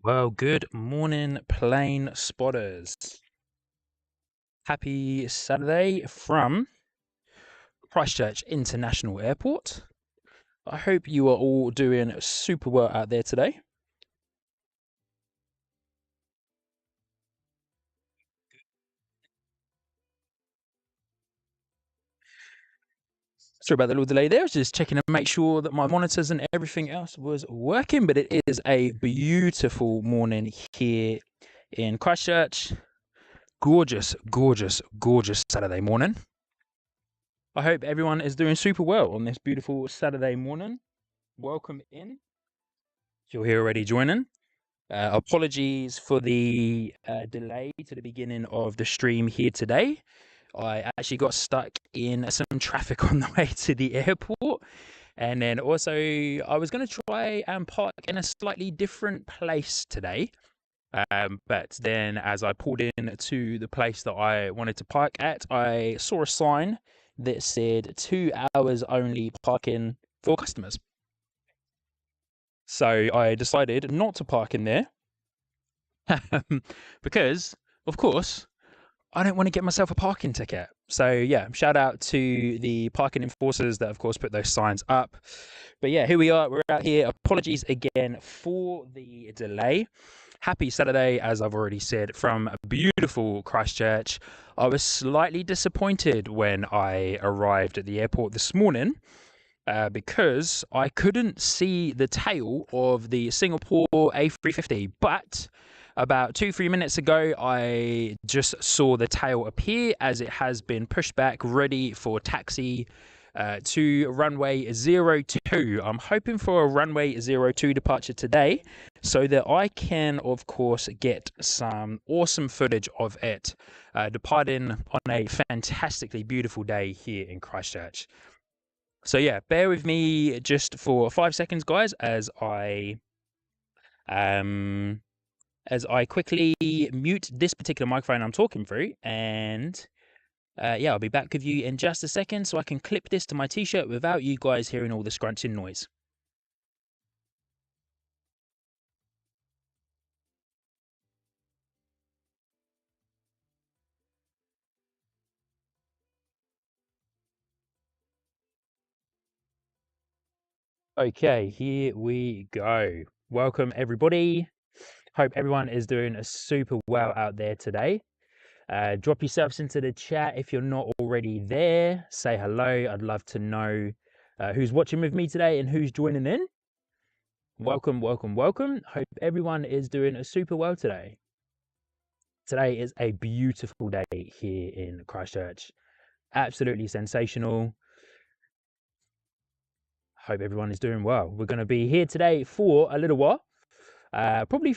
Well, good morning, plane spotters. Happy Saturday from Christchurch International Airport. I hope you are all doing super well out there today. Sorry about the little delay there. I was just checking to make sure that my monitors and everything else was working, but it is a beautiful morning here in Christchurch. Gorgeous, gorgeous, gorgeous Saturday morning. I hope everyone is doing super well on this beautiful Saturday morning. Welcome in. If you're here already joining. Apologies for the delay to the beginning of the stream here today. I actually got stuck in some traffic on the way to the airport. And then also I was going to try and park in a slightly different place today. But then as I pulled in to the place that I wanted to park at, I saw a sign that said 2 hours only parking for customers. So I decided not to park in there because, of course, I don't want to get myself a parking ticket. So yeah, shout out to the parking enforcers that, of course, put those signs up. But yeah, here we are. We're out here. Apologies again for the delay. Happy Saturday, as I've already said, from beautiful Christchurch. I was slightly disappointed when I arrived at the airport this morning because I couldn't see the tail of the Singapore A350, but about 2-3 minutes ago, I just saw the tail appear as it has been pushed back, ready for taxi to runway 02. I'm hoping for a runway 02 departure today so that I can, of course, get some awesome footage of it departing on a fantastically beautiful day here in Christchurch. So yeah, bear with me just for 5 seconds, guys, as I quickly mute this particular microphone I'm talking through, and yeah, I'll be back with you in just a second so I can clip this to my t-shirt without you guys hearing all the scrunching noise. Okay, here we go. Welcome everybody. Hope everyone is doing super well out there today. Drop yourselves into the chat if you're not already there. Say hello. I'd love to know who's watching with me today and who's joining in. Welcome, welcome, welcome. Hope everyone is doing super well today. Today is a beautiful day here in Christchurch. Absolutely sensational. Hope everyone is doing well. We're going to be here today for a little while. Probably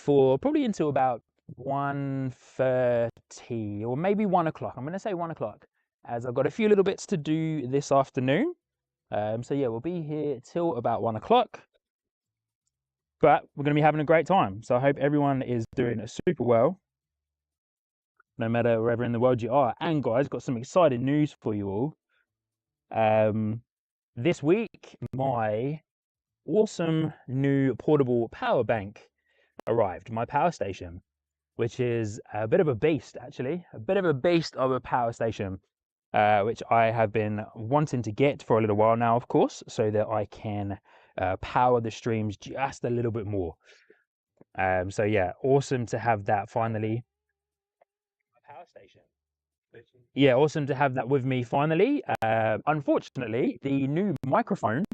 until about 1:30 or maybe 1 o'clock. I'm going to say 1 o'clock as I've got a few little bits to do this afternoon. So yeah, we'll be here till about 1 o'clock. But we're going to be having a great time. So I hope everyone is doing super well, no matter wherever in the world you are. And guys, got some exciting news for you all. This week, my awesome new portable power bank arrived, my power station, which is a bit of a beast, actually, a bit of a beast of a power station, which I have been wanting to get for a little while now, of course, so that I can power the streams just a little bit more. So yeah, awesome to have that finally. Power station. Yeah, awesome to have that with me finally. Unfortunately, the new microphone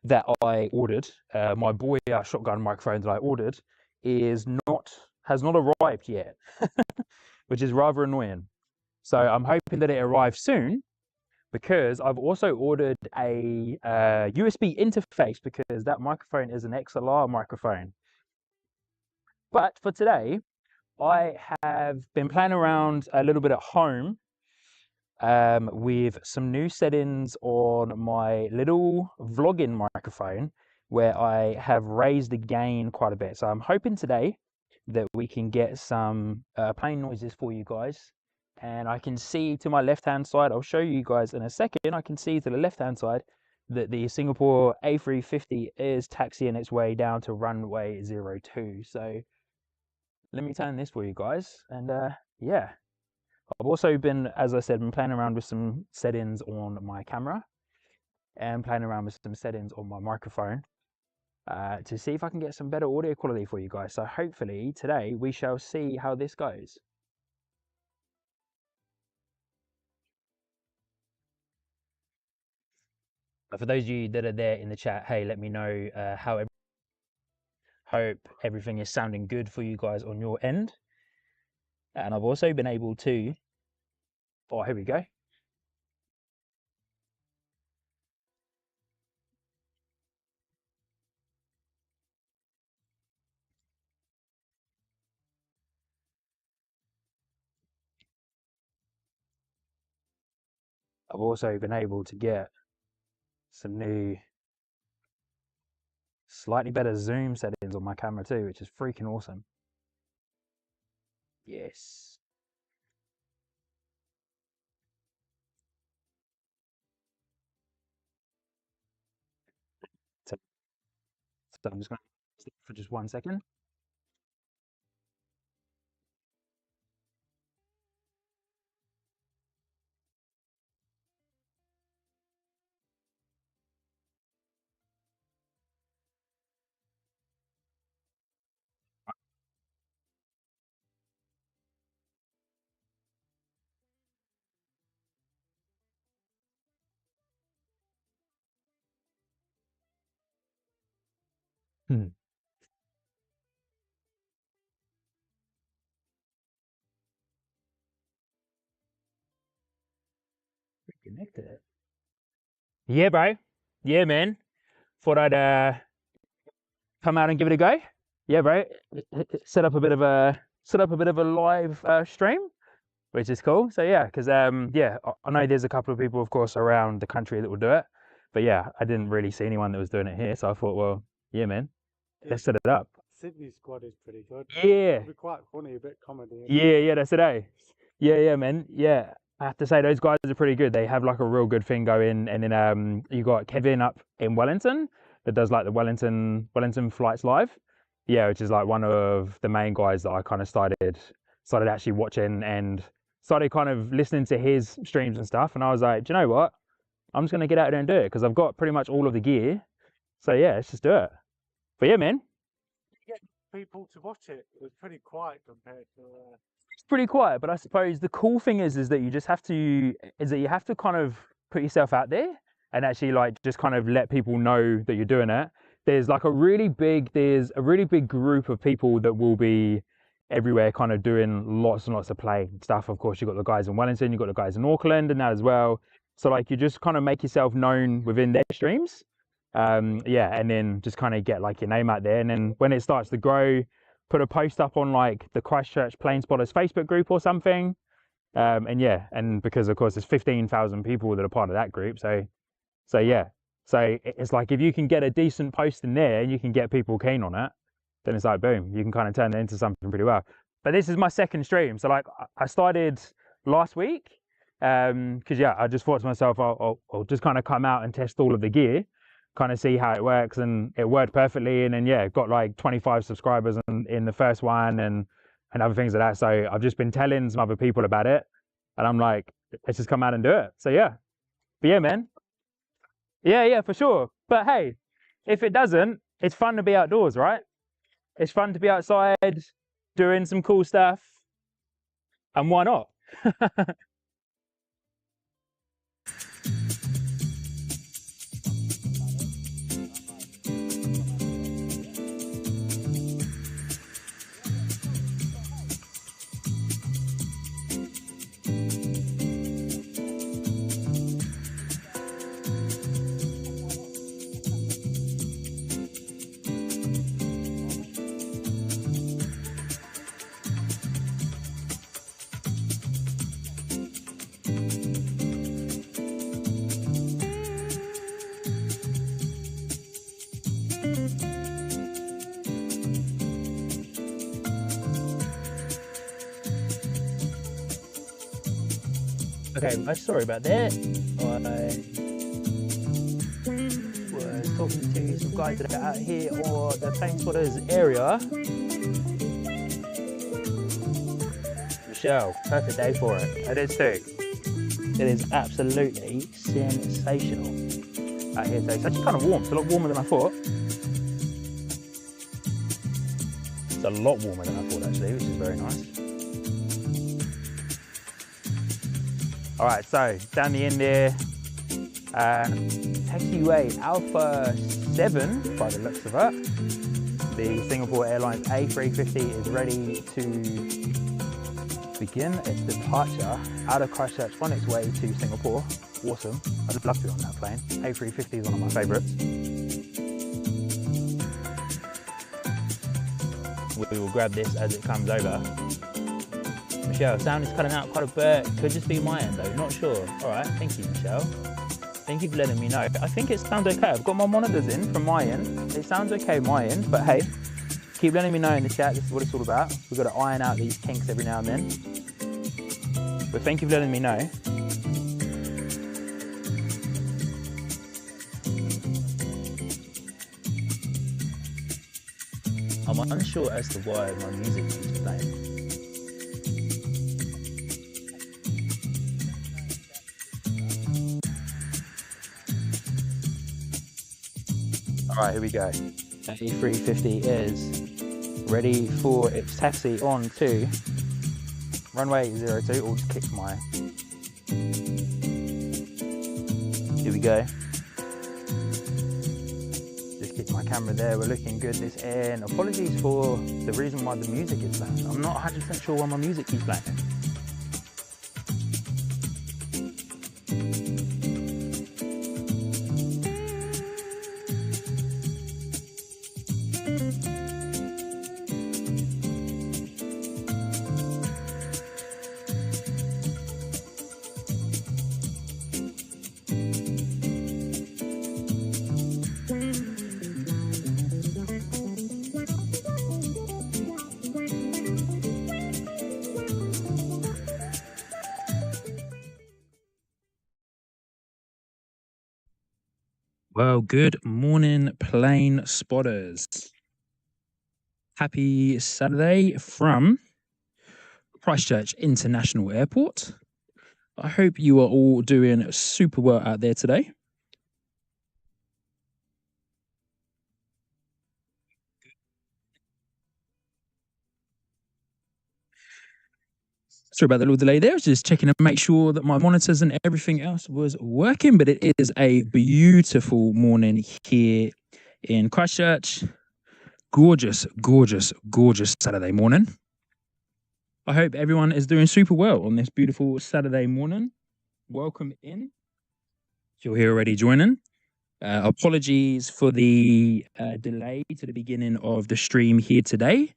that I ordered, my Boya shotgun microphone that I ordered, has not arrived yet, which is rather annoying. So I'm hoping that it arrives soon, because I've also ordered a USB interface, because that microphone is an XLR microphone. But for today, I have been playing around a little bit at home with some new settings on my little vlogging microphone, where I have raised the gain quite a bit. So I'm hoping today that we can get some plane noises for you guys. And I can see to my left-hand side, I'll show you guys in a second, I can see to the left-hand side that the Singapore A350 is taxiing its way down to runway 02. So let me turn this for you guys. And yeah, I've also been, as I said, been playing around with some settings on my camera and playing around with some settings on my microphone to see if I can get some better audio quality for you guys. So hopefully today we shall see how this goes. For those of you that are there in the chat, hey, let me know how. Hope everything is sounding good for you guys on your end. And I've also been able to. Oh, here we go. I've also been able to get some new, slightly better zoom settings on my camera too, which is freaking awesome. Yes. So I'm just going to stick for just 1 second. Hmm. Reconnected it. Yeah, bro. Yeah, man. Thought I'd come out and give it a go. Yeah, bro. Set up a bit of a live stream, which is cool. So yeah, because yeah, I know there's a couple of people, of course, around the country that will do it, but yeah, I didn't really see anyone that was doing it here. So I thought, well, yeah, man, let's set it up. Sydney squad is pretty good. Yeah. It'll be quite funny, a bit comedy. Yeah, that's it, eh? Yeah, man. Yeah. I have to say those guys are pretty good. They have like a real good thing going. And then you got Kevin up in Wellington that does like the Wellington flights live. Yeah, which is like one of the main guys that I kind of started actually watching and started kind of listening to his streams and stuff. And I was like, do you know what? I'm just gonna get out there and do it, because I've got pretty much all of the gear. So yeah, let's just do it. But yeah, man. People to watch it. It was pretty quiet compared to. It's pretty quiet, but I suppose the cool thing is that you have to kind of put yourself out there and actually like just kind of let people know that you're doing it. There's a really big group of people that will be everywhere, kind of doing lots and lots of play stuff. Of course, you've got the guys in Wellington, you've got the guys in Auckland and that as well. So like you just kind of make yourself known within their streams. Yeah, and then just kind of get like your name out there, and then when it starts to grow, put a post up on like the Christchurch Plane Spotters Facebook group or something. And yeah, and because of course there's 15,000 people that are part of that group, so yeah, so it's like if you can get a decent post in there and you can get people keen on it, then it's like, boom, you can kind of turn it into something pretty well. But this is my second stream. So like I started last week because yeah, I just thought to myself, I'll just kind of come out and test all of the gear, kind of see how it works, and it worked perfectly. And then yeah, got like 25 subscribers in the first one and other things like that. So I've just been telling some other people about it, and I'm like, let's just come out and do it. So yeah, but yeah, man, yeah, for sure. But hey, if it doesn't, it's fun to be outdoors, right? It's fun to be outside doing some cool stuff, and why not? Okay, sorry about that. I was talking to some guys that are out here or the plane spotters area. Michelle, perfect day for it. It is too. It is absolutely sensational out here today. It's actually kind of warm. It's a lot warmer than I thought. It's a lot warmer than I thought actually, which is very nice. All right, so down the end there, taxiway Alpha 7 by the looks of it. The Singapore Airlines A350 is ready to begin its departure out of Christchurch on its way to Singapore. Awesome, I'd love to be on that plane. A350 is one of my favourites. We will grab this as it comes over. Michelle, sound is cutting out quite a bit. Could just be my end though, not sure. All right, thank you, Michelle. Thank you for letting me know. I think it sounds okay. I've got my monitors in from my end. It sounds okay my end, but hey, keep letting me know in the chat. This is what it's all about. We've got to iron out these kinks every now and then. But thank you for letting me know. I'm unsure as to why my music keeps playing. All right, here we go. The A350 is ready for its taxi on to runway 02. Or just kick my. Here we go. Just kick my camera there. We're looking good this end. Apologies for the reason why the music is playing. I'm not 100% sure why my music keeps playing. Well, good morning, plane spotters. Happy Saturday from Christchurch International Airport. I hope you are all doing super well out there today. Sorry about the little delay there. I was just checking to make sure that my monitors and everything else was working, but it is a beautiful morning here in Christchurch. Gorgeous, gorgeous, gorgeous Saturday morning. I hope everyone is doing super well on this beautiful Saturday morning. Welcome in. If you're here already joining. Apologies for the delay to the beginning of the stream here today.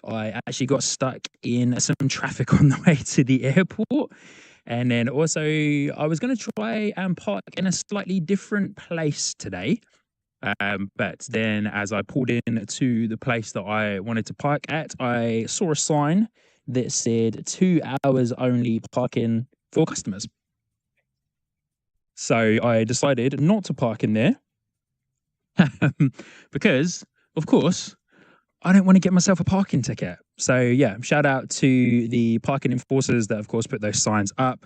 I actually got stuck in some traffic on the way to the airport. And then also I was going to try and park in a slightly different place today. But then as I pulled in to the place that I wanted to park at, I saw a sign that said 2 hours only parking for customers. So I decided not to park in there because, of course, I don't want to get myself a parking ticket. So yeah, shout out to the parking enforcers that, of course, put those signs up.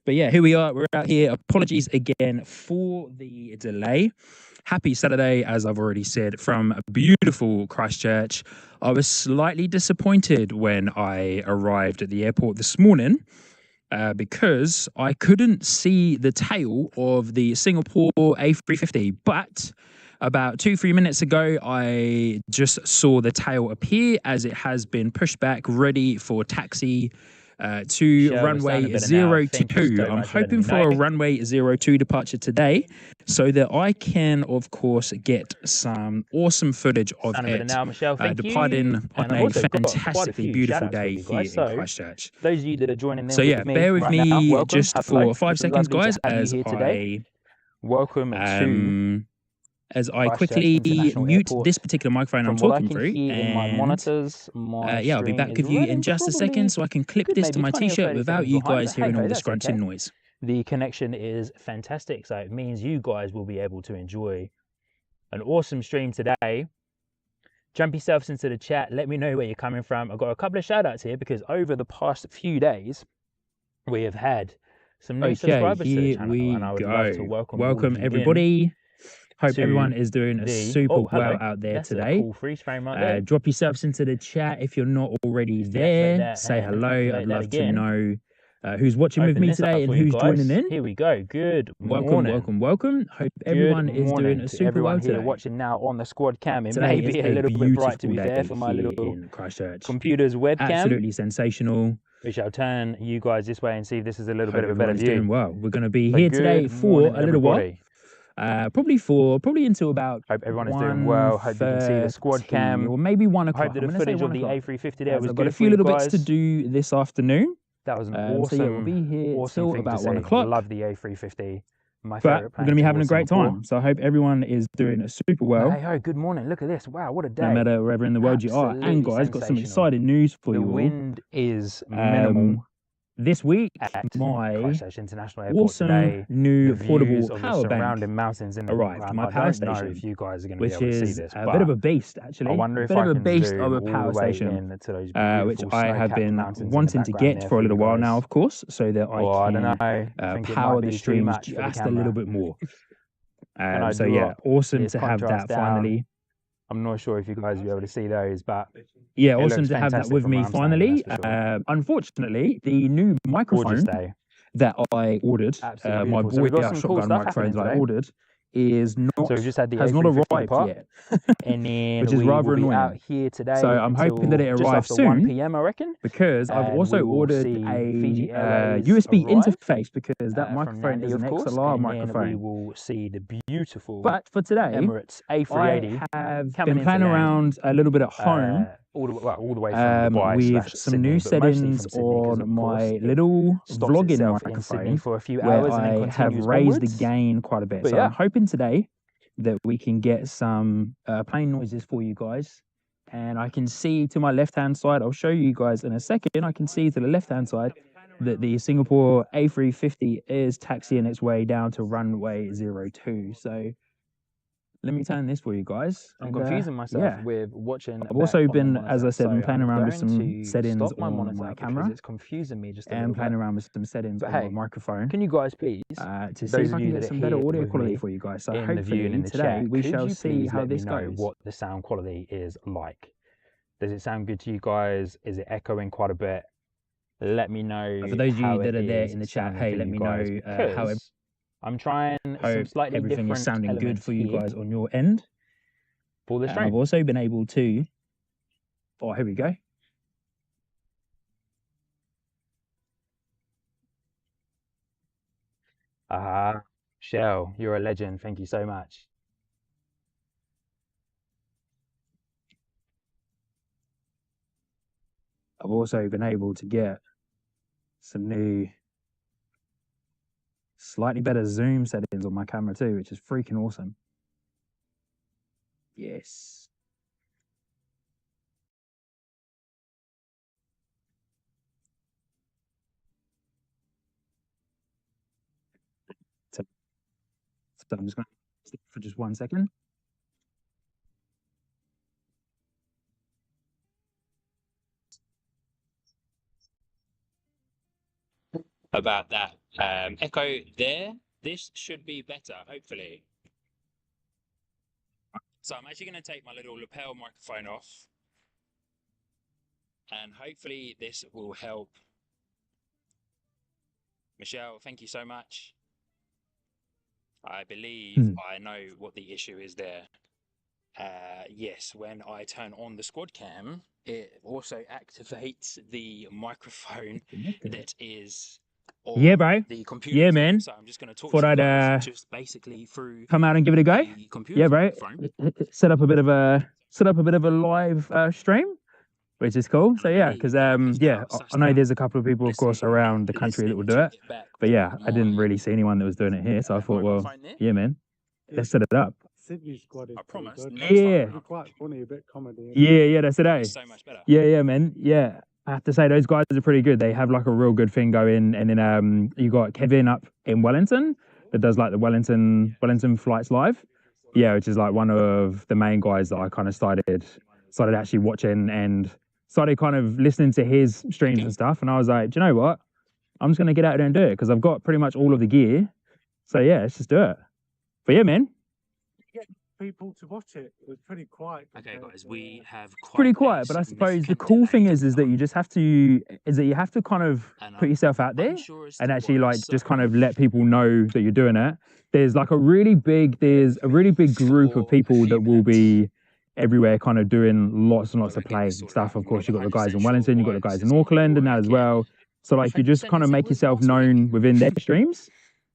But yeah, here we are. We're out here. Apologies again for the delay. Happy Saturday, as I've already said, from beautiful Christchurch. I was slightly disappointed when I arrived at the airport this morning because I couldn't see the tail of the Singapore A350, but about 2-3 minutes ago, I just saw the tail appear as it has been pushed back, ready for taxi to runway 02. I'm hoping for a runway 02 departure today so that I can, of course, get some awesome footage of it departing on a fantastically beautiful day here in Christchurch. Those of you that are joining in So yeah, bear with me just for 5 seconds, guys, as welcome to as I quickly mute this particular microphone I'm talking through, and my monitors, yeah, I'll be back with you in just a second so I can clip this to my t-shirt without you guys hearing all the scrunching noise. The connection is fantastic, so it means you guys will be able to enjoy an awesome stream today. Jump yourselves into the chat, let me know where you're coming from. I've got a couple of shout outs here because over the past few days we have had some new subscribers to the channel, and I would love to welcome everybody. Hope everyone is doing super well out there today. Cool freeze frame right there. Drop yourselves into the chat if you're not already there. Say hello. I'd love to know who's watching with me today and who's joining in. Here we go. Good morning. Welcome. Hope everyone is doing super well today. Watching now on the squad cam. It may be a little bit bright, to be fair, for my little computer's webcam. Absolutely sensational. We shall turn you guys this way and see if this is a little bit of a better view. Doing well. We're going to be here today for a little while. Probably until about. Hope everyone is doing well. Hope you can see the squad cam, or maybe 1 o'clock. Hope that the footage of the A350 there was good. I've got a few little bits to do this afternoon. That was an awesome. So yeah, we'll be here till about 1 o'clock. Love the A350. My favorite. We're going to be having a great time. So I hope everyone is doing super well. Hey, good morning. Look at this. Wow, what a day. No matter wherever in the world you are. And guys, got some exciting news for you all. The wind is minimal. This week, my awesome new portable power bank arrived. My power station, if you guys are going to be able to see this, a bit of a beast actually. I wonder if a bit of a beast of a power station, which I have been wanting to get for a little while now, of course, so that I can power the streams just a little bit more. So yeah, awesome to have that finally. I'm not sure if you guys will be able to see those, but yeah, awesome to have that with me finally. Unfortunately, the new microphone that I ordered, my boy shotgun microphones I ordered, is not, so we've just had the has not arrived yet, and then which is rather annoying. Out here today, so I'm hoping that it arrives soon. 1 p.m. I reckon, because I've also ordered a USB interface because that microphone is an XLR microphone. We will see the beautiful. But for today, Emirates A380. I have been playing around a little bit at home. All the way from Dubai with some new settings on my little vlogging microphone for a few where hours I have raised the gain quite a bit. So I'm hoping today that we can get some plane noises for you guys. And I can see to my left-hand side, I'll show you guys in a second, I can see to the left-hand side that the Singapore A350 is taxiing its way down to runway 02. So let me turn this for you guys. I'm confusing myself with watching. I've also been, as I said, been playing around with some settings on my camera. It's confusing me just a and playing around with some settings on my microphone. Can you guys please to see if I can get some better audio quality for you guys? So hopefully today we shall see how this goes. What the sound quality is like. Does it sound good to you guys? Is it echoing quite a bit? Let me know. For those of you that are there in the chat, hey, let me know how. I'm trying some slightly everything different is sounding good for you here. guys on your end. For the stream. I've also been able to. Oh, here we go. Shell, you're a legend. Thank you so much. I've also been able to get some new, slightly better zoom settings on my camera too, which is freaking awesome. Yes. So I'm just going to stick for just 1 second. About that echo there, this should be better, hopefully. So I'm actually going to take my little lapel microphone off, and hopefully this will help. Michelle, thank you so much. I believe I know what the issue is there. Yes, when I turn on the squad cam, it also activates the microphone that is on the computer. Yeah, man. So I'm just going to talk Thought to you I'd guys just basically through come out and give it a go. the computer. Yeah, bro. Microphone. Set up a bit of a live stream, which is cool. So yeah, because yeah, I know there's a couple of people, of course, around the country that will do it. But yeah, I didn't really see anyone that was doing it here, so I thought, well, yeah, man, let's set it up. Sydney squad is I promise. good. Yeah. It'd be quite funny, a bit comedy. Yeah, that's it, eh? It's so much better. Yeah, man. Yeah. I have to say those guys are pretty good. They have like a real good thing going. And then you got Kevin up in Wellington that does like the Wellington flights live. Yeah, which is like one of the main guys that I kind of started actually watching and started kind of listening to his streams and stuff. And I was like, do you know what? I'm just gonna get out there and do it because I've got pretty much all of the gear. So yeah, let's just do it. But yeah, man. People to watch it. It was pretty quiet. Okay, guys, we have quite Pretty quiet, but I suppose the cool thing is that you just have to kind of put yourself out there and actually like just kind of let people know that you're doing it. There's a really big group of people that will be everywhere kind of doing lots and lots of play stuff. Of course, you've got the guys in Wellington, you've got the guys in Auckland and that as well. So like you just kind of make yourself known within their streams.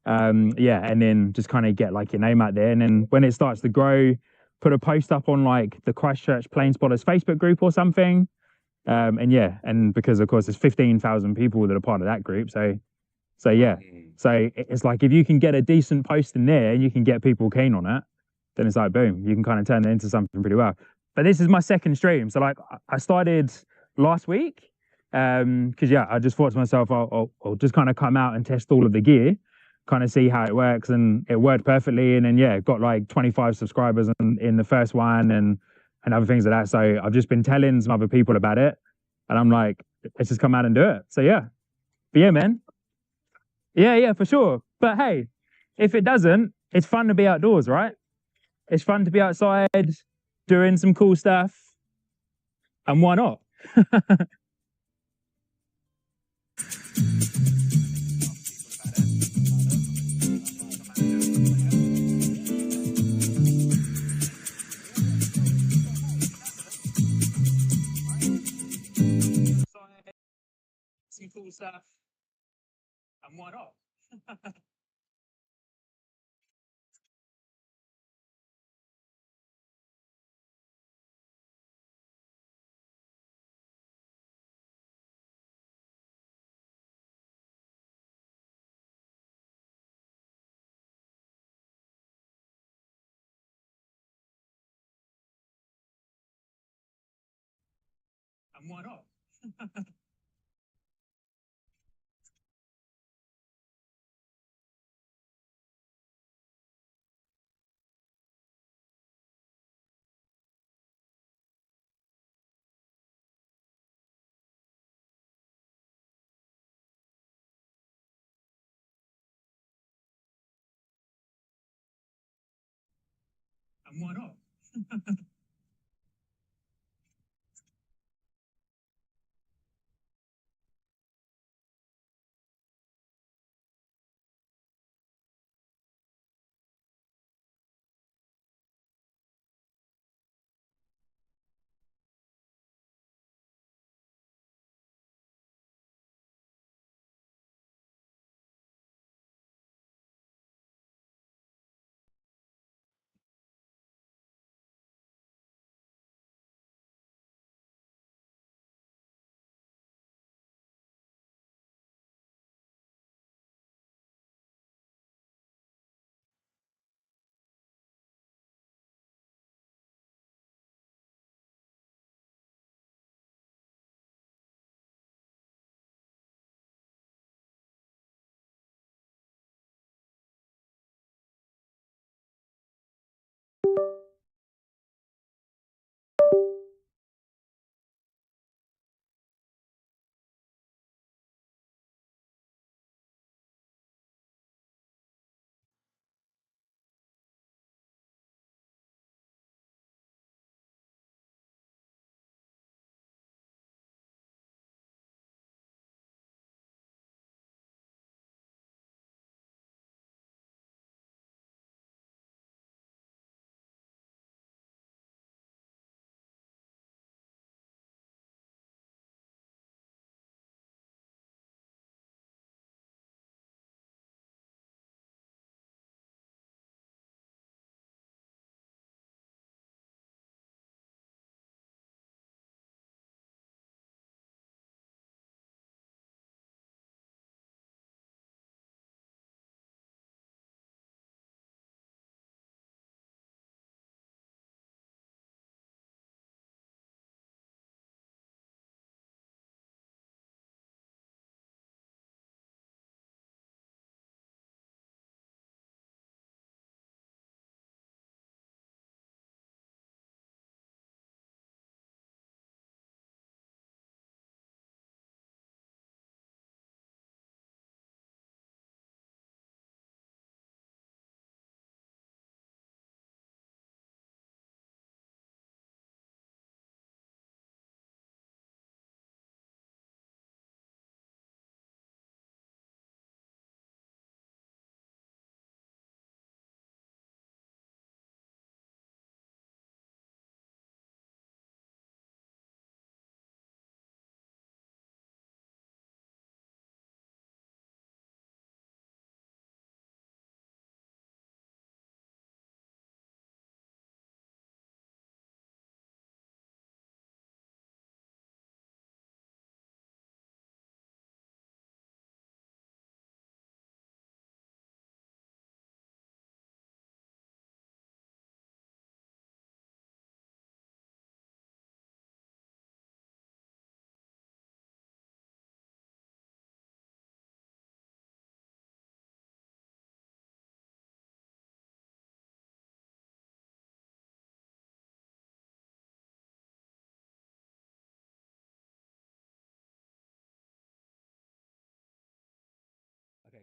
Yeah, and then just kind of get like your name out there. And then when it starts to grow, put a post up on like the Christchurch Plane Spotters Facebook group or something. And yeah, and because of course there's 15,000 people that are part of that group. So yeah, so it's like if you can get a decent post in there and you can get people keen on it, then it's like boom, you can kind of turn it into something pretty well. But this is my second stream, so like I started last week because yeah, I just thought to myself, I'll just kind of come out and test all of the gear, kind of see how it works, and it worked perfectly. And then yeah, got like 25 subscribers in the first one and other things like that. So I've just been telling some other people about it, and I'm like, let's just come out and do it. So yeah, but yeah, man, yeah, for sure. But hey, if it doesn't, it's fun to be outdoors, right? It's fun to be outside doing some cool stuff, and why not? Some cool stuff, and why not? And why not? And why not?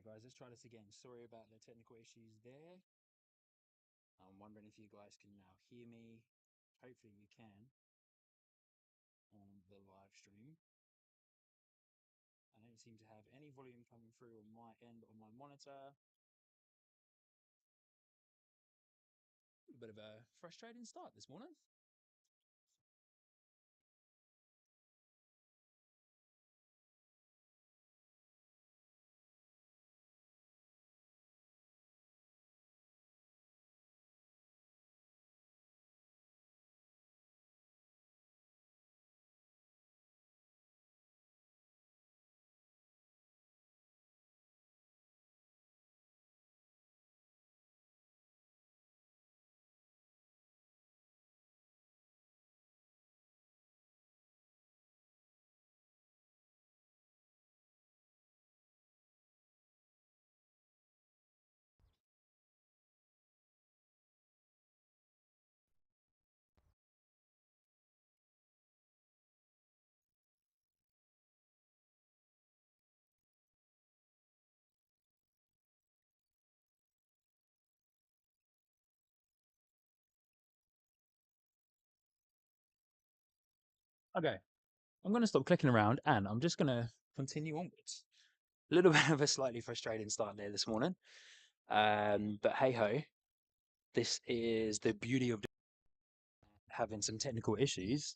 guys, let's try this again. Sorry about the technical issues there. I'm wondering if you guys can now hear me. Hopefully you can on the live stream. I don't seem to have any volume coming through on my end on my monitor. A bit of a frustrating start this morning. Okay, I'm going to stop clicking around and I'm just going to continue onwards. A little bit of a slightly frustrating start there this morning. But hey ho, this is the beauty of having some technical issues.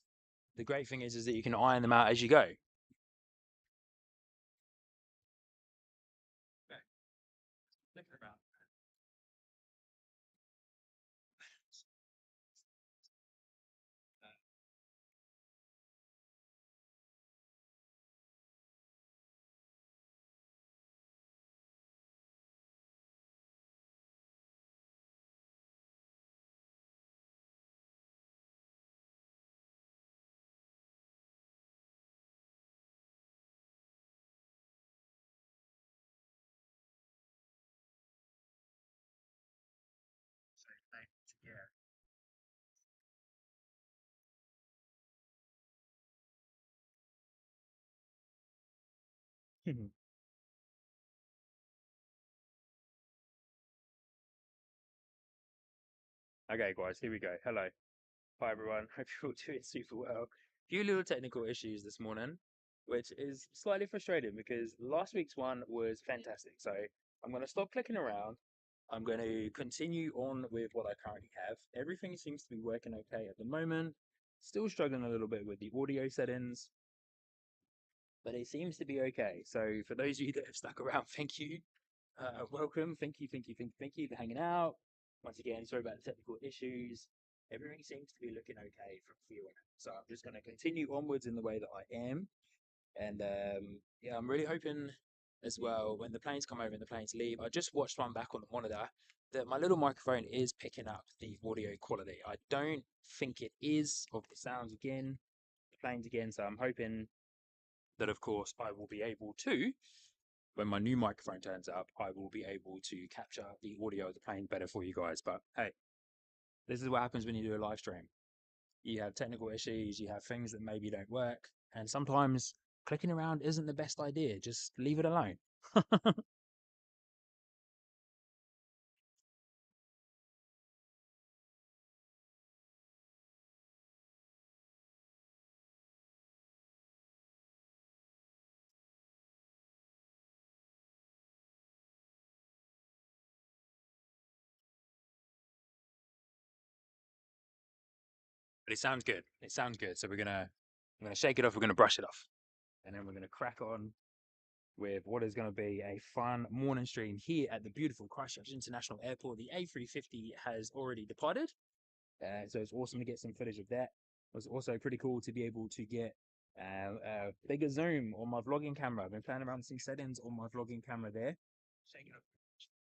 The great thing is that you can iron them out as you go. Okay. Clicking around. Yeah. Okay, guys, here we go. Hello. Hi, everyone. Hope you're all doing super well. Few little technical issues this morning, which is slightly frustrating because last week's one was fantastic. So I'm going to stop clicking around. I'm going to continue on with what I currently have. Everything seems to be working okay at the moment. Still struggling a little bit with the audio settings, but it seems to be okay. So for those of you that have stuck around, thank you. Welcome. Thank you for hanging out. Once again, sorry about the technical issues. Everything seems to be looking okay from here on out. So I'm just going to continue onwards in the way that I am. And yeah, I'm really hoping as well when the planes come over and the planes leave. I just watched one back on the monitor that my little microphone is picking up the audio quality. I don't think it is of the sounds again, the planes again. So I'm hoping that, of course, I will be able to, when my new microphone turns up, I will be able to capture the audio of the plane better for you guys. But hey, this is what happens when you do a live stream. You have technical issues, you have things that maybe don't work, and sometimes clicking around isn't the best idea. Just leave it alone. But it sounds good. It sounds good. So I'm gonna shake it off. We're gonna brush it off, and then we're gonna crack on with what is going to be a fun morning stream here at the beautiful Christchurch International Airport. The A350 has already departed. So it's awesome to get some footage of that. It was also pretty cool to be able to get a bigger zoom on my vlogging camera. I've been playing around with some settings on my vlogging camera there.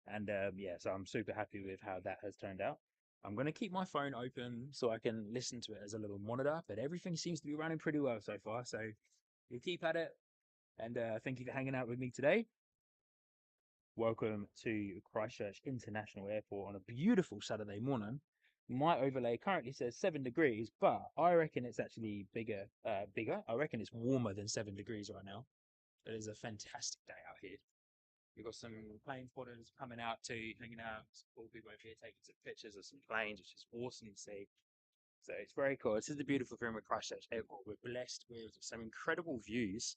And yeah, so I'm super happy with how that has turned out. I'm going to keep my phone open so I can listen to it as a little monitor, but everything seems to be running pretty well so far. So you keep at it. And thank you for hanging out with me today. Welcome to Christchurch International Airport on a beautiful Saturday morning. My overlay currently says 7 degrees, but I reckon it's actually bigger. I reckon it's warmer than 7 degrees right now. It is a fantastic day out here. We've got some plane spotters coming out too, hanging out. Some cool people over here taking some pictures of some planes, which is awesome to see. So it's very cool. This is the beautiful thing with Christchurch Airport. We're blessed with some incredible views,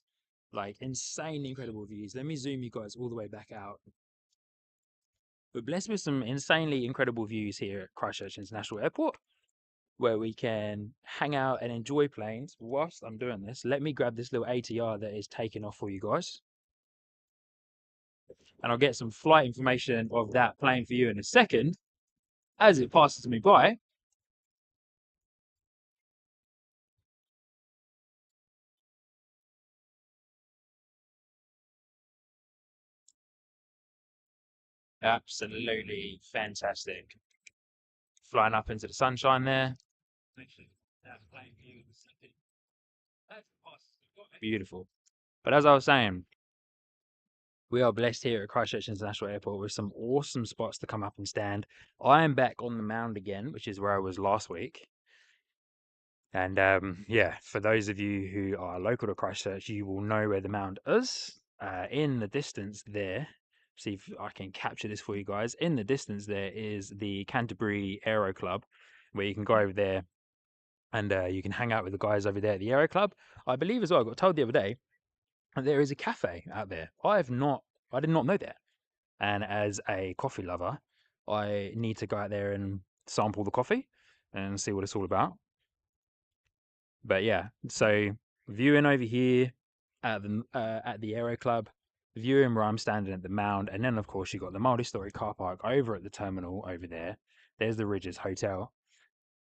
like insane incredible views. Let me zoom you guys all the way back out. We're blessed with some insanely incredible views here at Christchurch International Airport, where we can hang out and enjoy planes. Whilst I'm doing this, let me grab this little ATR that is taking off for you guys. And I'll get some flight information of that plane for you in a second as it passes me by. Absolutely fantastic. Flying up into the sunshine there. Beautiful. But as I was saying, we are blessed here at Christchurch International Airport with some awesome spots to come up and stand. I am back on the mound again, which is where I was last week. And yeah, for those of you who are local to Christchurch, you will know where the mound is. In the distance there, see if I can capture this for you guys. In the distance there is the Canterbury Aero Club, where you can go over there and you can hang out with the guys over there at the Aero Club. I believe as well, I got told the other day, there is a cafe out there. I did not know that. And as a coffee lover, I need to go out there and sample the coffee and see what it's all about. But yeah, so viewing over here at the Aero Club, viewing where I'm standing at the mound, and then of course you got the multi-story car park over at the terminal over there. There's the Ridges Hotel.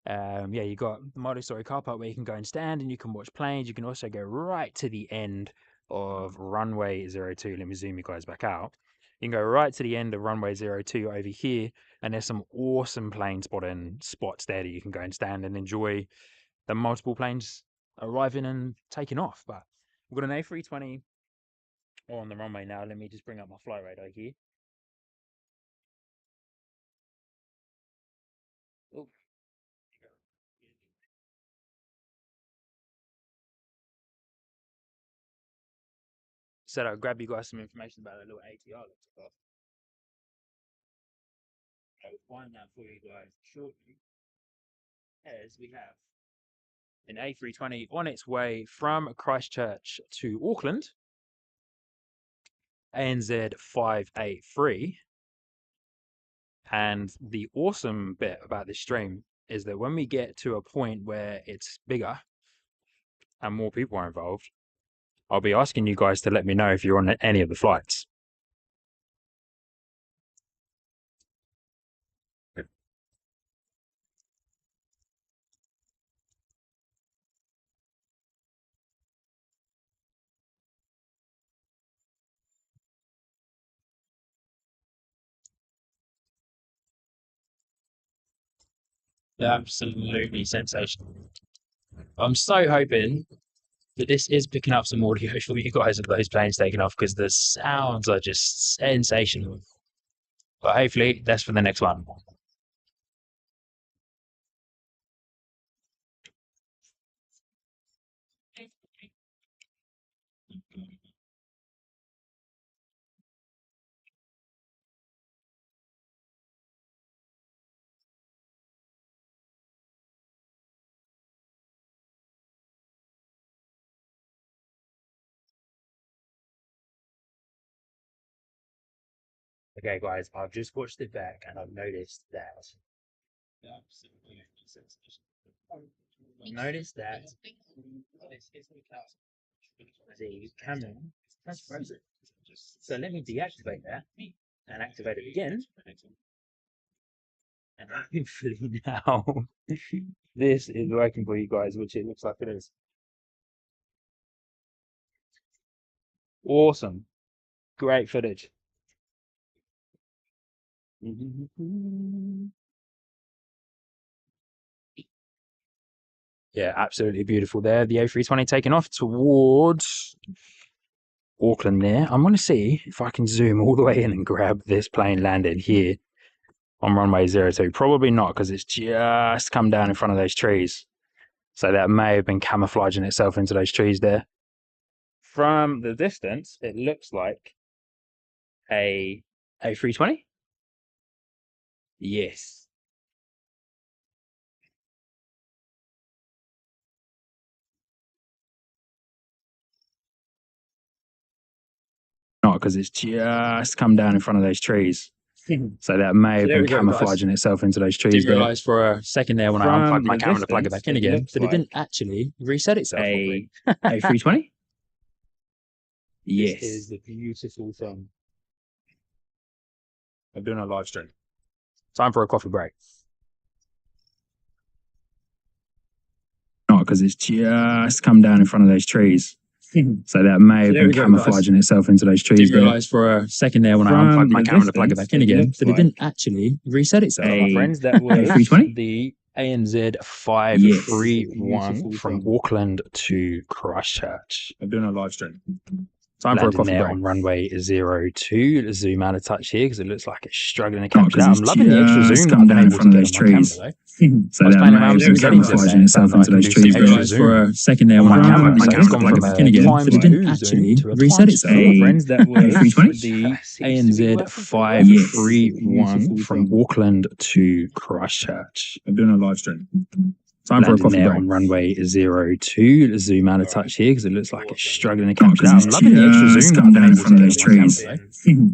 Yeah, you got the multi-story car park where you can go and stand and you can watch planes. You can also go right to the end of runway 02. Let me zoom you guys back out. You can go right to the end of runway 02 over here, and there's some awesome plane spotting spots there that you can go and stand and enjoy the multiple planes arriving and taking off. But we've got an A320 on the runway now. Let me just bring up my flight radar here. Oh. Said I'll grab you guys some information about a little ATR that took off. I'll find that for you guys shortly, as we have an A320 on its way from Christchurch to Auckland, ANZ 583. And the awesome bit about this stream is that when we get to a point where it's bigger and more people are involved, I'll be asking you guys to let me know if you're on any of the flights. Absolutely sensational. I'm so hoping that this is picking up some audio for you guys of those planes taking off, because the sounds are just sensational. But hopefully that's for the next one. Okay, guys, I've just watched it back and I've noticed that. Noticed that the camera has frozen. So let me deactivate that and activate it again. And hopefully now this is working for you guys, which it looks like it is. Awesome. Great footage. Yeah, absolutely beautiful there. The A320 taking off towards Auckland there. I'm going to see if I can zoom all the way in and grab this plane landed here on runway 02. Probably not, because it's just come down in front of those trees. So that may have been camouflaging itself into those trees there. From the distance, it looks like A A320? Yes. Not because it's just come down in front of those trees. So that may have been camouflaging itself into those trees. Didn't realise for a second there when I unplugged my camera to plug it back in again that it didn't actually reset itself properly. A320? Yes. This is the beautiful thing of doing a live stream. Time for a coffee break. Not because it's just come down in front of those trees. So that may have been camouflaging itself into those trees. Didn't realise for a second there when I unplugged my camera to plug it back in again that it didn't actually reset itself. My friends, that was the ANZ 531 from Auckland to Christchurch. I'm doing a live stream. Time for a coffee break. On runway 02. Zoom out a touch here because it looks like it's struggling to capture that. I'm loving the extra zoom that I've been able to get on my camera though. So that may have been camouflaging itself into those trees. For a second there when I unplugged my camera to plug it back in again, but it didn't actually reset itself. Friends, that was the ANZ 531 from Auckland to Christchurch. I'm doing a live stream. Time for a coffee break. On runway 02. Zoom out a touch here because it looks like it's struggling to capture that. I'm loving the extra zoom that I've been able to get those trees.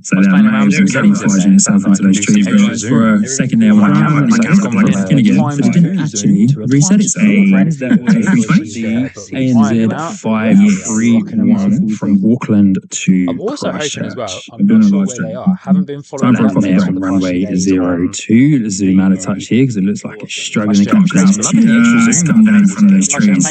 So that may have been camouflaging itself into those trees. For a second there when I unplugged my camera to plug it back in again, but it didn't actually reset itself. Friends, that was the ANZ 531 from Auckland to I'm also hoping as well. I'm not sure where they are. Haven't been following them there on runway 02. Zoom out a touch here because it looks like it's struggling to capture that. I'm loving the extra zoom that I've been able to get those trees.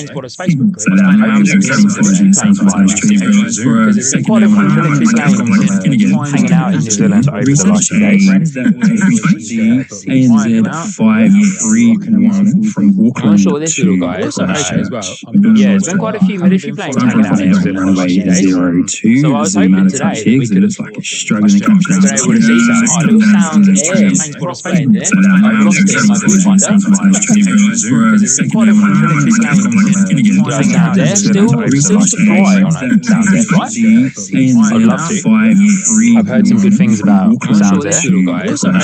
So that may have been camouflaging itself into those trees. For a second there when I unplugged my camera to plug it back in again, hanging out in New Zealand over the last few days. The ANZ 531 from Auckland. I'm not sure what this little guy is. As well. Yeah, there's been quite a few military planes hanging out in New Zealand over the last few days. So I was hoping today that we could have struggling to capture that. Able to see some little sounds there. Thanks for explaining there. I've lost it in my viewfinder. There's quite a few military planes going out there. Still to fly on it. Sounds there, right? I'd love to. I've heard some good things about sounds there. Little guy as well.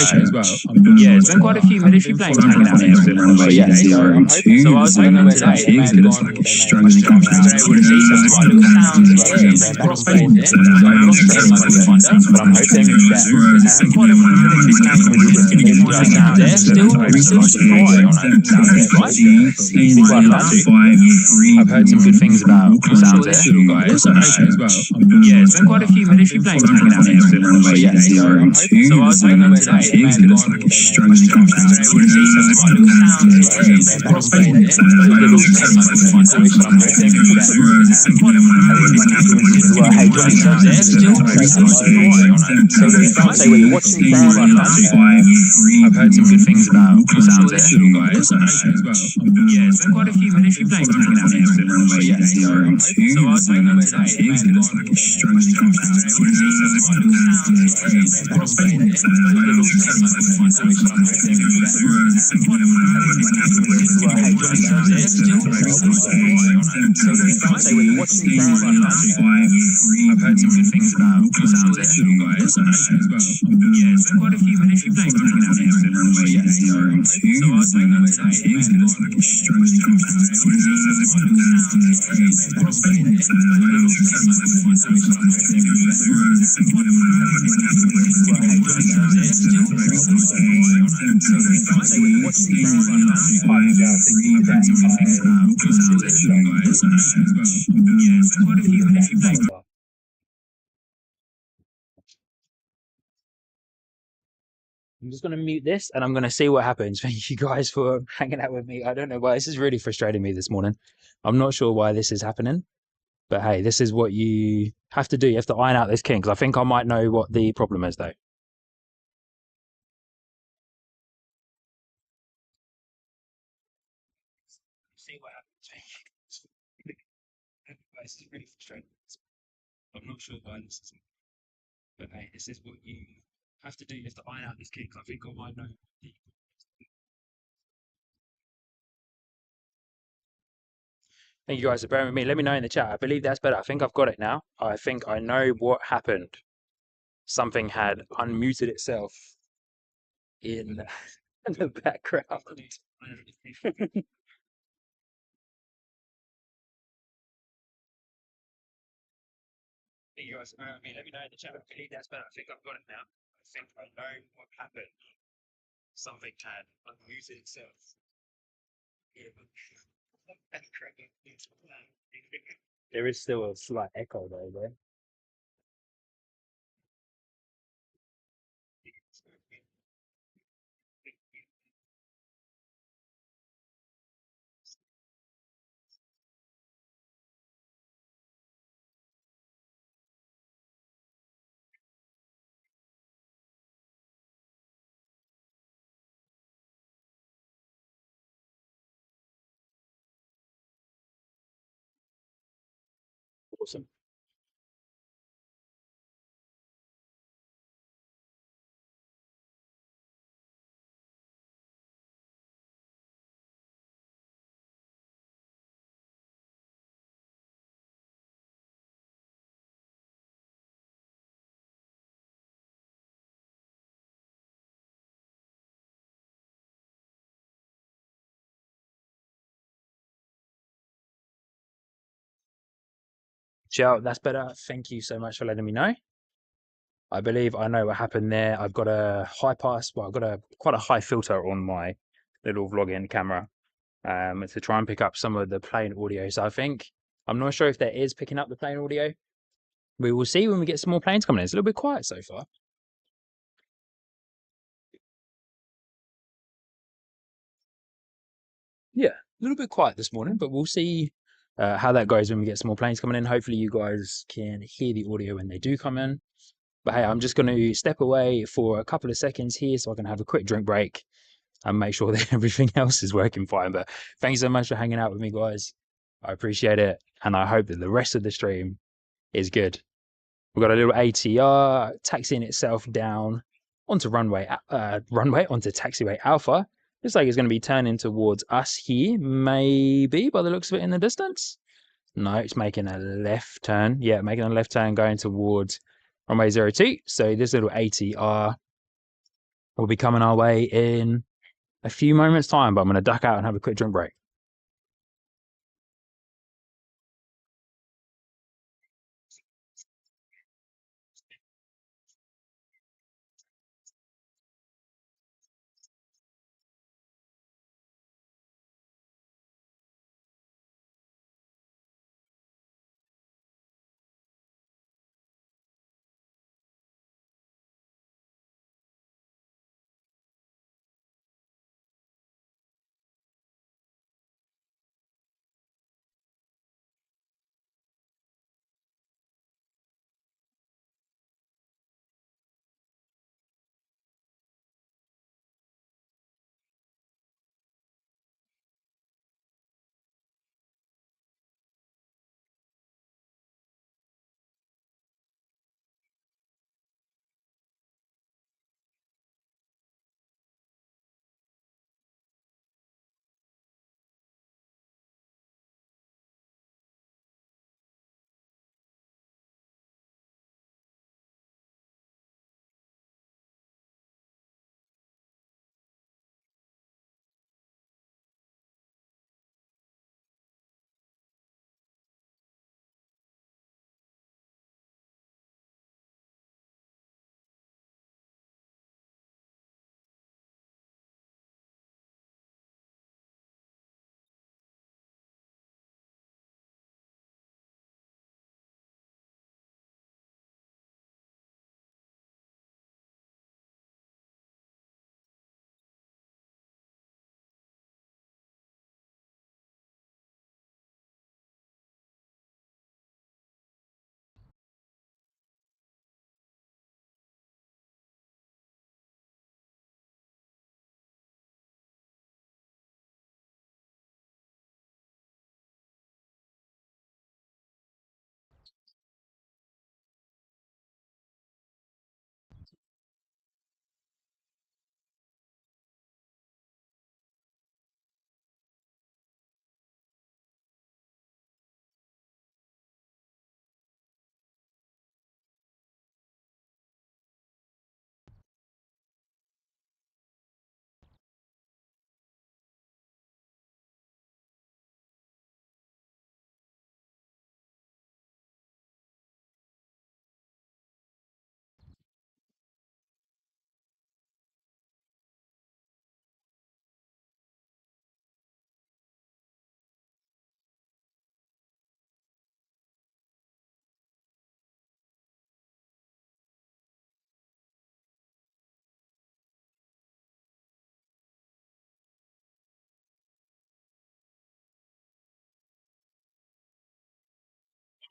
Yeah, there's been quite a few military planes hanging out in New Zealand over the last few days. So I was hoping today that we could have struggling to capture that. Able to see some little sounds there. Thanks for explaining there. I've lost it in my viewfinder, but I'm hoping that there's quite a few military planes going out there. Still to fly on it. Sounds there, right? I'd love to. I've heard some good things about sounds there. Little guy as well. Yeah, there's been quite a few military planes hanging out in New Zealand over the last few days. So I was hoping today that we could have struggling to capture that. Able to see some little sounds there. Thanks for explaining there. Little voice, but I'm hoping that there's quite a few military planes going out there. Still to fly on it. So you can't say where you're watching from. I've heard some good things about sounds there. Little guy as well. Yeah, there's been quite a few military planes hanging out in New Zealand over the last few days. So I was hoping today that we could have struggling to capture that. Able to see some little sounds there. Thanks for explaining there. Little voice, but I'm hoping that there's quite a few military planes going out there. Still to fly on it. So you can't say where you're watching from. I've heard some good things about sounds there. Little guy as well. Yeah, there's been quite a few military planes hanging out in New Zealand over the last few days. So I was hoping today that we could have struggling to capture that. Able to see some little sounds there. Thanks for explaining there. Little voice, but I'm hoping that there's quite a few military planes going out there. Still to fly on it. So you can't say where you're watching from. I've heard some good things about sounds there. Little guy as well. Yeah, there's been quite a few military planes. I'm just going to mute this and I'm going to see what happens. Thank you guys for hanging out with me. I don't know why this is really frustrating me this morning. I'm not sure why this is happening, but hey, this is what you have to do. You have to iron out this kinks. I think I might know what the problem is though. See what happens. This is really frustrating. I'm not sure why this is, but hey, this is what you have to do. You have to iron out this kink. I think I might know. Thank you guys for bearing with me. Let me know in the chat. I believe that's better. I think I've got it now. I think I know what happened. something had unmuted itself in the background. You guys, let me know in the chat. I believe that's better. I think I've got it now. I think I know what happened. Something had unmuted itself. There is still a slight echo though, there. Awesome. Joe, that's better. Thank you so much for letting me know. I believe I know what happened there. I've got a high pass, well, I've got quite a high filter on my little vlogging camera to try and pick up some of the plane audio. So I'm not sure if that is picking up the plane audio. We will see when we get some more planes coming in. It's a little bit quiet so far. Yeah, a little bit quiet this morning, but we'll see how that goes when we get some more planes coming in. Hopefully you guys can hear the audio when they do come in. But hey, I'm just going to step away for a couple of seconds here so I can have a quick drink break and make sure that everything else is working fine. But thanks so much for hanging out with me, guys. I appreciate it. And I hope that the rest of the stream is good. We've got a little ATR taxiing itself down onto onto taxiway Alpha. Looks like it's going to be turning towards us here, maybe by the looks of it in the distance. No, it's making a left turn. Yeah, making a left turn going towards runway 02. So this little ATR will be coming our way in a few moments' time, but I'm going to duck out and have a quick drink break.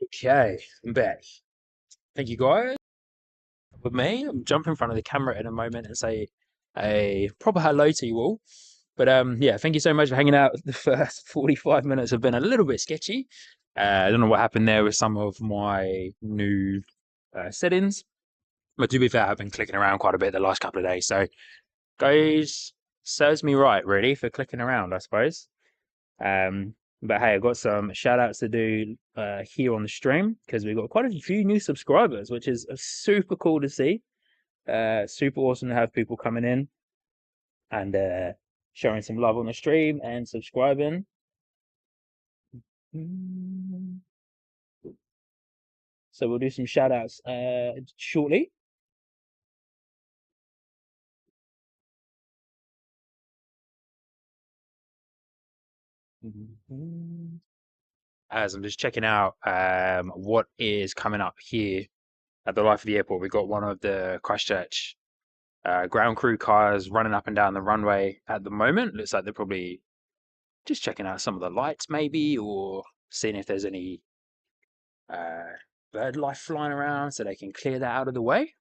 Okay, I'm back. Thank you guys. With me, I'm jump in front of the camera in a moment and say a proper hello to you all. But yeah, thank you so much for hanging out. The first 45 minutes have been a little bit sketchy. I don't know what happened there with some of my new settings. But to be fair, I've been clicking around quite a bit the last couple of days. So, guys, serves me right, really, for clicking around, I suppose. But hey, I've got some shout outs to do here on the stream because we've got quite a few new subscribers, which is super cool to see. Super awesome to have people coming in and showing some love on the stream and subscribing. So we'll do some shout outs shortly. As I'm just checking out what is coming up here at the Life of the Airport. We've got one of the Christchurch ground crew cars running up and down the runway at the moment. Looks like they're probably just checking out some of the lights maybe, or seeing if there's any bird life flying around so they can clear that out of the way.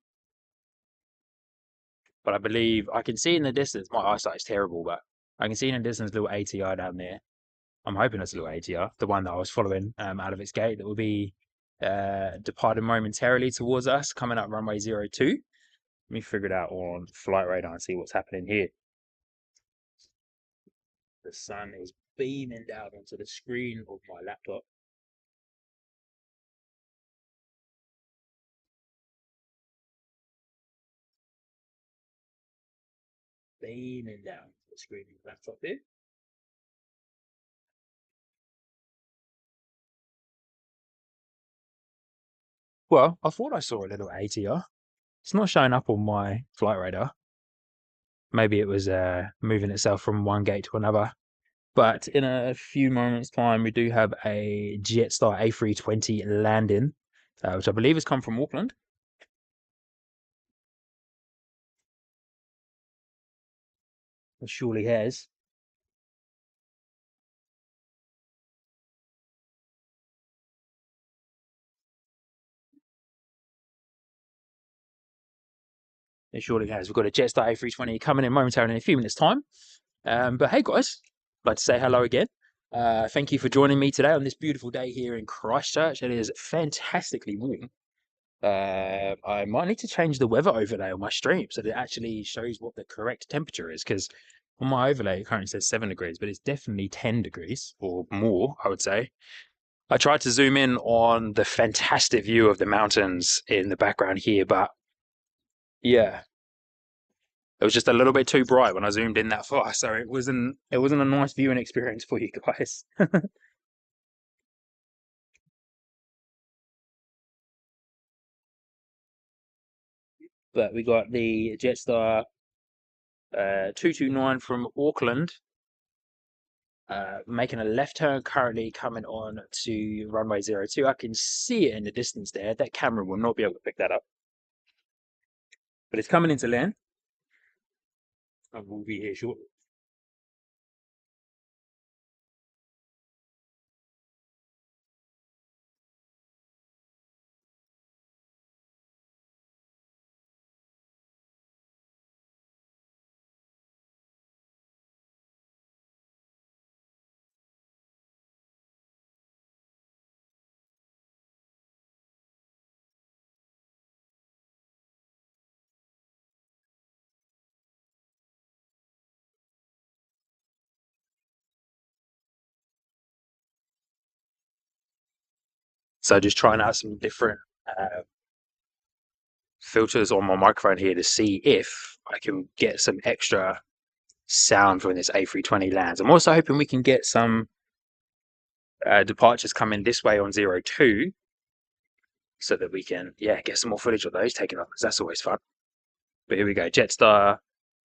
But I believe I can see in the distance, my eyesight is terrible, but I can see in the distance a little ATR down there. I'm hoping it's a little ATR, the one that I was following out of its gate, that will be departing momentarily towards us, coming up runway 02. Let me figure it out on flight radar and see what's happening here. The sun is beaming down onto the screen of my laptop. Beaming down to the screen of the laptop here. Well, I thought I saw a little ATR. It's not showing up on my flight radar. Maybe it was moving itself from one gate to another. But in a few moments' time, we do have a Jetstar A320 landing, which I believe has come from Auckland. It surely has. It surely has. We've got a Jetstar A320 coming in momentarily in a few minutes' time. But hey, guys, I'd like to say hello again. Thank you for joining me today on this beautiful day here in Christchurch. It is fantastically warm. I might need to change the weather overlay on my stream so that it actually shows what the correct temperature is, because on my overlay it currently says 7 degrees, but it's definitely 10 degrees or more, I would say. I tried to zoom in on the fantastic view of the mountains in the background here, but yeah, it was just a little bit too bright when I zoomed in that far, so it wasn't a nice viewing experience for you guys. But we got the Jetstar 229 from Auckland, making a left turn, currently coming on to runway 02. I can see it in the distance there. That camera will not be able to pick that up, but it's coming into land. I will be here shortly. So just trying out some different filters on my microphone here to see if I can get some extra sound when this A320 lands. I'm also hoping we can get some departures coming this way on 02 so that we can, get some more footage of those taken off, because that's always fun. But here we go, Jetstar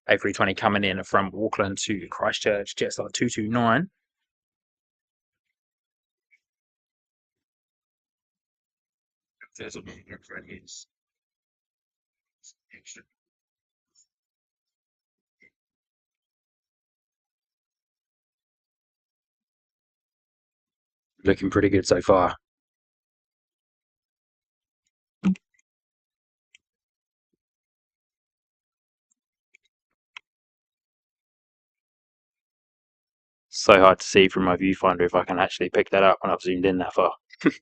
A320 coming in from Auckland to Christchurch, Jetstar 229. There's a microphone here. Extra. Looking pretty good so far. So hard to see from my viewfinder if I can actually pick that up when I've zoomed in that far. Would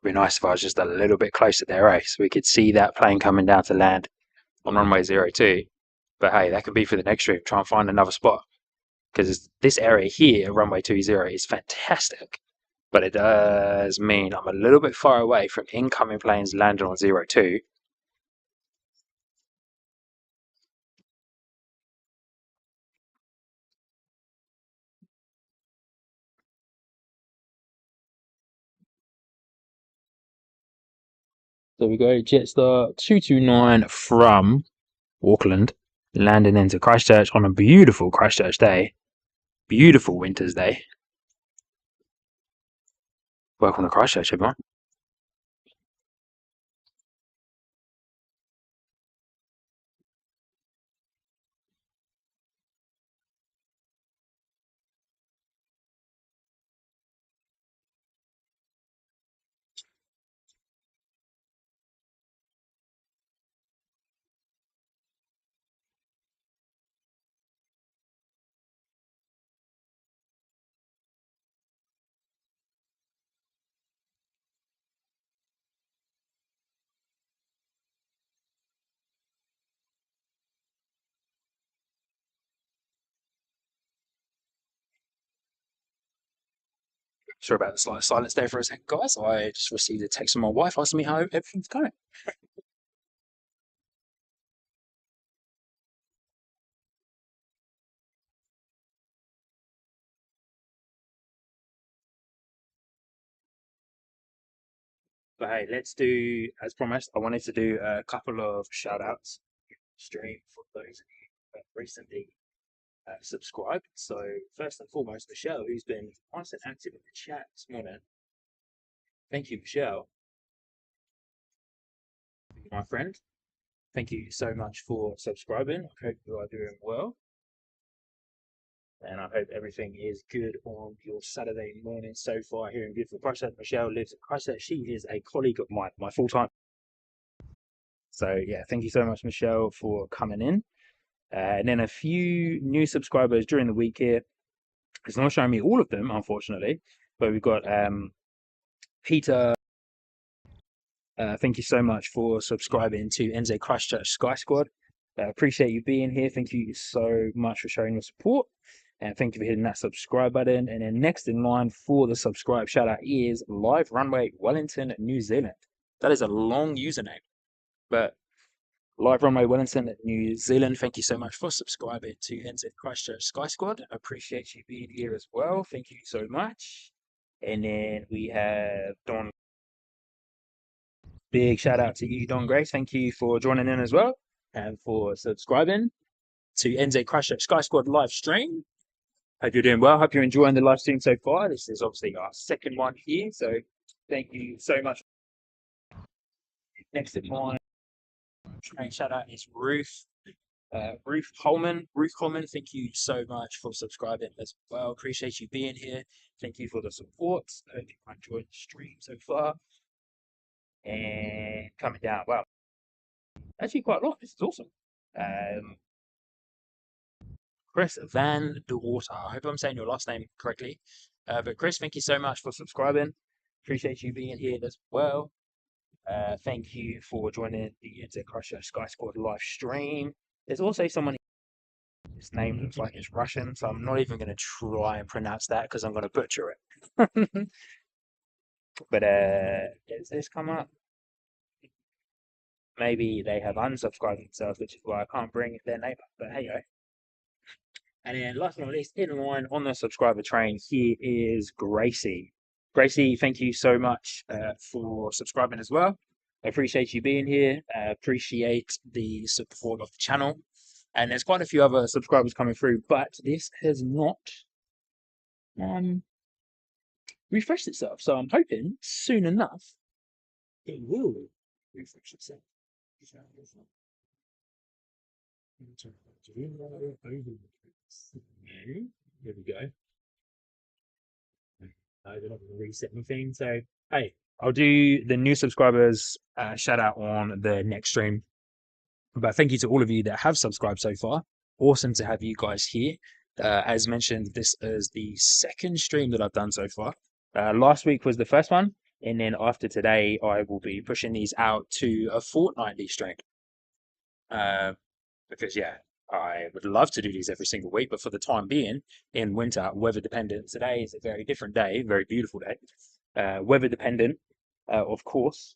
be nice if I was just a little bit closer there, eh? So we could see that plane coming down to land on runway 02. But hey, that could be for the next stream. Try and find another spot. Because this area here, runway 20, is fantastic. But it does mean I'm a little bit far away from incoming planes landing on 02. So we go Jetstar 229 from Auckland, landing into Christchurch on a beautiful Christchurch day. Beautiful winter's day. Welcome to Christchurch, everyone. Sorry about the slight silence there for a second, guys. I just received a text from my wife asking me how everything's going. But hey, let's do, as promised, I wanted to do a couple of shout outs stream for those of you who have recently subscribed. So, first and foremost, Michelle, who's been nice and active in the chat this morning. Thank you, Michelle, my friend. Thank you so much for subscribing. I hope you are doing well. And I hope everything is good on your Saturday morning so far here in beautiful Christchurch. Michelle lives in Christchurch. She is a colleague of mine, my full-time. So yeah, thank you so much, Michelle, for coming in. And then a few new subscribers during the week here. It's not showing me all of them, unfortunately, but we've got Peter. Thank you so much for subscribing to NZ Christchurch Sky Squad. Appreciate you being here. Thank you so much for showing your support. And thank you for hitting that subscribe button. And then next in line for the subscribe shout out is Live Runway Wellington, New Zealand. That is a long username, but Live Runway Wellington, New Zealand. Thank you so much for subscribing to NZ Christchurch Sky Squad. Appreciate you being here as well. Thank you so much. And then we have Don. Big shout out to you, Don Grace. Thank you for joining in as well and for subscribing to NZ Christchurch Sky Squad live stream. Hope you're doing well. Hope you're enjoying the live stream so far. This is obviously our second one here, so thank you so much. Next in line, shout out is Ruth. Ruth Holman. Ruth Holman, thank you so much for subscribing as well. Appreciate you being here. Thank you for the support. I hope you enjoyed the stream so far. And coming down, wow, actually quite a lot. This is awesome. Chris Van de Water. I hope I'm saying your last name correctly. But Chris, thank you so much for subscribing. Appreciate you being here as well. Thank you for joining the NZ Christchurch Sky Squad live stream. There's also someone, his name looks like it's Russian, so I'm not even going to try and pronounce that because I'm going to butcher it. But does this come up? Maybe they have unsubscribed themselves, which is why I can't bring their name up. But hey, and then last but not least, in line on the subscriber train, here is Gracie. Gracie, thank you so much for subscribing as well. I appreciate you being here. Appreciate the support of the channel. And there's quite a few other subscribers coming through, but this has not refreshed itself. So I'm hoping soon enough it will refresh itself. Here we go. I don't want to reset anything. So, hey, I'll do the new subscribers shout out on the next stream. But thank you to all of you that have subscribed so far. Awesome to have you guys here. As mentioned, this is the second stream that I've done so far. Last week was the first one. And then after today, I will be pushing these out to a fortnightly stream. Because, yeah, I would love to do these every single week. But for the time being, in winter, weather dependent, today is a very different day, very beautiful day. Weather dependent, of course.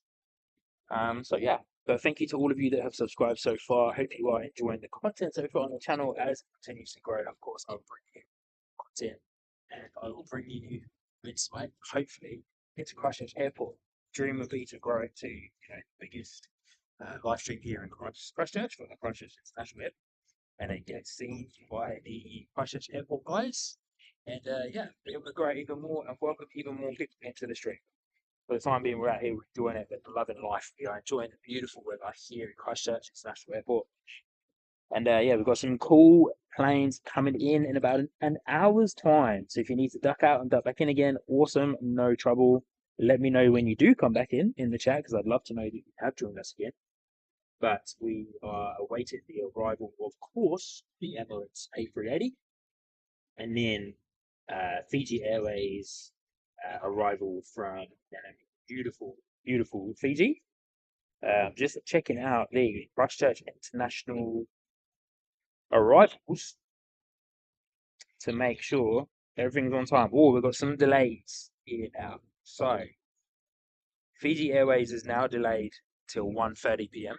So, yeah. But thank you to all of you that have subscribed so far. I hope you are enjoying the content so far on the channel as it continues to grow. Of course, I'll bring you content and I will bring you insight, hopefully, into Christchurch Airport. Dream would be to grow it to the biggest live stream here in Christchurch for the Christchurch International Airport. And it gets seen by the Christchurch Airport guys. And yeah, be able to grow it even more and welcome even more people into the stream. For the time being, we're out here, we're enjoying it, but loving life. We are enjoying the beautiful weather here in Christchurch International Airport. And yeah, we've got some cool planes coming in about an hour's time. So if you need to duck out and duck back in again, awesome, no trouble. Let me know when you do come back in the chat, because I'd love to know that you have joined us again. But we are awaiting the arrival, of course, the Emirates A380, and then Fiji Airways arrival from beautiful, beautiful Fiji. Just checking out the Christchurch International arrivals to make sure everything's on time. Oh, we've got some delays here now. So, Fiji Airways is now delayed till 1:30 p.m.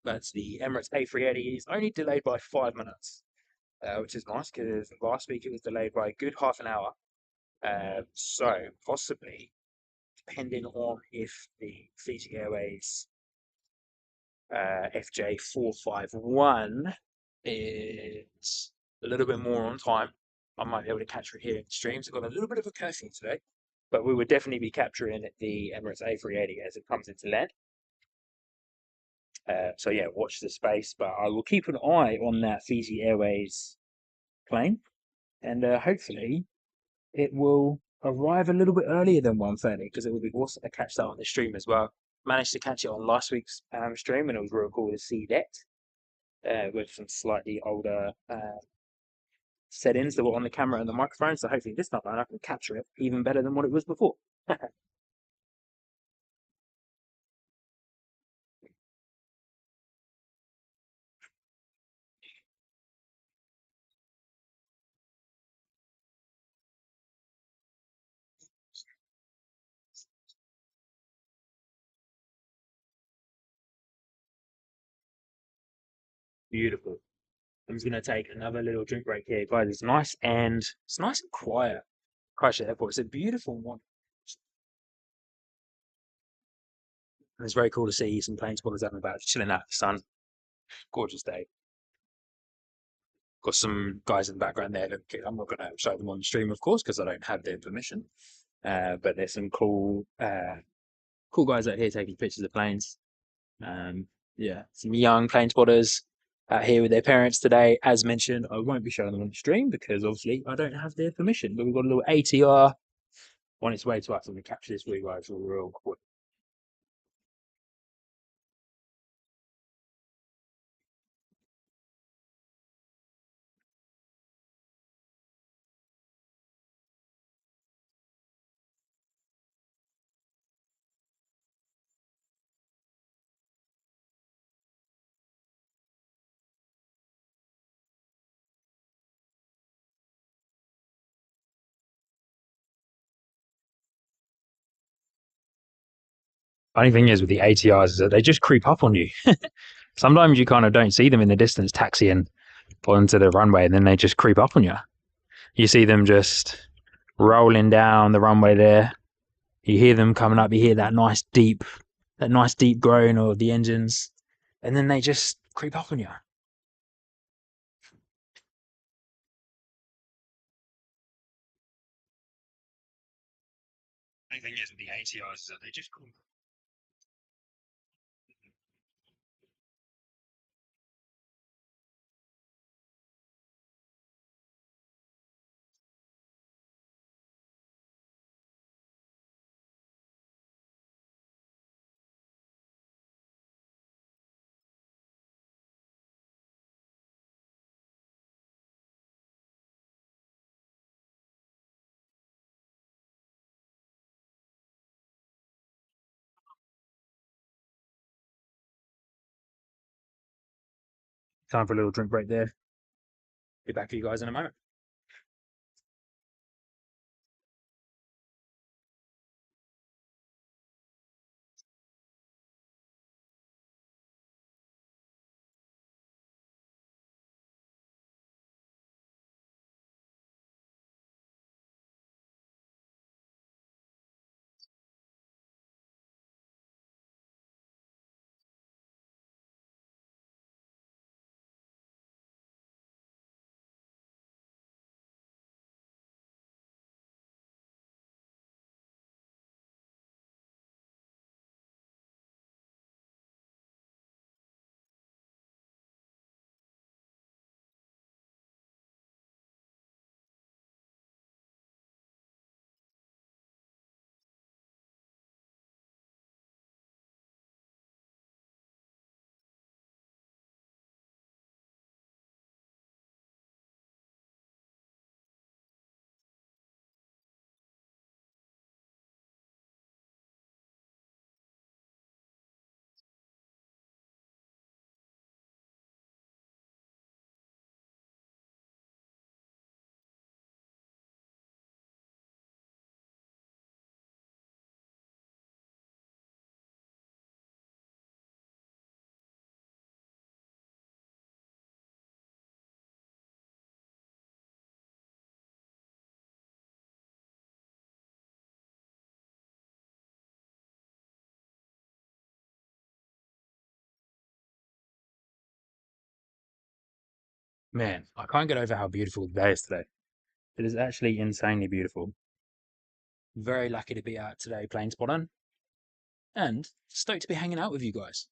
But the Emirates A380 is only delayed by 5 minutes, which is nice because last week it was delayed by a good half an hour. So, possibly, depending on if the Fiji Airways FJ451 is a little bit more on time, I might be able to capture it here in the streams. I've got a little bit of a curfew today, but we would definitely be capturing the Emirates A380 as it comes into land. So yeah, watch the space, but I will keep an eye on that Fiji Airways plane, and hopefully it will arrive a little bit earlier than 1:30, because it would be awesome to catch that on the stream as well. Managed to catch it on last week's stream, and it was real cool to see that with some slightly older settings that were on the camera and the microphone. So hopefully this time around I can capture it even better than what it was before. Beautiful. I'm just gonna take another little drink break here, guys. It's nice and quiet. Christchurch Airport. It's a beautiful one. And it's very cool to see some plane spotters out and about, chilling out in the sun. Gorgeous day. Got some guys in the background there. Look, I'm not going to show them on the stream, of course, because I don't have their permission. But there's some cool guys out here taking pictures of planes. Yeah, some young plane spotters out here with their parents today. As mentioned, I won't be showing them on the stream because obviously I don't have their permission. But we've got a little ATR on its way to us, and we capture this for you guys real quick. Funny thing is with the ATRs is that they just creep up on you. Sometimes you kind of don't see them in the distance taxiing onto the runway, and then they just creep up on you. You see them just rolling down the runway there. You hear them coming up. You hear that nice deep groan of the engines, and then they just creep up on you. The thing is with the ATRs is that they just creep. Time for a little drink break there. Be back for you guys in a moment. Man, I can't get over how beautiful the day is today. It is actually insanely beautiful. Very lucky to be out today plane spotting, and stoked to be hanging out with you guys.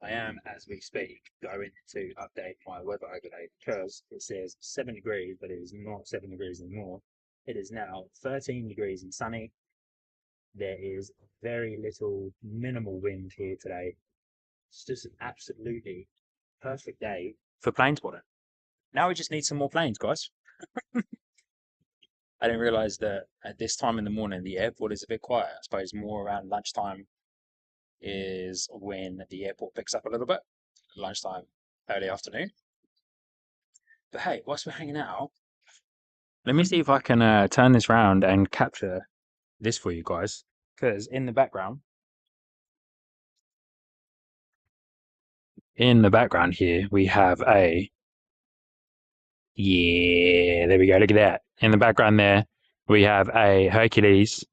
I am, as we speak, going to update my weather overlay because it says 7 degrees, but it is not 7 degrees anymore. It is now 13 degrees and sunny. There is very little minimal wind here today. It's just an absolutely perfect day for plane spotting. Now we just need some more planes, guys. I didn't realize that at this time in the morning, the airport is a bit quiet. I suppose more around lunchtime is when the airport picks up a little bit. Lunchtime, early afternoon. But hey, whilst we're hanging out, let me see if I can turn this round and capture this for you guys. Because in the background here, we have yeah, there we go. Look at that. In the background there, we have a Hercules.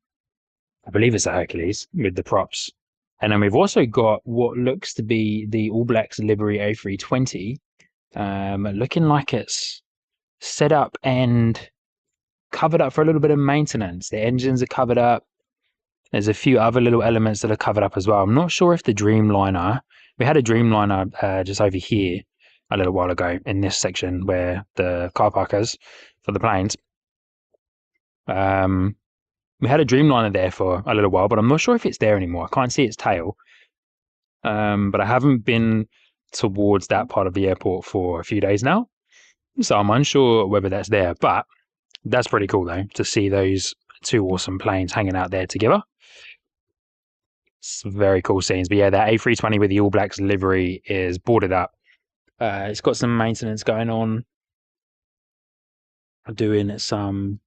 I believe it's a Hercules with the props. And then we've also got what looks to be the All Blacks livery A320, looking like it's set up and covered up for a little bit of maintenance. The engines are covered up. There's a few other little elements that are covered up as well. I'm not sure if the Dreamliner, we had a Dreamliner just over here a little while ago in this section where the car park is for the planes. We had a Dreamliner there for a little while, but I'm not sure if it's there anymore. I can't see its tail. But I haven't been towards that part of the airport for a few days now, so I'm unsure whether that's there. But that's pretty cool though, to see those two awesome planes hanging out there together. It's very cool scenes. But yeah, that A320 with the All Blacks livery is boarded up. It's got some maintenance going on, doing some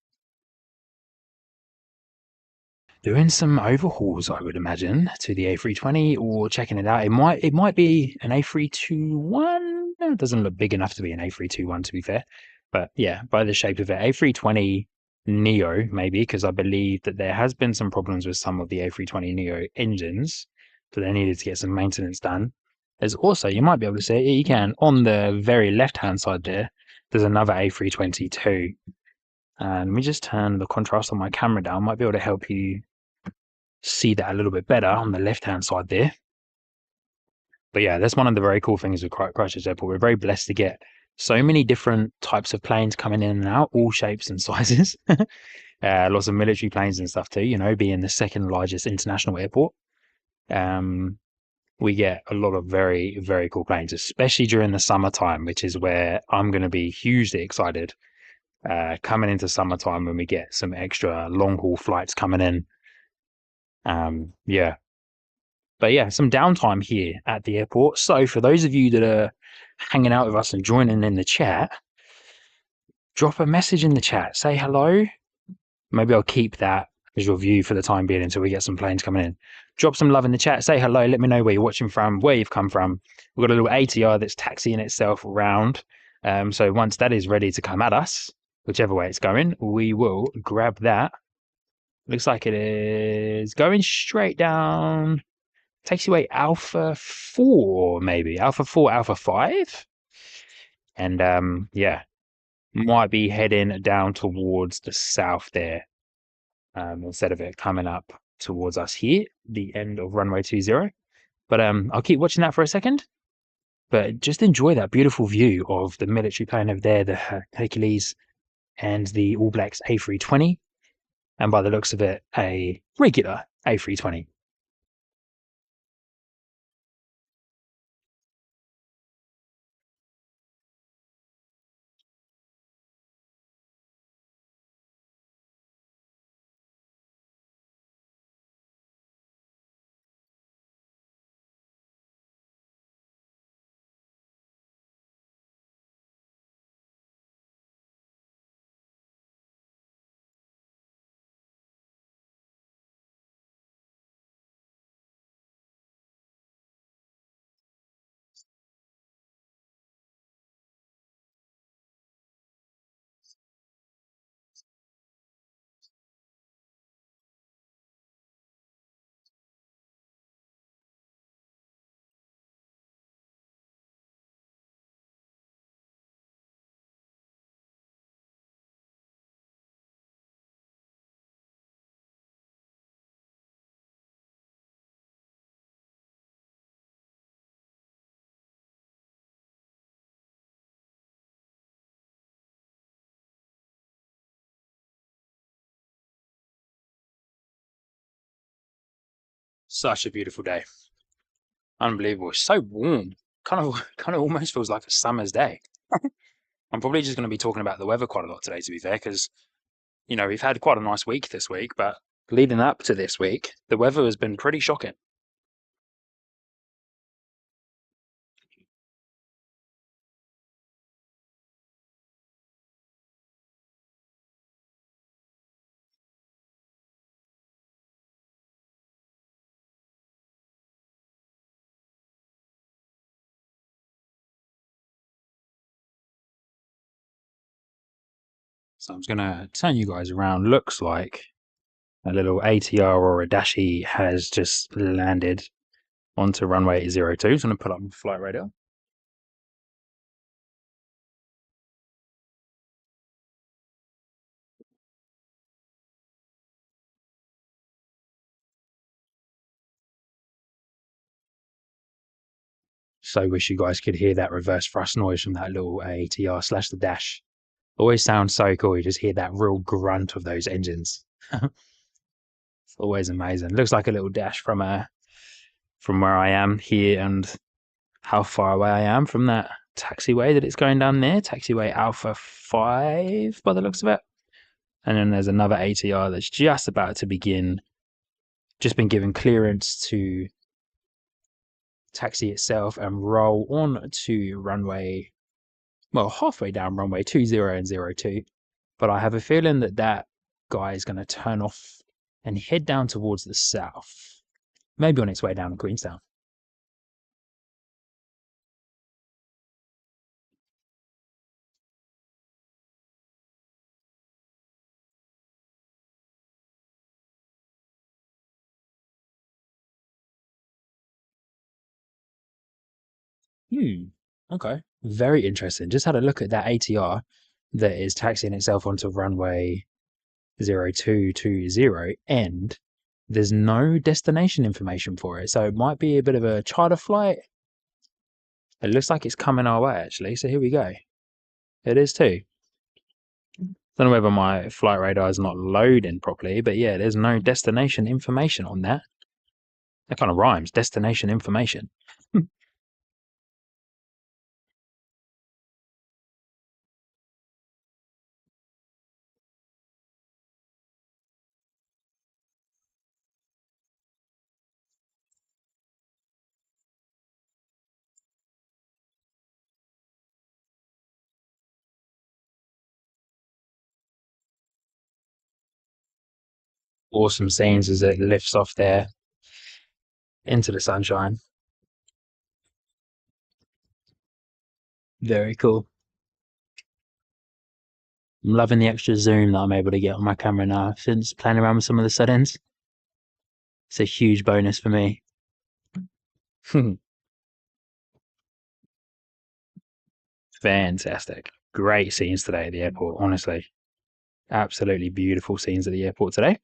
overhauls, I would imagine, to the A320, or checking it out. It might be an A321. No, it doesn't look big enough to be an A321, to be fair. But yeah, by the shape of it, A320 Neo, maybe, because I believe that there has been some problems with some of the A320 Neo engines, so they needed to get some maintenance done. There's also, you might be able to see it, you can, on the very left-hand side there, there's another A320 too. And let me just turn the contrast on my camera down. Might be able to help you see that a little bit better on the left-hand side there. But yeah, that's one of the very cool things with Christchurch Airport. We're very blessed to get so many different types of planes coming in and out, all shapes and sizes. Lots of military planes and stuff too, you know, being the second largest international airport. We get a lot of very, very cool planes, especially during the summertime, which is where I'm going to be hugely excited coming into summertime when we get some extra long haul flights coming in. Yeah. But yeah, some downtime here at the airport. So for those of you that are hanging out with us and joining in the chat, drop a message in the chat. Say hello. Maybe I'll keep that as your view for the time being until we get some planes coming in. Drop some love in the chat. Say hello. Let me know where you're watching from, where you've come from. We've got a little ATR that's taxiing itself around. So once that is ready to come at us, whichever way it's going, we will grab that. Looks like it is going straight down. Taxiway Alpha 4, maybe. Alpha 4, Alpha 5. And yeah, might be heading down towards the south there. Instead of it coming up towards us here, the end of runway 20. But I'll keep watching that for a second. But just enjoy that beautiful view of the military plane over there, the Hercules and the All Blacks A320. And by the looks of it, a regular A320. Such a beautiful day. Unbelievable. It's so warm. Kind of almost feels like a summer's day. I'm probably just going to be talking about the weather quite a lot today, to be fair, because, you know, we've had quite a nice week this week, but leading up to this week, the weather has been pretty shocking. So I'm just going to turn you guys around. Looks like a little ATR or a Dashi has just landed onto runway 02. So I'm going to put up flight radar. So wish you guys could hear that reverse thrust noise from that little ATR / the Dash. Always sounds so cool. You just hear that real grunt of those engines. It's always amazing. Looks like a little Dash from where I am here and how far away I am from that taxiway that it's going down there. Taxiway Alpha 5 by the looks of it. And then there's another ATR that's just about to begin. Just been given clearance to taxi itself and roll on to runway, well, halfway down runway 20 and 02. But I have a feeling that that guy is going to turn off and head down towards the south. Maybe on its way down to Queenstown. Okay. Very interesting. Just had a look at that ATR that is taxiing itself onto runway 0220, and there's no destination information for it. So it might be a bit of a charter flight. It looks like it's coming our way, actually. So here we go. It is too. Don't know whether my flight radar is not loading properly, but yeah, there's no destination information on that. That kind of rhymes. Destination information. Awesome scenes as it lifts off there into the sunshine. Very cool. I'm loving the extra zoom that I'm able to get on my camera now since playing around with some of the settings. It's a huge bonus for me. Fantastic. Great scenes today at the airport, honestly. Absolutely beautiful scenes at the airport today.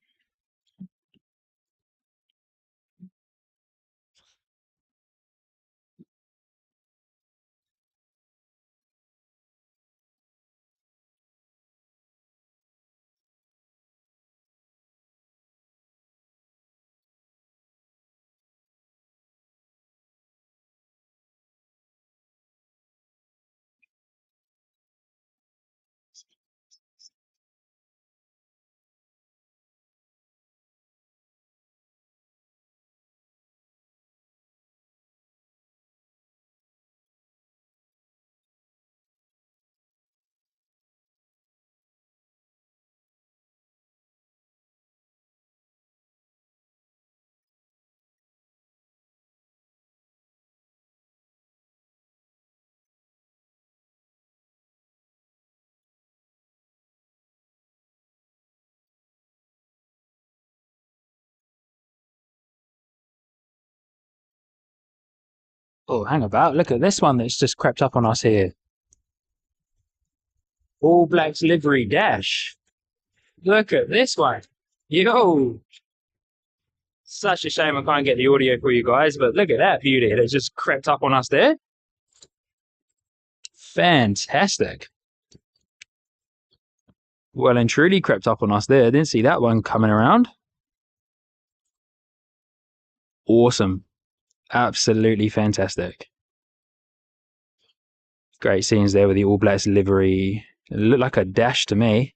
Oh, hang about. Look at this one that's just crept up on us here. All Blacks livery dash. Look at this one. Yo. Such a shame I can't get the audio for you guys, but look at that beauty that just crept up on us there. Fantastic. Well and truly crept up on us there. Didn't see that one coming around. Awesome. Absolutely fantastic. Great scenes there with the All Blacks livery. It looked like a dash to me.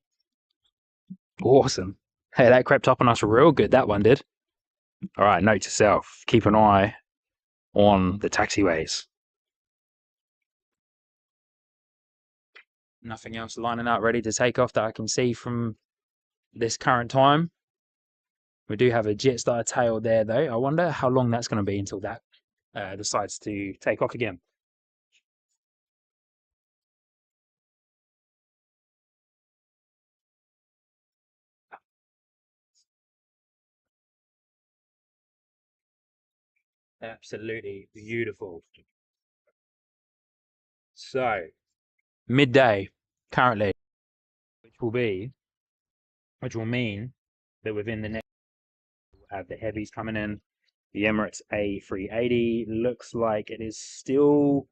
Awesome. Hey, that crept up on us real good, that one did. All right, note to self, keep an eye on the taxiways. Nothing else lining up ready to take off that I can see from this current time. We do have a Jetstar tail there, though. I wonder how long that's going to be until that decides to take off again. Absolutely beautiful. So, midday currently, which will mean that within the next we'll have the heavies coming in. The Emirates A380 looks like it is still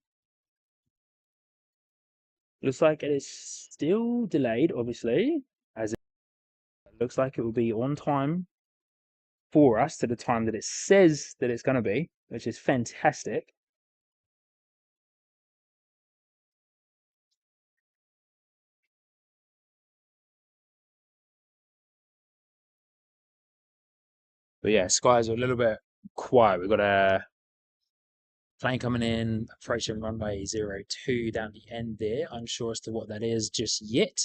delayed, obviously, as it looks like it will be on time for us to the time that it says that it's going to be, which is fantastic. But yeah, skies are a little bit quiet. We've got a plane coming in, approaching runway 02 down the end there. Unsure as to what that is just yet,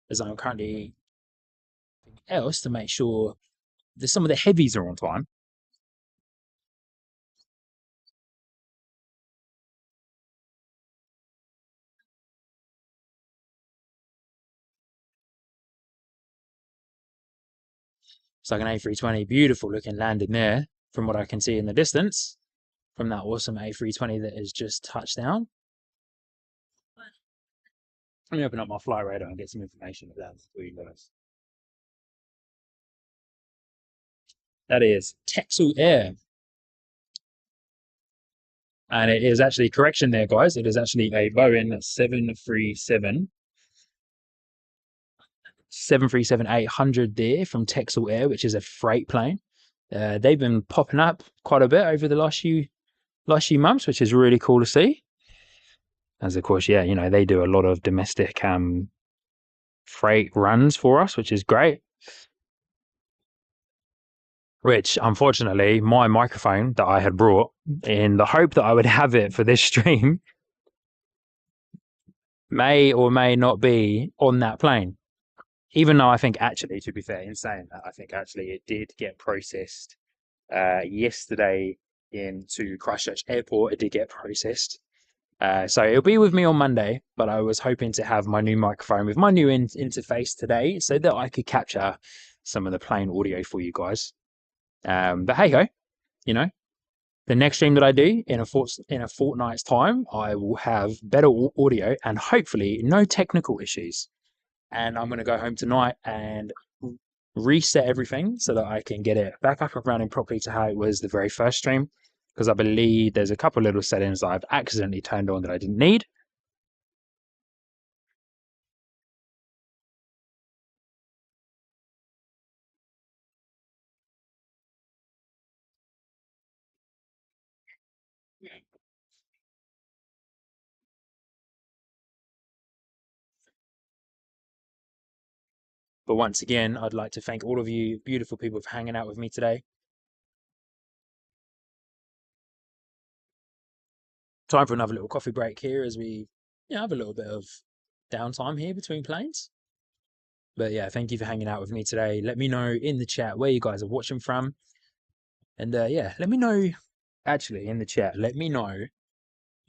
as I'm currently else to make sure that some of the heavies are on time. It's like an A320, beautiful looking landing there from what I can see in the distance from that awesome A320 that has just touched down. Let me open up my fly radar and get some information of that for you guys. That is Texel Air. And it is actually, correction there, guys, it is actually a Boeing 737-800 there from Texel Air, which is a freight plane. They've been popping up quite a bit over the last few months, which is really cool to see. As of course, yeah, you know, they do a lot of domestic freight runs for us, which is great. Which, unfortunately, my microphone that I had brought in the hope that I would have it for this stream may or may not be on that plane. even though I think actually, to be fair, in saying that, I think actually it did get processed yesterday into Christchurch Airport. It did get processed. So it'll be with me on Monday, but I was hoping to have my new microphone with my new interface today so that I could capture some of the plane audio for you guys. But hey ho, you know, the next stream that I do in a fortnight's time, I will have better audio and hopefully no technical issues. And I'm going to go home tonight and reset everything so that I can get it back up and running properly to how it was the very first stream. Because I believe there's a couple of little settings that I've accidentally turned on that I didn't need. But once again, I'd like to thank all of you beautiful people for hanging out with me today. Time for another little coffee break here as we have a little bit of downtime here between planes. But yeah, thank you for hanging out with me today. Let me know in the chat where you guys are watching from. And yeah, let me know, actually, in the chat, let me know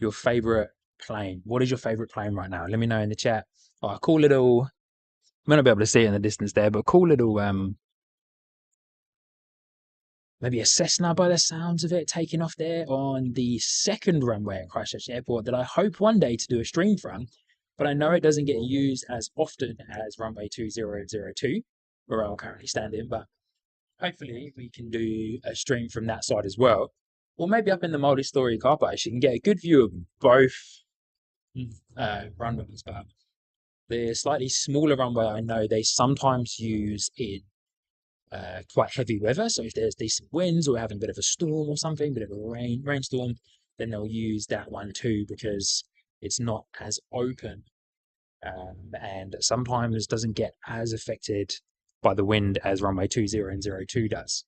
your favorite plane. What is your favorite plane right now? Let me know in the chat. Oh, a cool little, I'm going to be able to see it in the distance there, but cool little, maybe a Cessna by the sounds of it, taking off there on the second runway at Christchurch Airport that I hope one day to do a stream from. But I know it doesn't get used as often as runway 2002, where I'm currently standing, but hopefully we can do a stream from that side as well. Or maybe up in the multi-story car park, you can get a good view of both runways. But the slightly smaller runway, I know they sometimes use in quite heavy weather. So if there's decent winds or having a bit of a storm or something, a bit of a rainstorm, then they'll use that one too because it's not as open. And sometimes doesn't get as affected by the wind as runway 2002 does.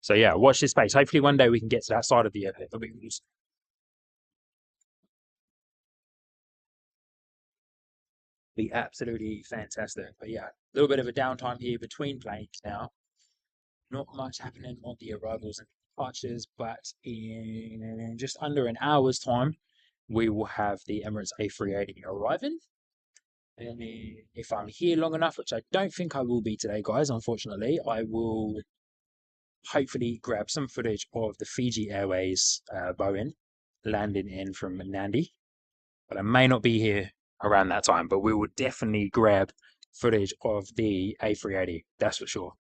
So yeah, watch this space. Hopefully one day we can get to that side of the airport. Be absolutely fantastic. But yeah, a little bit of a downtime here between planes now. Not much happening on the arrivals and departures, but in just under an hour's time, we will have the Emirates A380 arriving. And if I'm here long enough, which I don't think I will be today, guys, unfortunately, I will hopefully grab some footage of the Fiji Airways Boeing landing in from Nadi. But I may not be here around that time, but we will definitely grab footage of the A380, that's for sure.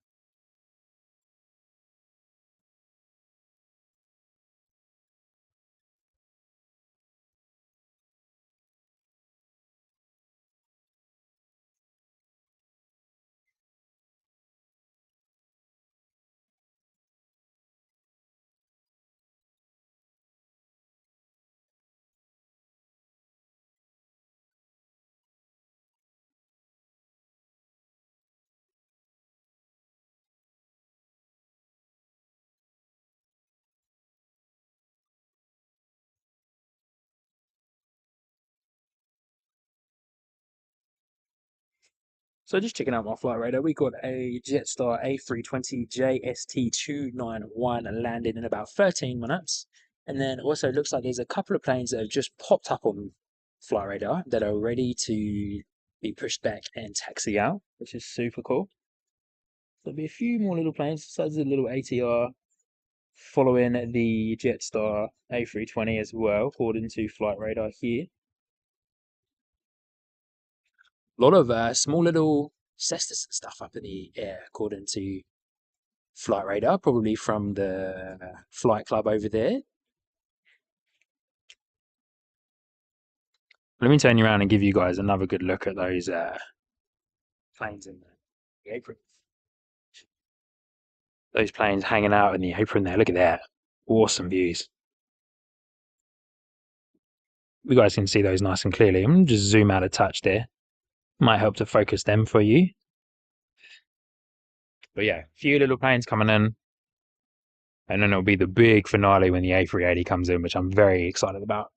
So just checking out my flight radar, we got a Jetstar A320 JST291 landing in about 13 minutes. And then also it looks like there's a couple of planes that have just popped up on flight radar that are ready to be pushed back and taxi out, which is super cool. There'll be a few more little planes, besides the little ATR following the Jetstar A320 as well, according to flight radar here. A lot of small little Cestus and stuff up in the air, according to flight radar, probably from the flight club over there. Let me turn you around and give you guys another good look at those planes in the apron. Those planes hanging out in the apron there. Look at that. Awesome views. You guys can see those nice and clearly. I'm going to just zoom out a touch there. Might help to focus them for you. But yeah, a few little planes coming in. And then it'll be the big finale when the A380 comes in, which I'm very excited about.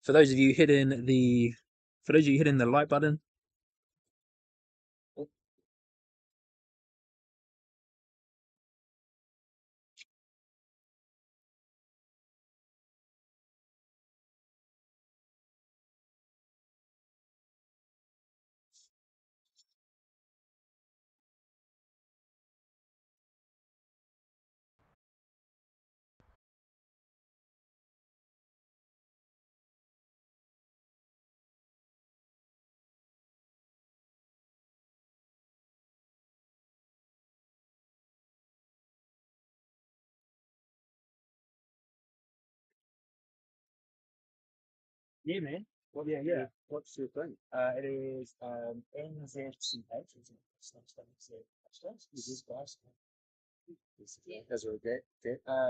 For those of you hitting the like button, Yeah, man. What, yeah. What's your thing? It is NZCH. This is guys. Is there a date?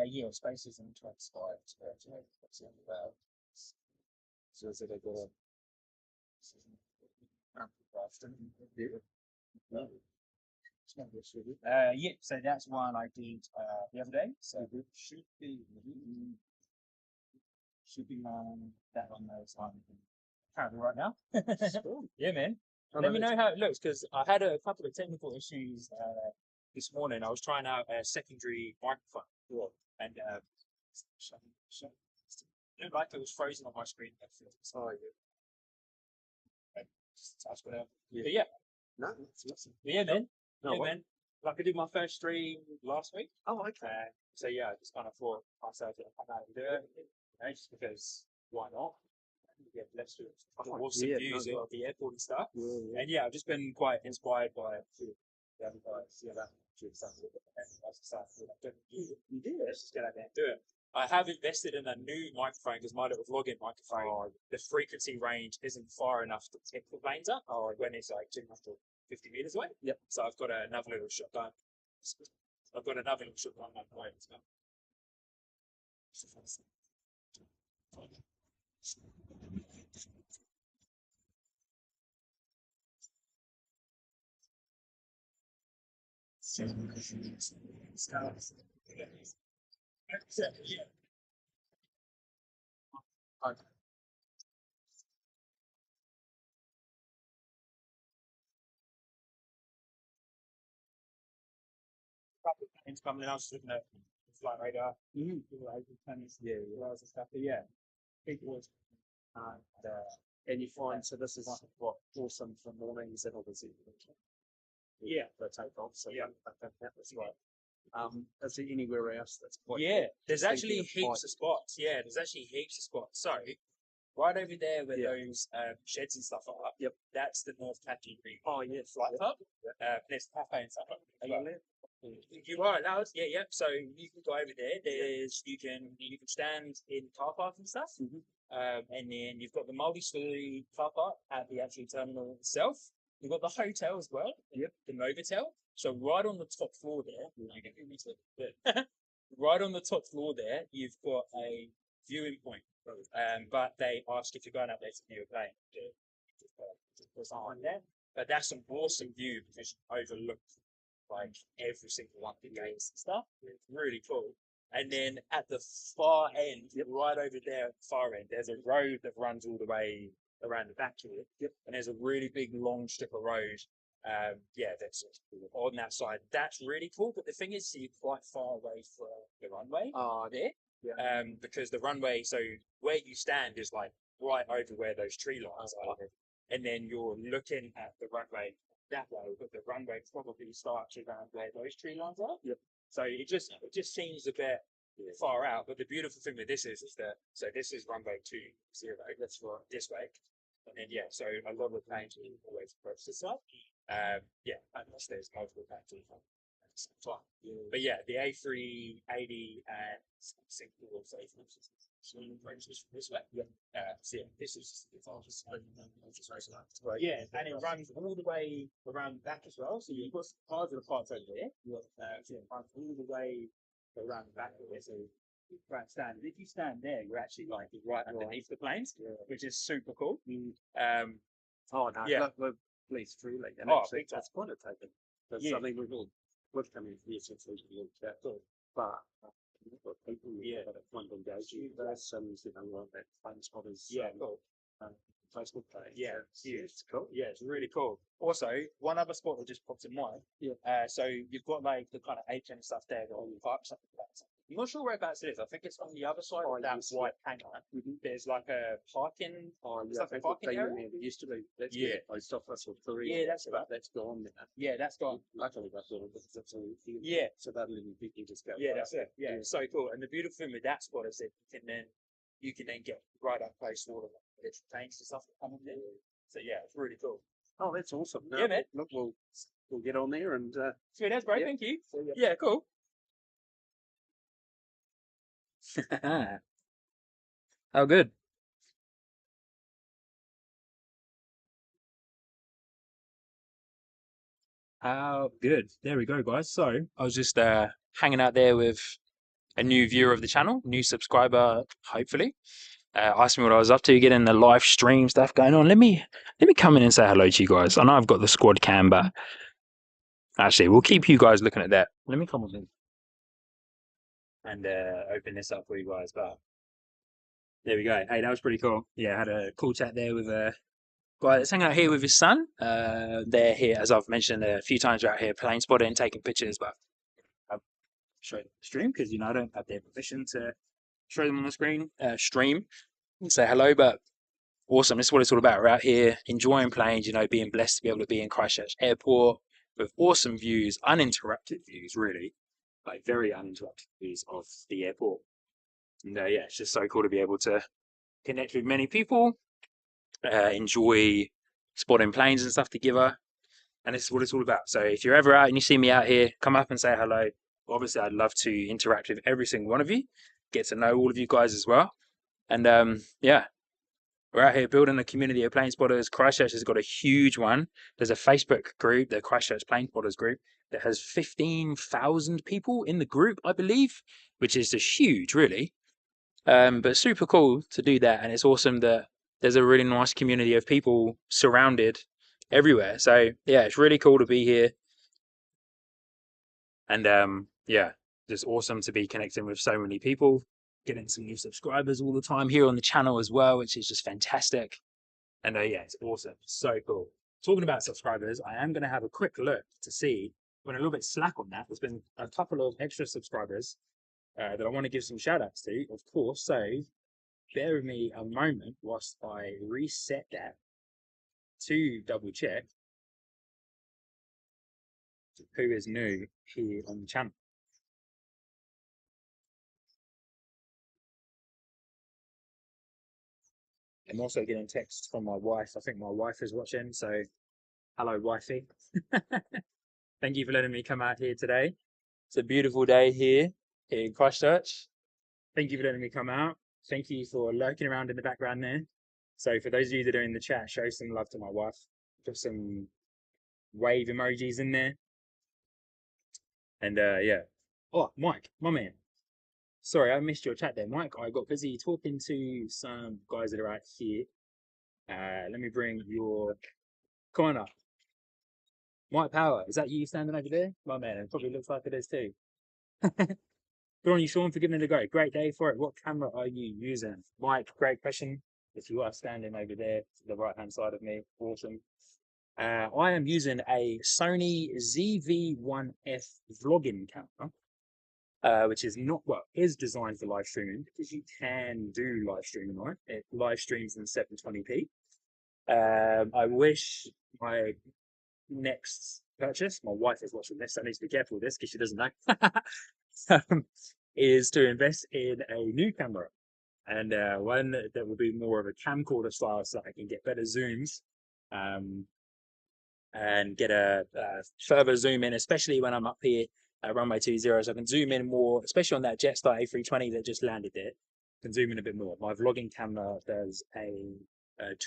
Yeah, spaces in 25. So is it a good Yeah, so that's one I did the other day. So it should be that on those currently right now. Yeah, man. Let me know how it looks because I had a couple of technical issues this morning. I was trying out a secondary microphone and it looked like it was frozen on my screen. Oh, But yeah, no, that's awesome. but yeah, man. No, Yeah, what? man. Like I did my first stream last week. Oh, okay. So yeah, I just kind of thought myself to come out and do it, just because why not? Yeah, let's do it. Awesome views of the airport and stuff. Yeah. And yeah, I've just been quite inspired by the other guys. Yeah, that stuff. You did. Let's just get out there and do it. I have invested in a new microphone because my little vlogging microphone, the frequency range isn't far enough to pick the planes up when it's like 250 meters away. Yep. So I've got another little shotgun. I've got another little shotgun microphone as well. Couple of things coming in. I was looking at flight radar, tennis, and stuff. But yeah, it was. And you find, so this is what, awesome for mornings and obviously the takeoff. So Yeah. I think that was right. Is there anywhere else that's quite Yeah, cool? there's Just actually thinking of heaps of spots. Yeah, there's actually heaps of spots. So right over there where those sheds and stuff are, Yep. that's the North Category. Oh, yeah. Flight hub. There's a cafe and stuff. Are you there? You are allowed, yeah. So you can go over there. You can stand in car park and stuff, and then you've got the multi-story car park at the actual terminal itself. You've got the hotel as well. Yep. The Novotel. So right on the top floor there, right on the top floor there, you've got a viewing point. But they ask if you're going up there to view a plane. On there. But that's an awesome view because you overlook like every single one of the gates and stuff. It's really cool. And then at the far end, right over there at the far end, there's a road that runs all the way around the back here. And there's a really big long strip of road. That's on that side. That's really cool. But the thing is, you're quite far away from the runway there. Yeah. Because the runway, so where you stand is like right over where those tree lines are. And then you're looking at the runway that way, but the runway probably starts around where those tree lines are. Yep. So it just seems a bit far out. But the beautiful thing with this is that this is runway 20. That's for this way. And then so a lot of planes will always approach this side. Unless there's multiple planes at the same time. But yeah, the A380 and Singapore also approaches this way. This is and it runs all the way around the back as well. So you've got part of the parts over there. It runs all the way around the back of it. So if you stand there, you're actually like right underneath the planes, which is super cool. Please, truly. And actually, that's quite a taken. That's something we've come in here since we chat. But Yeah, but one engage you. There's some, like that plane spotters. Yeah, cool. Facebook page. Yeah, yeah, it's cool. Yeah, it's really cool. Also, one other spot that just popped in mind. Yeah. So you've got like the kind of HM stuff there, the parks. I'm not sure whereabouts it is. I think it's on the other side of that white hangar. There's like a parking. It's like a parking area. It used to be. That's Yeah. I stopped Russell 3. Yeah, that's but that's gone now. Yeah, that's gone. Luckily, that's all. That's all. Yeah. So that little bit you just go. Yeah, that's it. Yeah, it's so cool. And the beautiful thing with that spot is that you can then get right up close to all of the tanks and stuff that come in there. So yeah, it's really cool. Oh, that's awesome. Yeah, man. Look, we'll get on there and. Sweet as, bro. Yeah. Thank you. So, Yeah, cool. Oh, good. How good. There we go, guys. So I was just hanging out there with a new viewer of the channel, new subscriber, hopefully. Asked me what I was up to, getting the live stream stuff going on. Let me come in and say hello to you guys. I know I've got the squad cam, but actually, we'll keep you guys looking at that. Let me come on in and open this up for you guys. But there we go. Hey, that was pretty cool. Yeah, I had a cool chat there with a guy that's hanging out here with his son. They're here, as I've mentioned a few times, they're out here plane spotting, taking pictures, but I'll show the stream because, I don't have their permission to show them on the screen, stream and say hello, but awesome. This is what it's all about. We're out here enjoying planes, being blessed to be able to be in Christchurch Airport with awesome views, uninterrupted views, really, like very uninterrupted views of the airport. And yeah, it's just so cool to be able to connect with many people, enjoy spotting planes and stuff together. And this is what it's all about. So if you're ever out and you see me out here, come up and say hello. Obviously, I'd love to interact with every single one of you, get to know all of you guys as well. And yeah, we're out here building a community of plane spotters. Christchurch has got a huge one. There's a Facebook group, the Christchurch Plane Spotters group, that has 15,000 people in the group, I believe, which is just huge, really. But super cool to do that. And it's awesome that there's a really nice community of people surrounded everywhere. So yeah, it's really cool to be here. And yeah, just awesome to be connecting with so many people, getting some new subscribers all the time here on the channel as well, which is just fantastic. And yeah, it's awesome. So cool. Talking about subscribers, I am going to have a quick look to see, when a little bit slack on that, there's been a couple of extra subscribers that I want to give some shout outs to, of course. So bear with me a moment whilst I reset that to double check who is new here on the channel. I'm also getting texts from my wife. I think my wife is watching, so hello, wifey. Thank you for letting me come out here today. It's a beautiful day here in Christchurch. Thank you for letting me come out. Thank you for lurking around in the background there. So for those of you that are in the chat, show some love to my wife. Put some wave emojis in there. And yeah. Oh, Mike, my man. Sorry, I missed your chat there, Mike. I got busy talking to some guys that are out here. Let me bring your corner. Mike Power, is that you standing over there? My man, it probably looks like it is too. Good on you, Sean, for giving it a go. Great day for it. What camera are you using? Mike, great question. If you are standing over there to the right-hand side of me, awesome. I am using a Sony ZV-1F vlogging camera, which is not, well, is designed for live streaming because you can do live streaming on it. It live streams in 720p. I wish my next purchase, my wife is watching this, so I need to be careful with this because she doesn't know, is to invest in a new camera, and one that will be more of a camcorder style, so I can get better zooms and get a further zoom in, especially when I'm up here at runway 20, so I can zoom in more, especially on that Jetstar A320 that just landed there. I can zoom in a bit more. My vlogging camera does a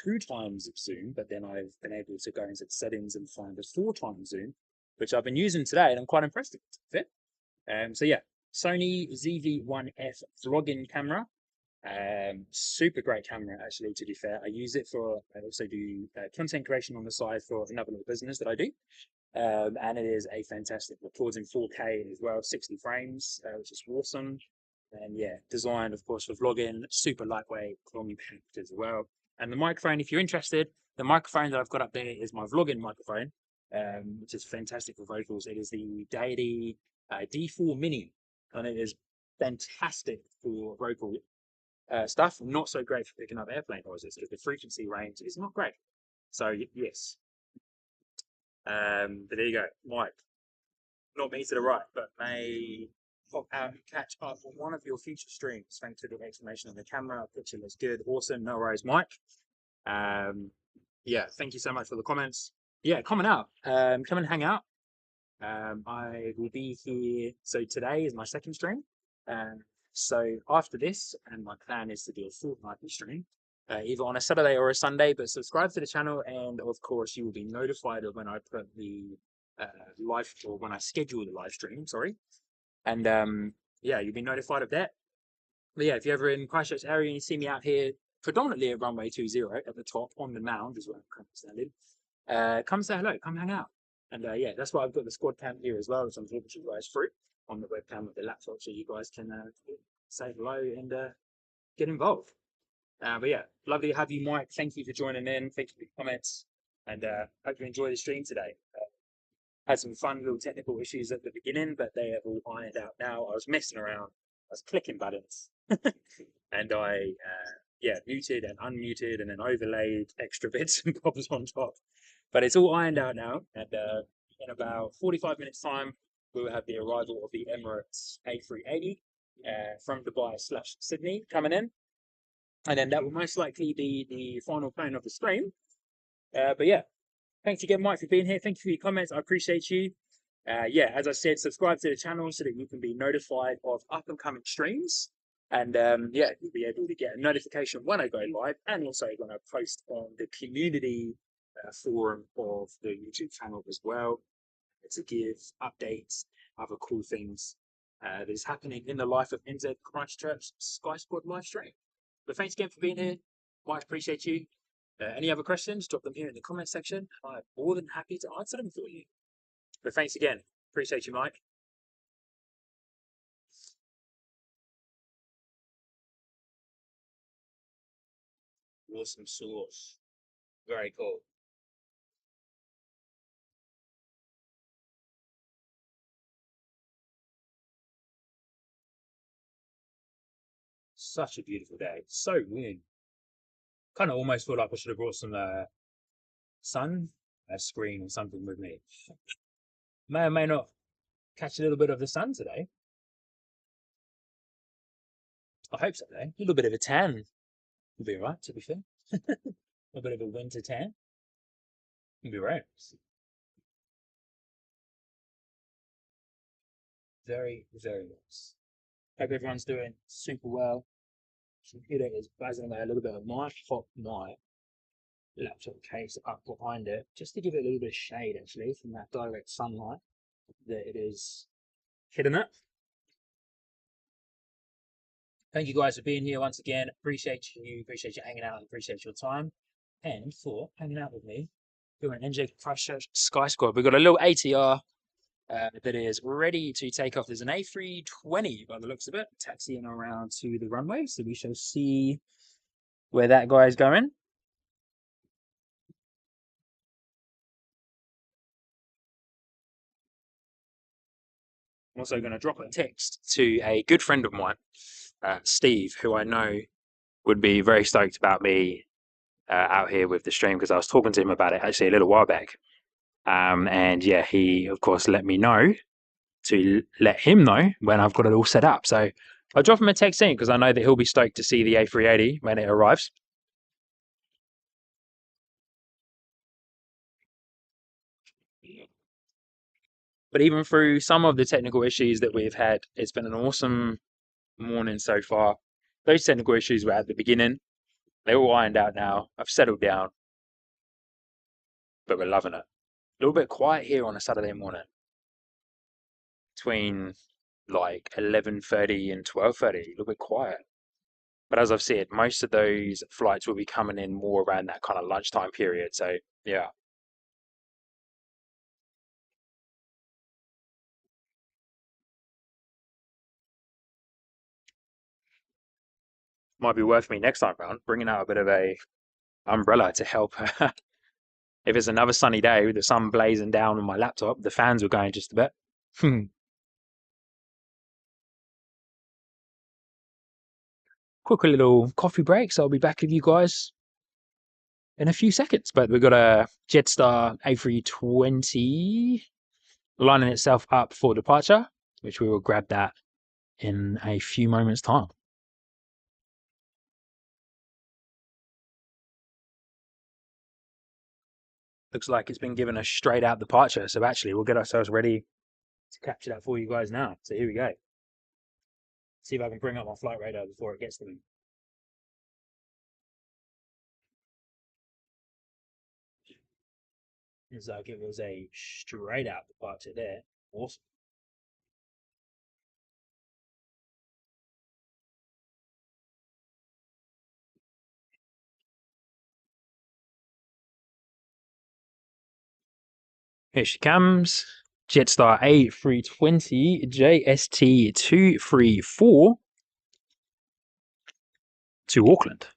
2 times zoom, but then I've been able to go into the settings and find a 4 times zoom, which I've been using today, and I'm quite impressed with it. So yeah, Sony ZV-1F vlogging camera. Super great camera, actually, to be fair. I use it for, I also do content creation on the side for another little business that I do. And it is a fantastic, records in 4K as well, 60 frames, which is awesome. And yeah, designed, of course, for vlogging, super lightweight, economy packed as well. And the microphone, if you're interested, the microphone that I've got up there is my vlogging microphone, which is fantastic for vocals. It is the Nadi D4 Mini, and it is fantastic for vocal stuff. Not so great for picking up airplane noises because the frequency range is not great. So yes, but there you go, Mike. Not me to the right, but may pop out and catch up on one of your future streams. Thanks for the explanation on the camera. Picture looks good. Awesome. No worries, Mike. Yeah, thank you so much for the comments. Yeah, comment out. Come and hang out. I will be here. So today is my second stream. So after this, and my plan is to do a fortnightly stream, either on a Saturday or a Sunday. But subscribe to the channel, and of course, you will be notified of when I put the live, or when I schedule the live stream. Sorry, and yeah, you'll be notified of that. But yeah, if you're ever in Christchurch area and you see me out here, predominantly at runway 20 at the top on the mound is where I'm currently standing, come say hello, come hang out. And yeah, that's why I've got the squad cam here as well, so I'm talking to you guys through on the webcam of the laptop, so you guys can say hello and get involved. But yeah, lovely to have you, Mike. Thank you for joining in. Thank you for your comments, and hope you enjoy the stream today. Had some fun little technical issues at the beginning, but they have all ironed out now. I was messing around, I was clicking buttons, and I yeah, muted and unmuted and then overlaid extra bits and bobs on top. But it's all ironed out now, and in about 45 minutes time, we will have the arrival of the Emirates A380 from Dubai/Sydney coming in, and then that will most likely be the final plane of the stream. But yeah, thanks again, Mike, for being here. Thank you for your comments. I appreciate you. Yeah, as I said, subscribe to the channel so that you can be notified of up and coming streams. And yeah, you'll be able to get a notification when I go live, and also when I post on the community forum of the YouTube channel as well, to give updates, other cool things that is happening in the life of NZ Christchurch Sky Squad live stream. But thanks again for being here. Mike, appreciate you. Any other questions, drop them here in the comment section. I'm more than happy to answer them for you. But thanks again. Appreciate you, Mike. Awesome sauce. Very cool. Such a beautiful day. So warm. Kind of almost feel like I should have brought some sun screen or something with me. May or may not catch a little bit of the sun today. I hope so, though. A little bit of a tan will be alright, to be fair. A bit of a winter tan will be right. Very, very nice. Hope everyone's doing super well. Computer is buzzing away a little bit of my laptop case up behind it, just to give it a little bit of shade actually from that direct sunlight that it is hitting it. Thank you guys for being here once again. Appreciate you hanging out, and appreciate your time, and for hanging out with me doing NZ Christchurch Sky Squad. We've got a little ATR that is ready to take off. There's an A320 by the looks of it, taxiing around to the runway, so we shall see where that guy is going. I'm also going to drop a text to a good friend of mine, Steve, who I know would be very stoked about me out here with the stream, because I was talking to him about it actually a little while back. And yeah, he of course let me know to let him know when I've got it all set up. So I'll drop him a text in because I know that he'll be stoked to see the A380 when it arrives. But even through some of the technical issues that we've had, it's been an awesome morning so far. Those technical issues were at the beginning. They're all ironed out now. I've settled down, but we're loving it. A little bit quiet here on a Saturday morning between like 11:30 and 12:30, a little bit quiet. But as I've said, most of those flights will be coming in more around that kind of lunchtime period. So yeah. Might be worth me next time round bringing out a bit of a umbrella to help. If it's another sunny day with the sun blazing down on my laptop, the fans were going just a bit. Quick little coffee break, so I'll be back with you guys in a few seconds. But we've got a Jetstar A320 lining itself up for departure, which we will grab that in a few moments' time. Looks like it's been given a straight out departure, so actually we'll get ourselves ready to capture that for you guys now. So here we go. See if I can bring up my flight radar before it gets to me. Looks like it was a straight out departure there. Awesome. Here she comes. Jetstar A320 JST234 to Auckland.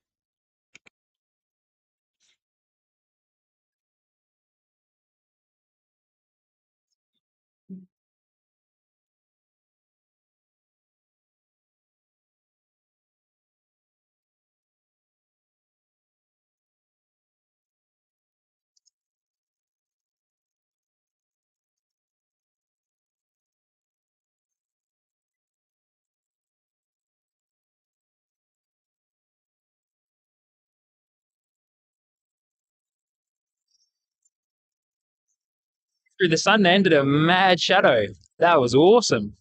Through the sun ended a mad shadow. That was awesome.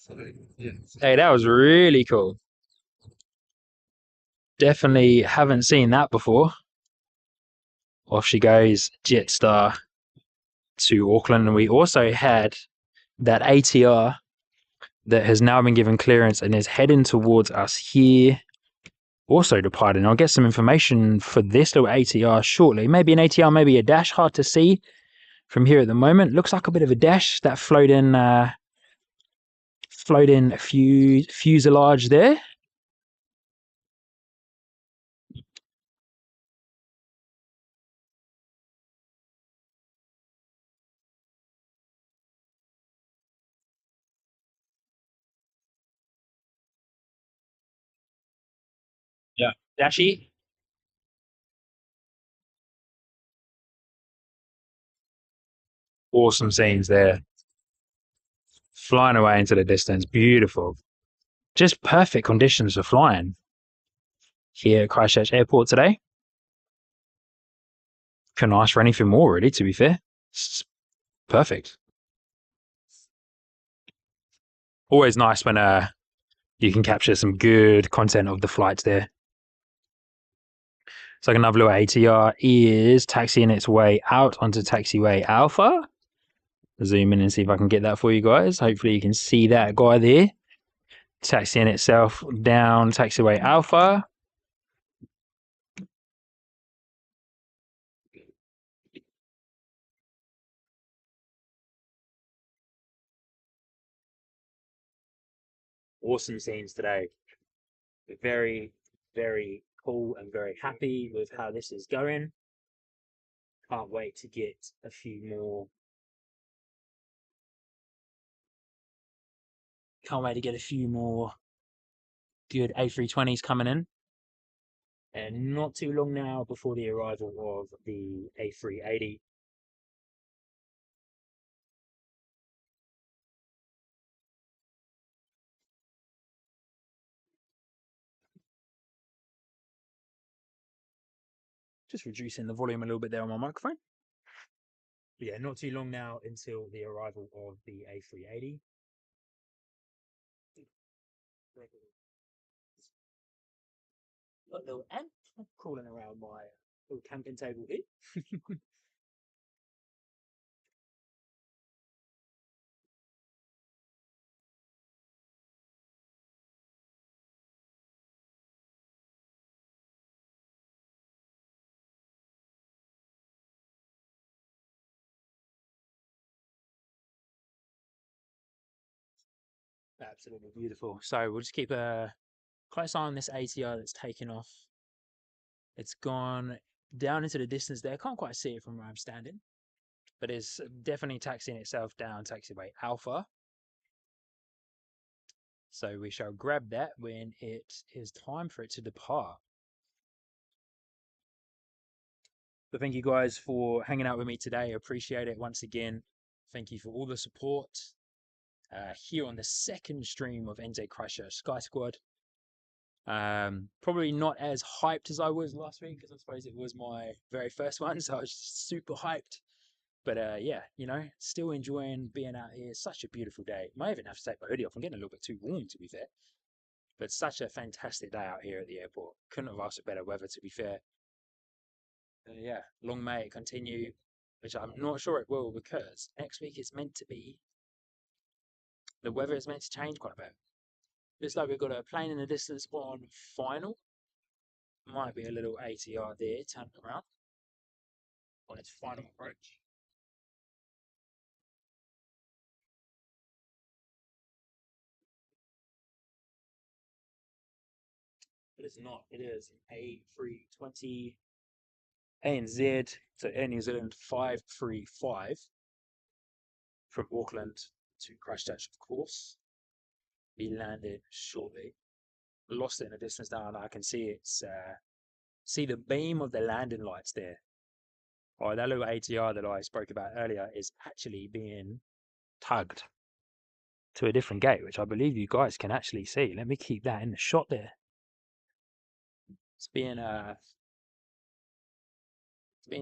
Hey, that was really cool. Definitely haven't seen that before. Off she goes, Jetstar to Auckland. And we also had that ATR that has now been given clearance and is heading towards us here. Also departing. I'll get some information for this little ATR shortly. Maybe an ATR, maybe a dash. Hard to see from here at the moment. Looks like a bit of a dash. That floating fuselage there. Yeah. Dashy. Awesome scenes there. Flying away into the distance. Beautiful. Just perfect conditions for flying here at Christchurch Airport today. Couldn't ask for anything more, really, to be fair. It's perfect. Always nice when you can capture some good content of the flights there. It's like another little ATR is taxiing its way out onto taxiway Alpha. Zoom in and see if I can get that for you guys. Hopefully you can see that guy there. Taxiing itself down taxiway Alpha. Awesome scenes today. Very, very cool and very happy with how this is going. Can't wait to get a few more. Can't wait to get a few more good A320s coming in. And not too long now before the arrival of the A380. Just reducing the volume a little bit there on my microphone. But yeah, not too long now until the arrival of the A380. Got a little ant crawling around my little camping table here. Absolutely beautiful. So we'll just keep Close eye on this ATR that's taken off. It's gone down into the distance there. Can't quite see it from where I'm standing, but it's definitely taxiing itself down taxiway Alpha. So we shall grab that when it is time for it to depart. But thank you guys for hanging out with me today. I appreciate it once again. Thank you for all the support here on the second stream of NZ Christchurch Sky Squad. Probably not as hyped as I was last week, because I suppose it was my very first one, so I was super hyped. But yeah, you know, still enjoying being out here. Such a beautiful day. Might even have to take my hoodie off. I'm getting a little bit too warm, to be fair. But such a fantastic day out here at the airport. Couldn't have asked for better weather, to be fair. Yeah, long may it continue, which I'm not sure it will, because next week it's meant to be, the weather is meant to change quite a bit. Looks like we've got a plane in the distance on final. Might be a little ATR there, turning around on its final approach. But it's not. It is A320 ANZ, so Air New Zealand 535 from Auckland to Christchurch, of course. Be landed shortly. Lost it in the distance down. I can see it's see the beam of the landing lights there. Oh, that little ATR that I spoke about earlier is actually being tugged to a different gate, which I believe you guys can actually see. Let me keep that in the shot there. It's being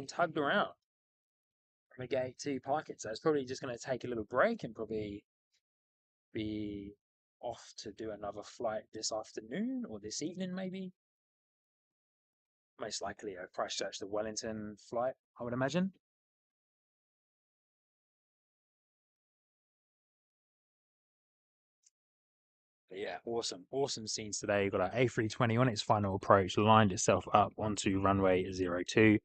tugged around from a gate to parking. So it's probably just going to take a little break and probably be off to do another flight this afternoon or this evening, maybe. Most likely a Christchurch to Wellington flight, I would imagine. But yeah, awesome scenes today. You've got our A320 on its final approach, lined itself up onto runway 02.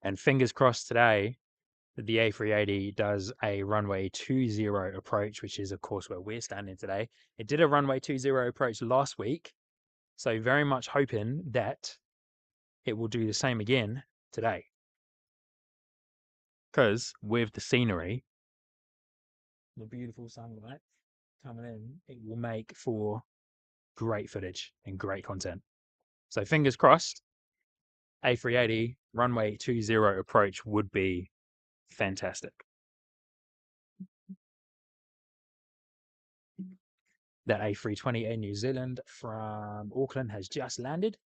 And fingers crossed today that the A380 does a runway 20 approach, which is, of course, where we're standing today. It did a runway 20 approach last week, so very much hoping that it will do the same again today. Because with the scenery, the beautiful sunlight coming in, it will make for great footage and great content. So fingers crossed, A380 runway 20 approach would be fantastic. That A320 Air New Zealand from Auckland has just landed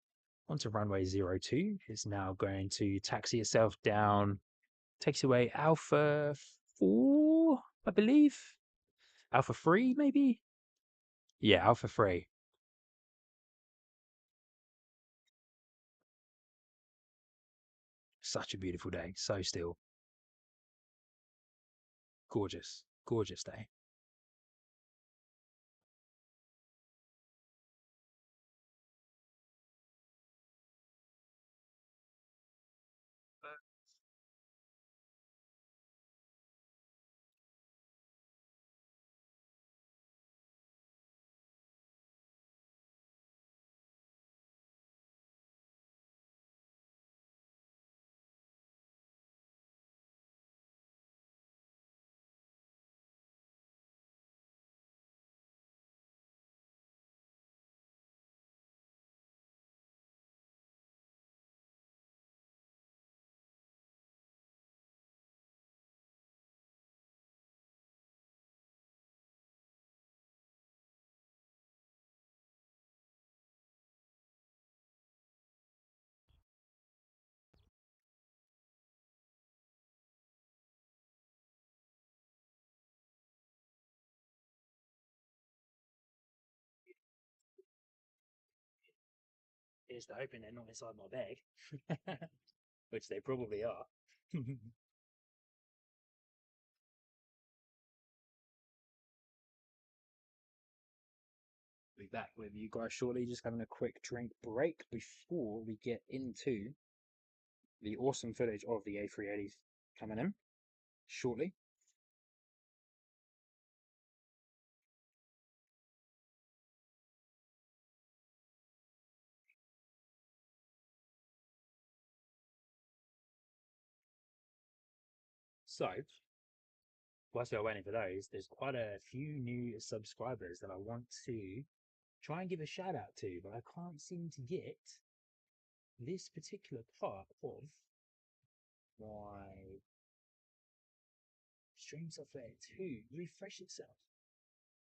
onto runway 02. It's now going to taxi itself down taxiway Alpha 4, I believe. Alpha 3, maybe? Yeah, Alpha 3. Such a beautiful day. So still. Gorgeous. Gorgeous day. Here's to hoping they're not inside my bag, which they probably are. Be back with you guys shortly, just having a quick drink break before we get into the awesome footage of the A380s coming in shortly. So, whilst we're waiting for those, there's quite a few new subscribers that I want to try and give a shout out to, but I can't seem to get this particular part of my stream software to refresh itself,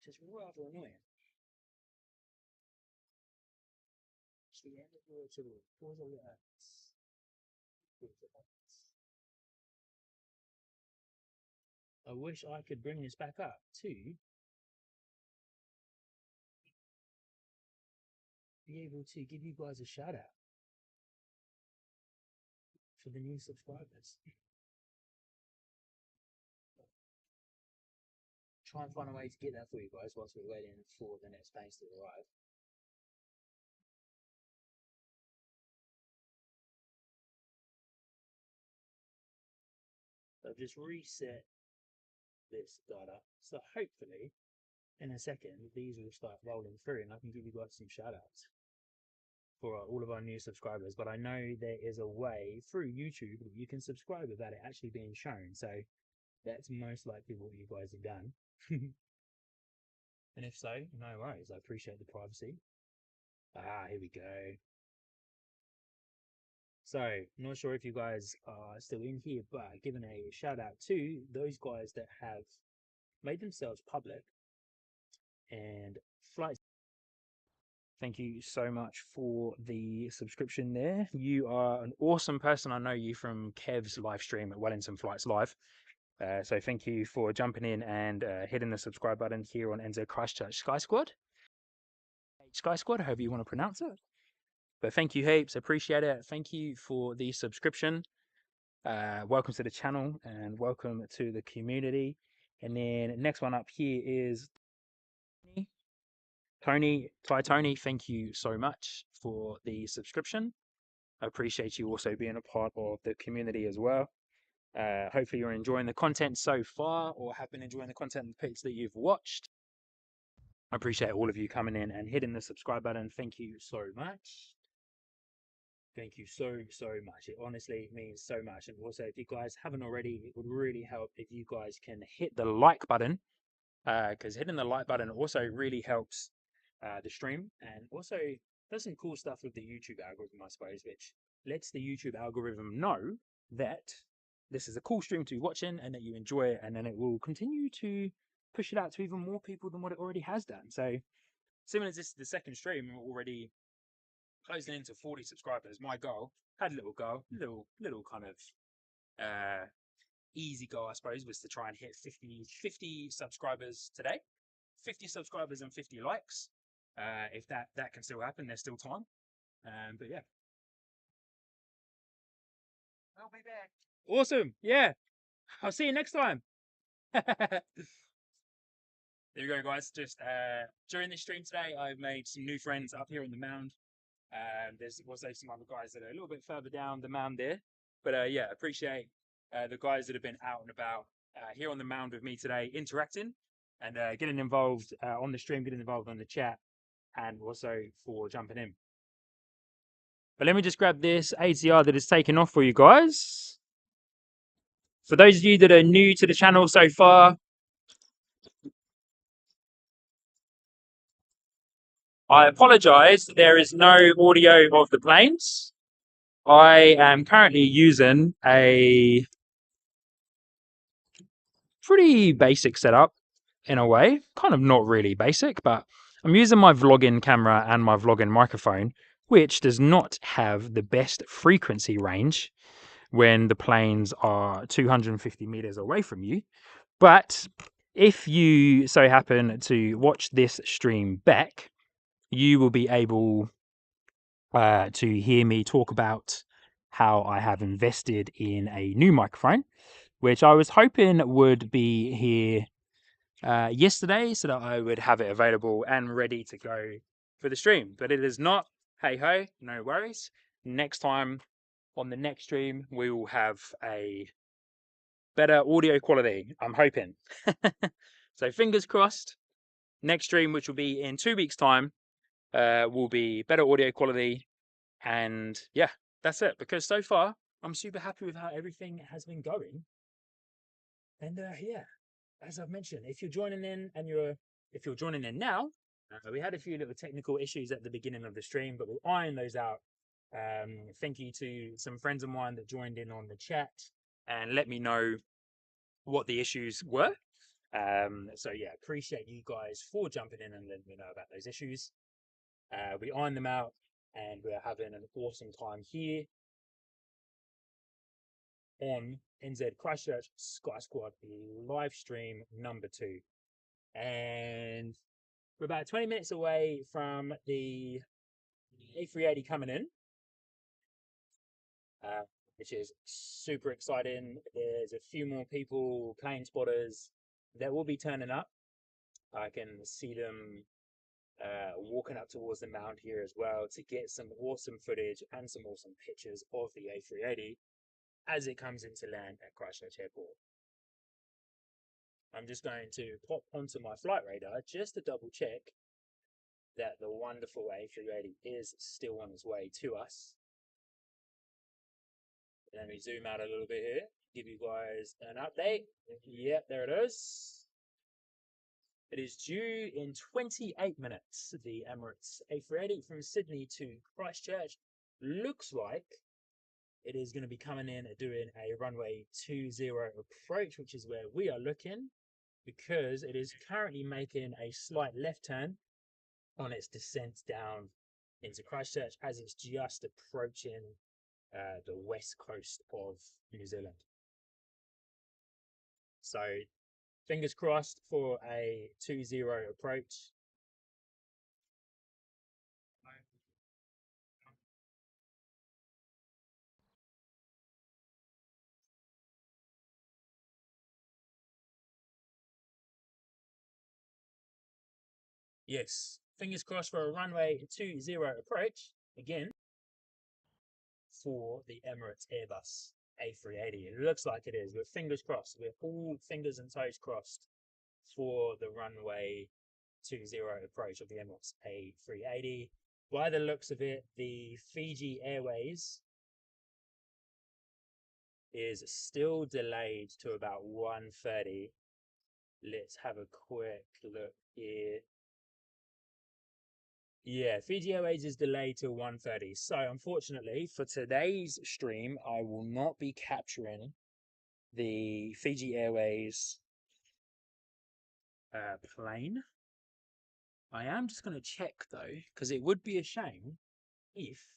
which is rather annoying. It's the end of the tutorial. Pause alerts. I wish I could bring this back up to be able to give you guys a shout out for the new subscribers. Try and find a way to get that for you guys whilst we're waiting for the next page to arrive. I've just reset this data, so hopefully in a second these will start rolling through and I can give you guys some shout outs for all of our new subscribers. But I know there is a way through YouTube that you can subscribe without it actually being shown, so that's most likely what you guys have done. And if so, no worries, I appreciate the privacy. Here we go. So, not sure if you guys are still in here, but giving a shout out to those guys that have made themselves public and flights. Thank you so much for the subscription there. You are an awesome person. I know you from Kev's live stream at Wellington Flights Live. So thank you for jumping in and hitting the subscribe button here on NZ Christchurch Sky Squad. Sky Squad, however you want to pronounce it. But thank you heaps, appreciate it. Thank you for the subscription. Welcome to the channel and welcome to the community. And then next one up here is Tony, thank you so much for the subscription. I appreciate you also being a part of the community as well. Hopefully you're enjoying the content so far or have been enjoying the content and pics that you've watched. I appreciate all of you coming in and hitting the subscribe button. Thank you so much. Thank you so much. It honestly means so much. And also, if you guys haven't already, it would really help if you guys can hit the like button, because hitting the like button also really helps the stream and also does some cool stuff with the YouTube algorithm, I suppose, which lets the YouTube algorithm know that this is a cool stream to be watching and that you enjoy it, and then it will continue to push it out to even more people than what it already has done. So, similar as this is the second stream, we're already closing into 40 subscribers. My goal, had a little goal, little kind of easy goal, I suppose, was to try and hit 50 subscribers today. 50 subscribers and 50 likes. If that can still happen, there's still time. But yeah. I'll be back. Awesome. Yeah. I'll see you next time. There you go, guys. Just during this stream today, I've made some new friends up here on the mound. There's also some other guys that are a little bit further down the mound there. But yeah, appreciate the guys that have been out and about here on the mound with me today, interacting and getting involved on the stream, getting involved on the chat, and also for jumping in. But let me just grab this ATR that is taken off for you guys. For those of you that are new to the channel so far, I apologize, there is no audio of the planes. I am currently using a pretty basic setup in a way, kind of not really basic, but I'm using my vlogging camera and my vlogging microphone, which does not have the best frequency range when the planes are 250 meters away from you. But if you so happen to watch this stream back, you will be able to hear me talk about how I have invested in a new microphone, which I was hoping would be here yesterday so that I would have it available and ready to go for the stream. But it is not. Hey ho, no worries. Next time on the next stream, we will have a better audio quality, I'm hoping. So fingers crossed, next stream, which will be in 2 weeks' time, will be better audio quality. And yeah, that's it. Because so far, I'm super happy with how everything has been going. And yeah, as I've mentioned, if you're joining in if you're joining in now, we had a few little technical issues at the beginning of the stream, but we'll iron those out. Thank you to some friends of mine that joined in on the chat and let me know what the issues were. So yeah, appreciate you guys for jumping in and letting me know about those issues. We ironed them out and we're having an awesome time here on NZ Christchurch Sky Squad live stream number 2. And we're about 20 minutes away from the A380 coming in, which is super exciting. There's a few more people, plane spotters, that will be turning up. I can see them walking up towards the mound here as well to get some awesome footage and some awesome pictures of the A380 as it comes into land at Christchurch Airport. I'm just going to pop onto my flight radar just to double check that the wonderful A380 is still on its way to us. Let me zoom out a little bit here, give you guys an update. Yep, there it is. It is due in 28 minutes. The Emirates A380 from Sydney to Christchurch looks like it is going to be coming in and doing a runway 20 approach, which is where we are looking, because it is currently making a slight left turn on its descent down into Christchurch as it's just approaching the west coast of New Zealand. So fingers crossed for a 20 approach. Yes, fingers crossed for a runway 20 approach again for the Emirates Airbus A380. It looks like it is. We're fingers crossed. We're all fingers and toes crossed for the runway 20 approach of the Emirates A380. By the looks of it, the Fiji Airways is still delayed to about 1:30. Let's have a quick look here. Yeah, Fiji Airways is delayed till 1:30. So unfortunately for today's stream, I will not be capturing the Fiji Airways plane. I am just going to check though, because it would be a shame if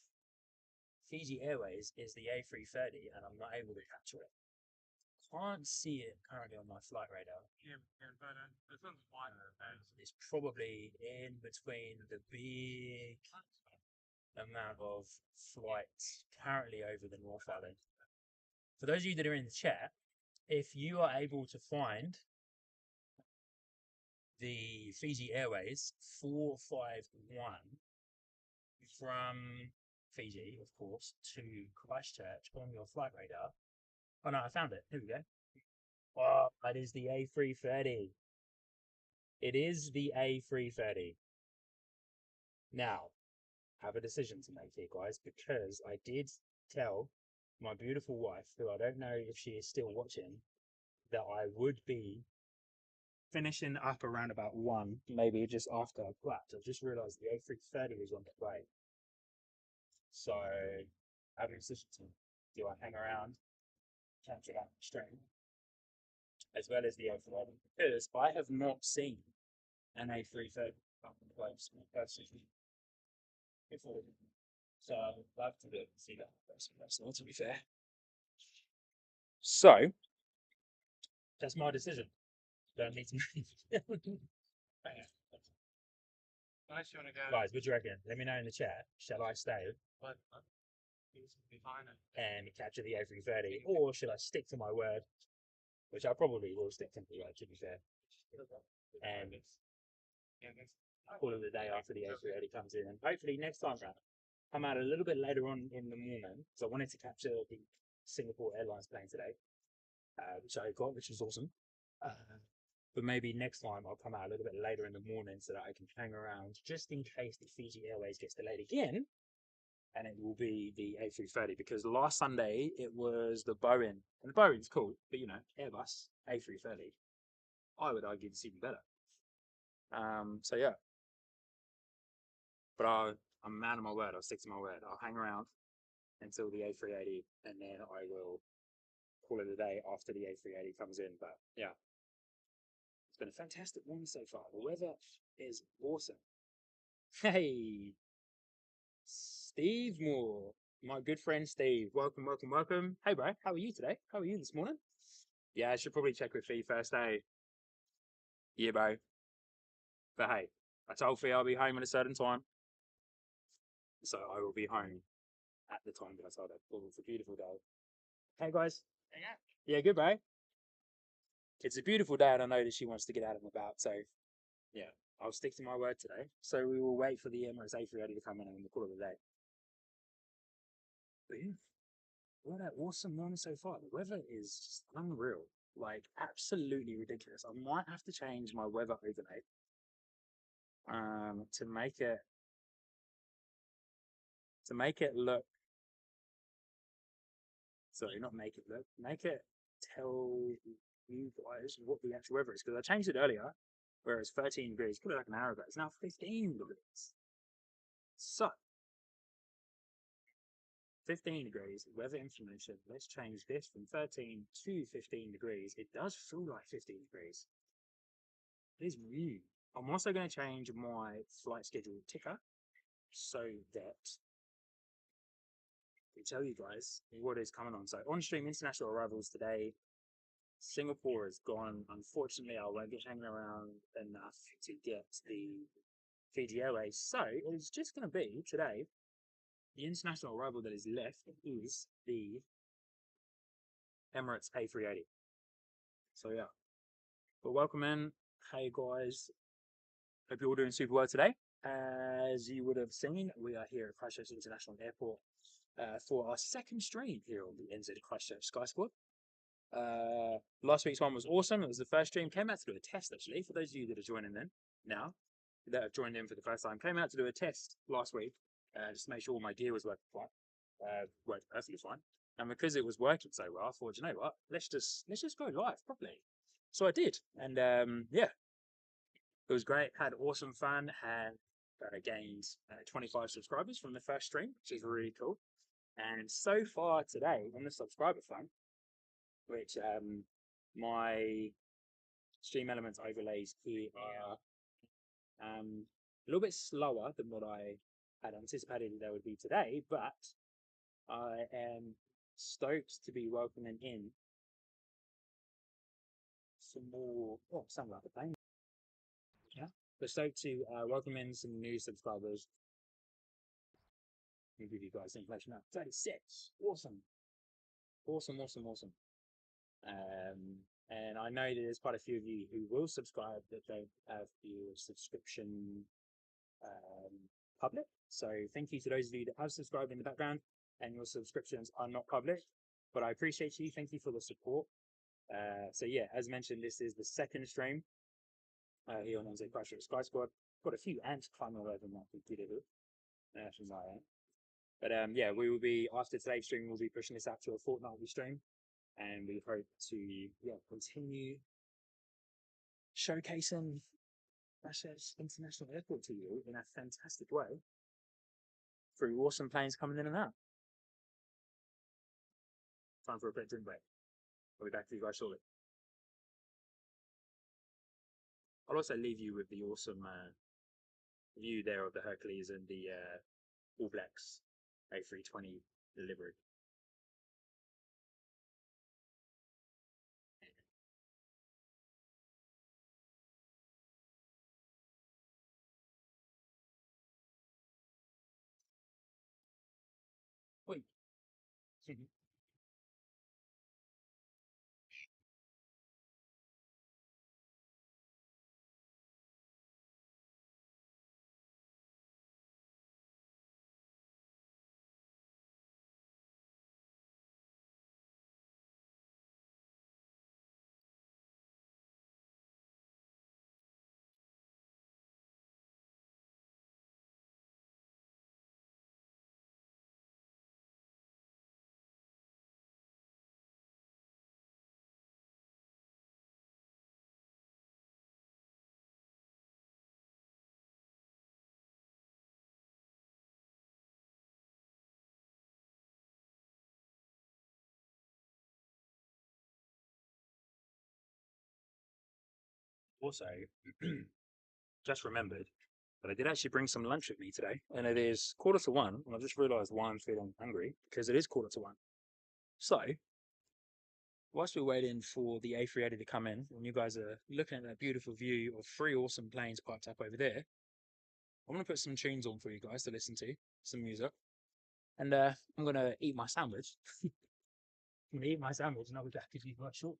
Fiji Airways is the A330 and I'm not able to capture it. Can't see it currently on my flight radar. It's probably in between the big amount of flights currently over the North Island. For those of you that are in the chat, if you are able to find the Fiji Airways 451 from Fiji, of course, to Christchurch on your flight radar. Oh no, I found it. Here we go. Oh, it is the A330. It is the A330. Now, I have a decision to make here, guys, because I did tell my beautiful wife, who I don't know if she is still watching, that I would be finishing up around about 1, maybe just after I clapped. I just realised the A330 was on the way. So, I have a decision to do I hang around, capture that stream, as well as the A330, because I have not seen an A330 close personally before. So I'd love to be able to see that personally, to be fair. So that's my decision. Don't need to Guys, what do you reckon? Let me know in the chat. Shall I stay and capture the A330, or should I stick to my word? Which I probably will stick to my word, to be fair. And call it the day after the A380 comes in, and hopefully next time round come out a little bit later on in the morning. So I wanted to capture the Singapore Airlines plane today, which I got, which was awesome. But maybe next time I'll come out a little bit later in the morning so that I can hang around just in case the Fiji Airways gets delayed again, and it will be the A330 because last Sunday it was the Boeing, and the Boeing's cool, but you know, Airbus A330, I would argue it's even better. So yeah, but I'm a man of my word. I'll stick to my word. I'll hang around until the A380, and then I will call it a day after the A380 comes in. But yeah, it's been a fantastic morning so far. The weather is awesome. Hey, Steve Moore, my good friend Steve. Welcome, welcome, welcome. Hey, bro, how are you today? How are you this morning? Yeah, I should probably check with Fee first, eh? Yeah, bro. But hey, I told Fee I'll be home at a certain time. So I will be home at the time that I told her. Oh, it's a beautiful day. Hey, guys. Yeah, good, bro. It's a beautiful day, and I know that she wants to get out and about. So, yeah, I'll stick to my word today. So we will wait for the Emirates A380 to come in and we'll call it a day. But yeah, what an awesome morning so far. The weather is just unreal. Like, absolutely ridiculous. I might have to change my weather overlay to make it look, sorry, not make it look, make it tell you guys what the actual weather is, because I changed it earlier where it's 13 degrees, probably like an hour ago. It's now 15 degrees. So 15 degrees weather information. Let's change this from 13 to 15 degrees. It does feel like 15 degrees. It is new. I'm also going to change my flight schedule ticker so that I tell you guys what is coming on. So on stream international arrivals today. Singapore is gone. Unfortunately, I won't be hanging around enough to get the Fiji Airways. So it's just going to be today. The international arrival that is left is the Emirates A380. So yeah, but welcome in. Hey guys, hope you're all doing super well today. As you would have seen, we are here at Christchurch International Airport for our second stream here on the NZ Christchurch Sky Squad. Last week's one was awesome. It was the first stream. Came out to do a test actually. For those of you that are joining in now, that have joined in for the first time, came out to do a test last week just to make sure all my gear was working fine. Worked perfectly fine. And because it was working so well, I thought, you know what, let's just go live properly. So I did, and yeah, it was great. Had awesome fun. Had gained 25 subscribers from the first stream, which is really cool. And so far today on the subscriber front, which my stream elements overlays here are a little bit slower than what I had anticipated they would be today, but I am stoked to be welcoming in some more. Oh, sound like the plane. Yeah, but stoked to welcome in some new subscribers. Let me give you guys the information now. 36. Awesome. Awesome, awesome, awesome. And I know that there's quite a few of you who will subscribe that don't have your subscription public. So thank you to those of you that have subscribed in the background and your subscriptions are not public. But I appreciate you. Thank you for the support. So yeah, as mentioned, this is the second stream here on NZ Christchurch Sky Squad. Got a few ants climbing all over my computer here. From my end. But yeah, we will be, after today's stream, we'll be pushing this out to a fortnightly stream. And we hope to continue showcasing Christchurch International Airport to you in a fantastic way through awesome planes coming in and out. Time for a quick drink break. I'll be back to you guys shortly. I'll also leave you with the awesome view there of the Hercules and the All Blacks A320 delivery. Oi. Also, just remembered that I did actually bring some lunch with me today, and it is 1:45, and I just realised why I'm feeling hungry, because it is 1:45. So, whilst we're waiting for the A380 to come in, and you guys are looking at that beautiful view of 3 awesome planes parked up over there, I'm going to put some tunes on for you guys to listen to, some music, and I'm going to eat my sandwich. I'm going to eat my sandwich, and I'll be back with you guys shortly.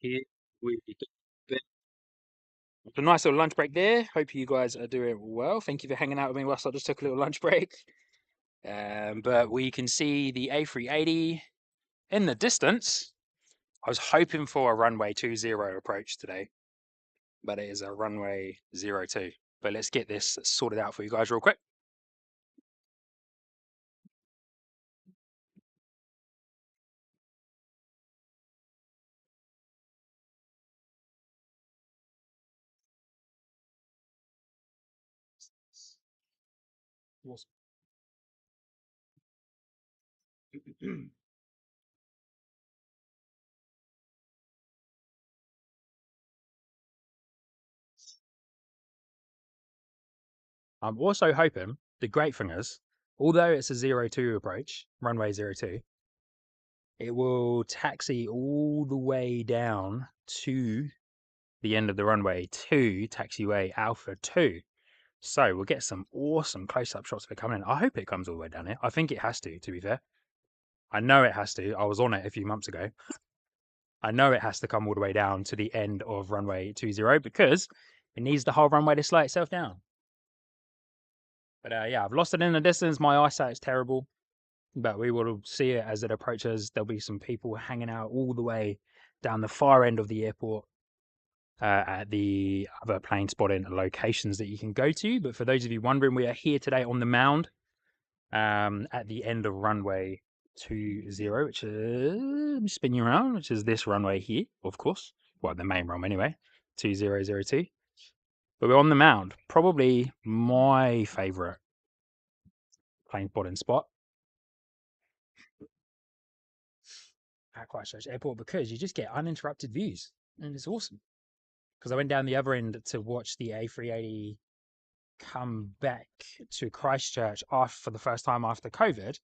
here with a nice little lunch break there. Hope you guys are doing well. Thank you for hanging out with me whilst I just took a little lunch break. But we can see the A380 in the distance. I was hoping for a runway 20 approach today, but it is a runway 02. But let's get this sorted out for you guys real quick. Awesome. I'm also hoping the great thing is, although it's a 02 approach, runway 02, it will taxi all the way down to the end of the runway to taxiway Alpha 2. So we'll get some awesome close-up shots of it coming in. I hope it comes all the way down here. I think it has to be fair. I know it has to. I was on it a few months ago. I know it has to come all the way down to the end of runway 20 because it needs the whole runway to slow itself down. But yeah, I've lost it in the distance. My eyesight is terrible. But we will see it as it approaches. There'll be some people hanging out all the way down the far end of the airport at the other plane spotting locations that you can go to. But for those of you wondering, we are here today on the mound at the end of runway 20, which is spin you around, which is this runway here, of course. Well, the main runway anyway, 2002. But we're on the mound, probably my favorite plane spotting spot at Christchurch Airport because you just get uninterrupted views and it's awesome. Because I went down the other end to watch the A380 come back to Christchurch for the first time after COVID,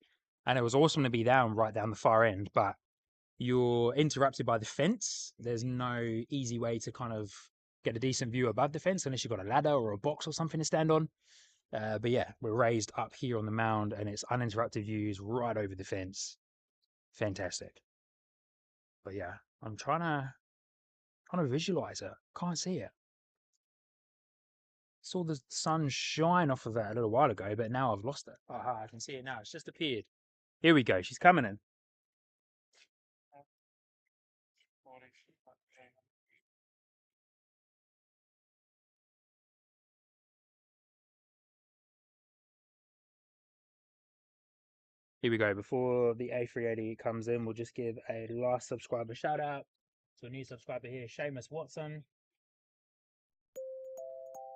and it was awesome to be right down the far end, but you're interrupted by the fence. There's no easy way to kind of get a decent view above the fence unless you've got a ladder or a box or something to stand on. But yeah, we're raised up here on the mound and it's uninterrupted views right over the fence. Fantastic. But yeah, I'm trying to visualize it. Can't see it. Saw the sun shine off of it a little while ago, but now I've lost it. Aha, I can see it now. It's just appeared. Here we go. She's coming in. Here we go. Before the A380 comes in, we'll just give a last subscriber shout out to a new subscriber here, Seamus Watson.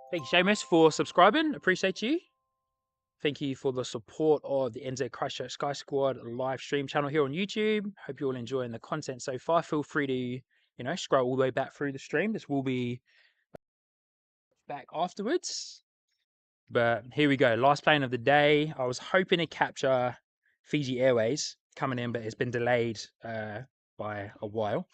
Thank you, Seamus, for subscribing. Appreciate you. Thank you for the support of the NZ Christchurch Sky Squad live stream channel here on YouTube. Hope you're all enjoying the content so far. Feel free to, scroll all the way back through the stream. This will be back afterwards. But here we go. Last plane of the day. I was hoping to capture Fiji Airways coming in, but it's been delayed by a while.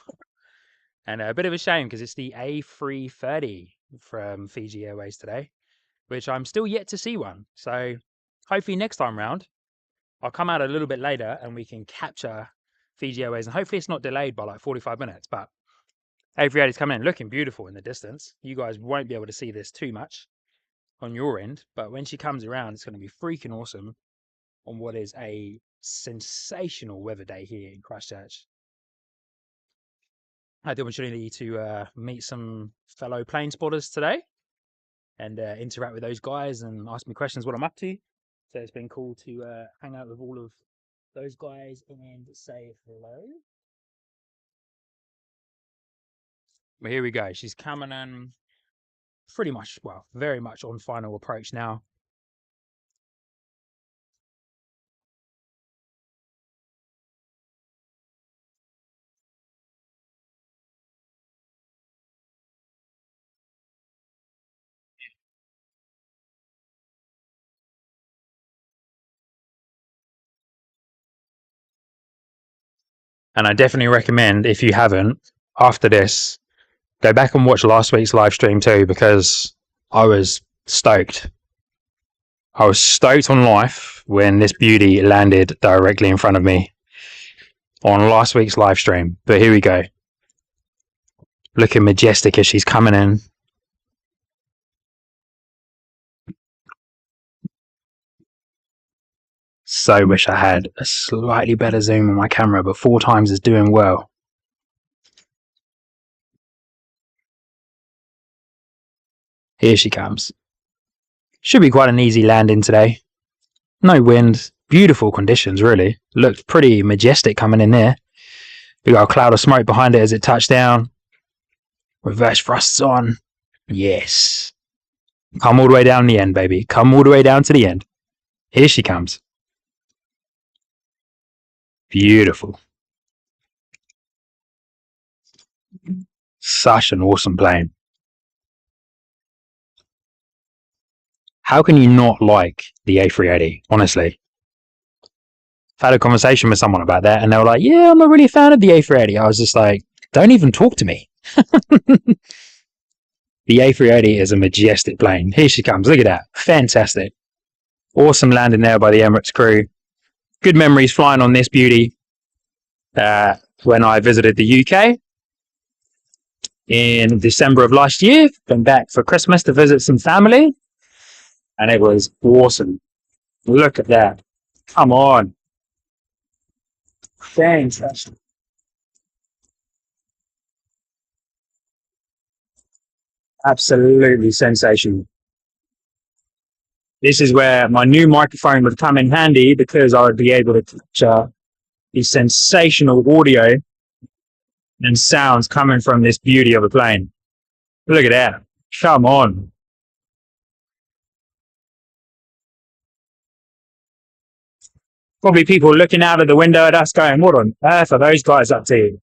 And a bit of a shame because it's the A330 from Fiji Airways today, which I'm still yet to see one. So hopefully next time round, I'll come out a little bit later and we can capture Fiji Airways. And hopefully it's not delayed by like 45 minutes. But A380 is coming in looking beautiful in the distance. You guys won't be able to see this too much on your end. But when she comes around, it's going to be freaking awesome on what is a sensational weather day here in Christchurch. I had the opportunity to meet some fellow plane spotters today and interact with those guys and ask me questions what I'm up to. So it's been cool to hang out with all of those guys and say hello. But here we go. She's coming in pretty much, well, very much on final approach now. And I definitely recommend, if you haven't, after this, go back and watch last week's live stream too, because I was stoked. I was stoked on life when this beauty landed directly in front of me on last week's live stream. But here we go. looking majestic as she's coming in. So wish I had a slightly better zoom on my camera, but 4 times is doing well. Here she comes. Should be quite an easy landing today. No wind, beautiful conditions really. Looked pretty majestic coming in there. We got a cloud of smoke behind it as it touched down. Reverse thrusts on. Yes. Come all the way down the end, baby. Come all the way down to the end. Here she comes. Beautiful. Such an awesome plane. How can you not like the A380, honestly? I've had a conversation with someone about that and they were like, yeah, I'm not really a fan of the A380. I was just like, don't even talk to me. The A380 is a majestic plane. Here she comes. Look at that. Fantastic. Awesome landing there by the Emirates crew. Good memories flying on this beauty when I visited the UK in December of last year. Been back for Christmas to visit some family. And it was awesome. Look at that. Come on. Fantastic. Absolutely sensational. This is where my new microphone would come in handy because I would be able to capture the sensational audio and sounds coming from this beauty of a plane. Look at that. Come on. Probably people looking out of the window at us going, what on earth are those guys up to?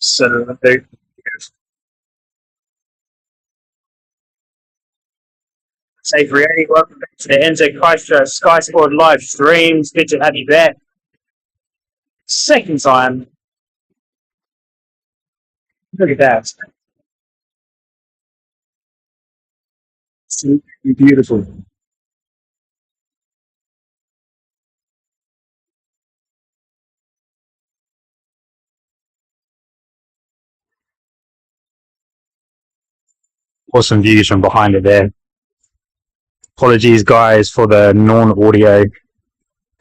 So, say Brianni, welcome back to the NZCH Sky Sport live streams. Good to have you back. Second time. Look at that. Absolutely beautiful. Awesome views from behind it there. Apologies, guys, for the non-audio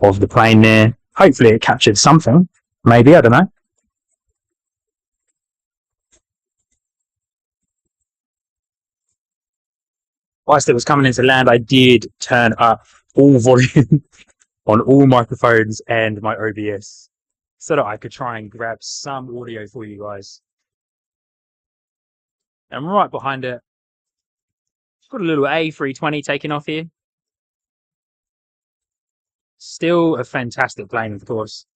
of the plane there. Hopefully it captured something. Maybe, I don't know. Whilst it was coming into land, I did turn up all volume on all microphones and my OBS so that I could try and grab some audio for you guys. And right behind it, got a little A320 taking off here. Still a fantastic plane, of course.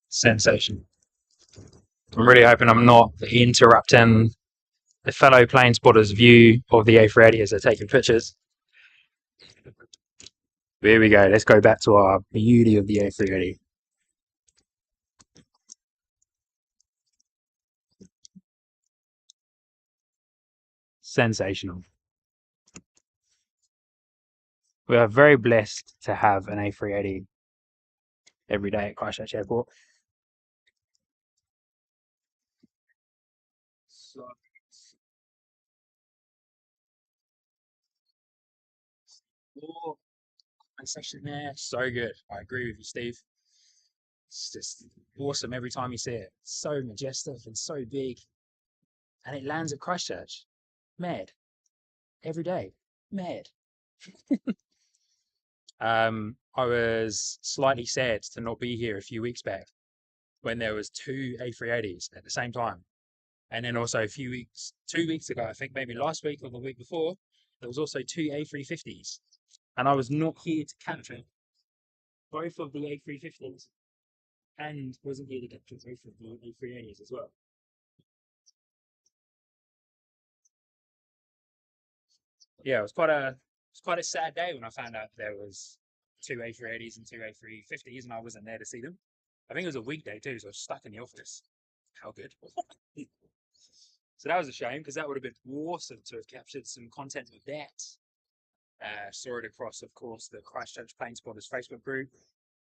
Sensation. I'm really hoping I'm not interrupting the fellow plane spotters' view of the A380 as they're taking pictures. Here we go. Let's go back to our beauty of the A380. Sensational. We are very blessed to have an A380 every day at Christchurch Airport. Section there, so good. I agree with you, Steve. It's just awesome every time you see it. So majestic and so big, and it lands at Christchurch. Mad. Every day. Mad. I was slightly sad to not be here a few weeks back when there was 2 A380s at the same time. And then also 2 weeks ago, I think maybe last week or the week before, there was also 2 A350s. And I was not here to capture both of the A350s and wasn't here to capture both of the A380s as well. Yeah, it was quite a sad day when I found out there was two A380s and two A350s, and I wasn't there to see them. I think it was a weekday too, so I was stuck in the office. How good. So that was a shame because that would have been awesome to have captured some content with that. Saw it across, of course, the Christchurch Plane Spotters Facebook group.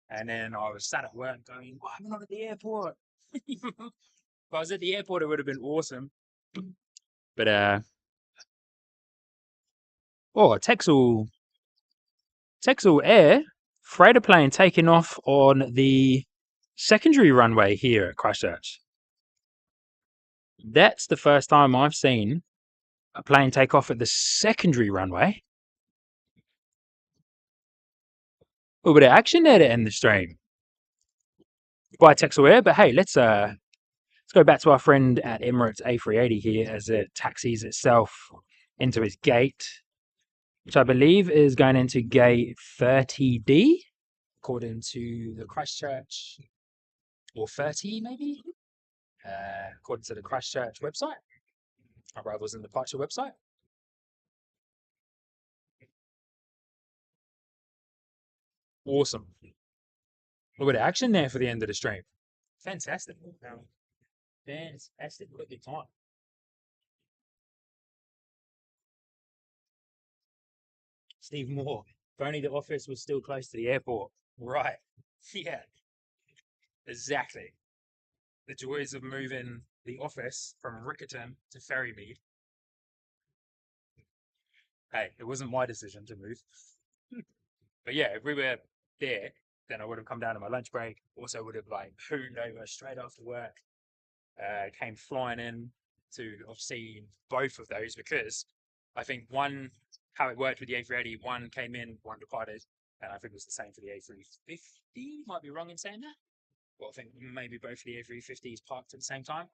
And then I was sat at work going, why am I not at the airport? If I was at the airport, it would have been awesome. But, Texel Air freighter plane taking off on the secondary runway here at Christchurch. That's the first time I've seen a plane take off at the secondary runway. A little bit of action there to end the stream by Texel Air. But hey, let's go back to our friend at Emirates A380 here as it taxis itself into its gate, which I believe is going into gate 30D, according to the Christchurch, or 30 maybe, according to the Christchurch website, arrivals and departure website. Awesome. A little bit of action there for the end of the stream. Fantastic. Fantastic. What a good time. Steve Moore. If only the office was still close to the airport. Right. Yeah. Exactly. The joys of moving the office from Rickerton to Ferrymead. Hey, it wasn't my decision to move. But yeah, if we were there, then I would have come down on my lunch break. Also would have like hooned over straight after work. Came flying in to have seen both of those because I think one, how it worked with the A380, one came in, one departed, and I think it was the same for the A350. Might be wrong in saying that. Well, I think maybe both of the A350s parked at the same time.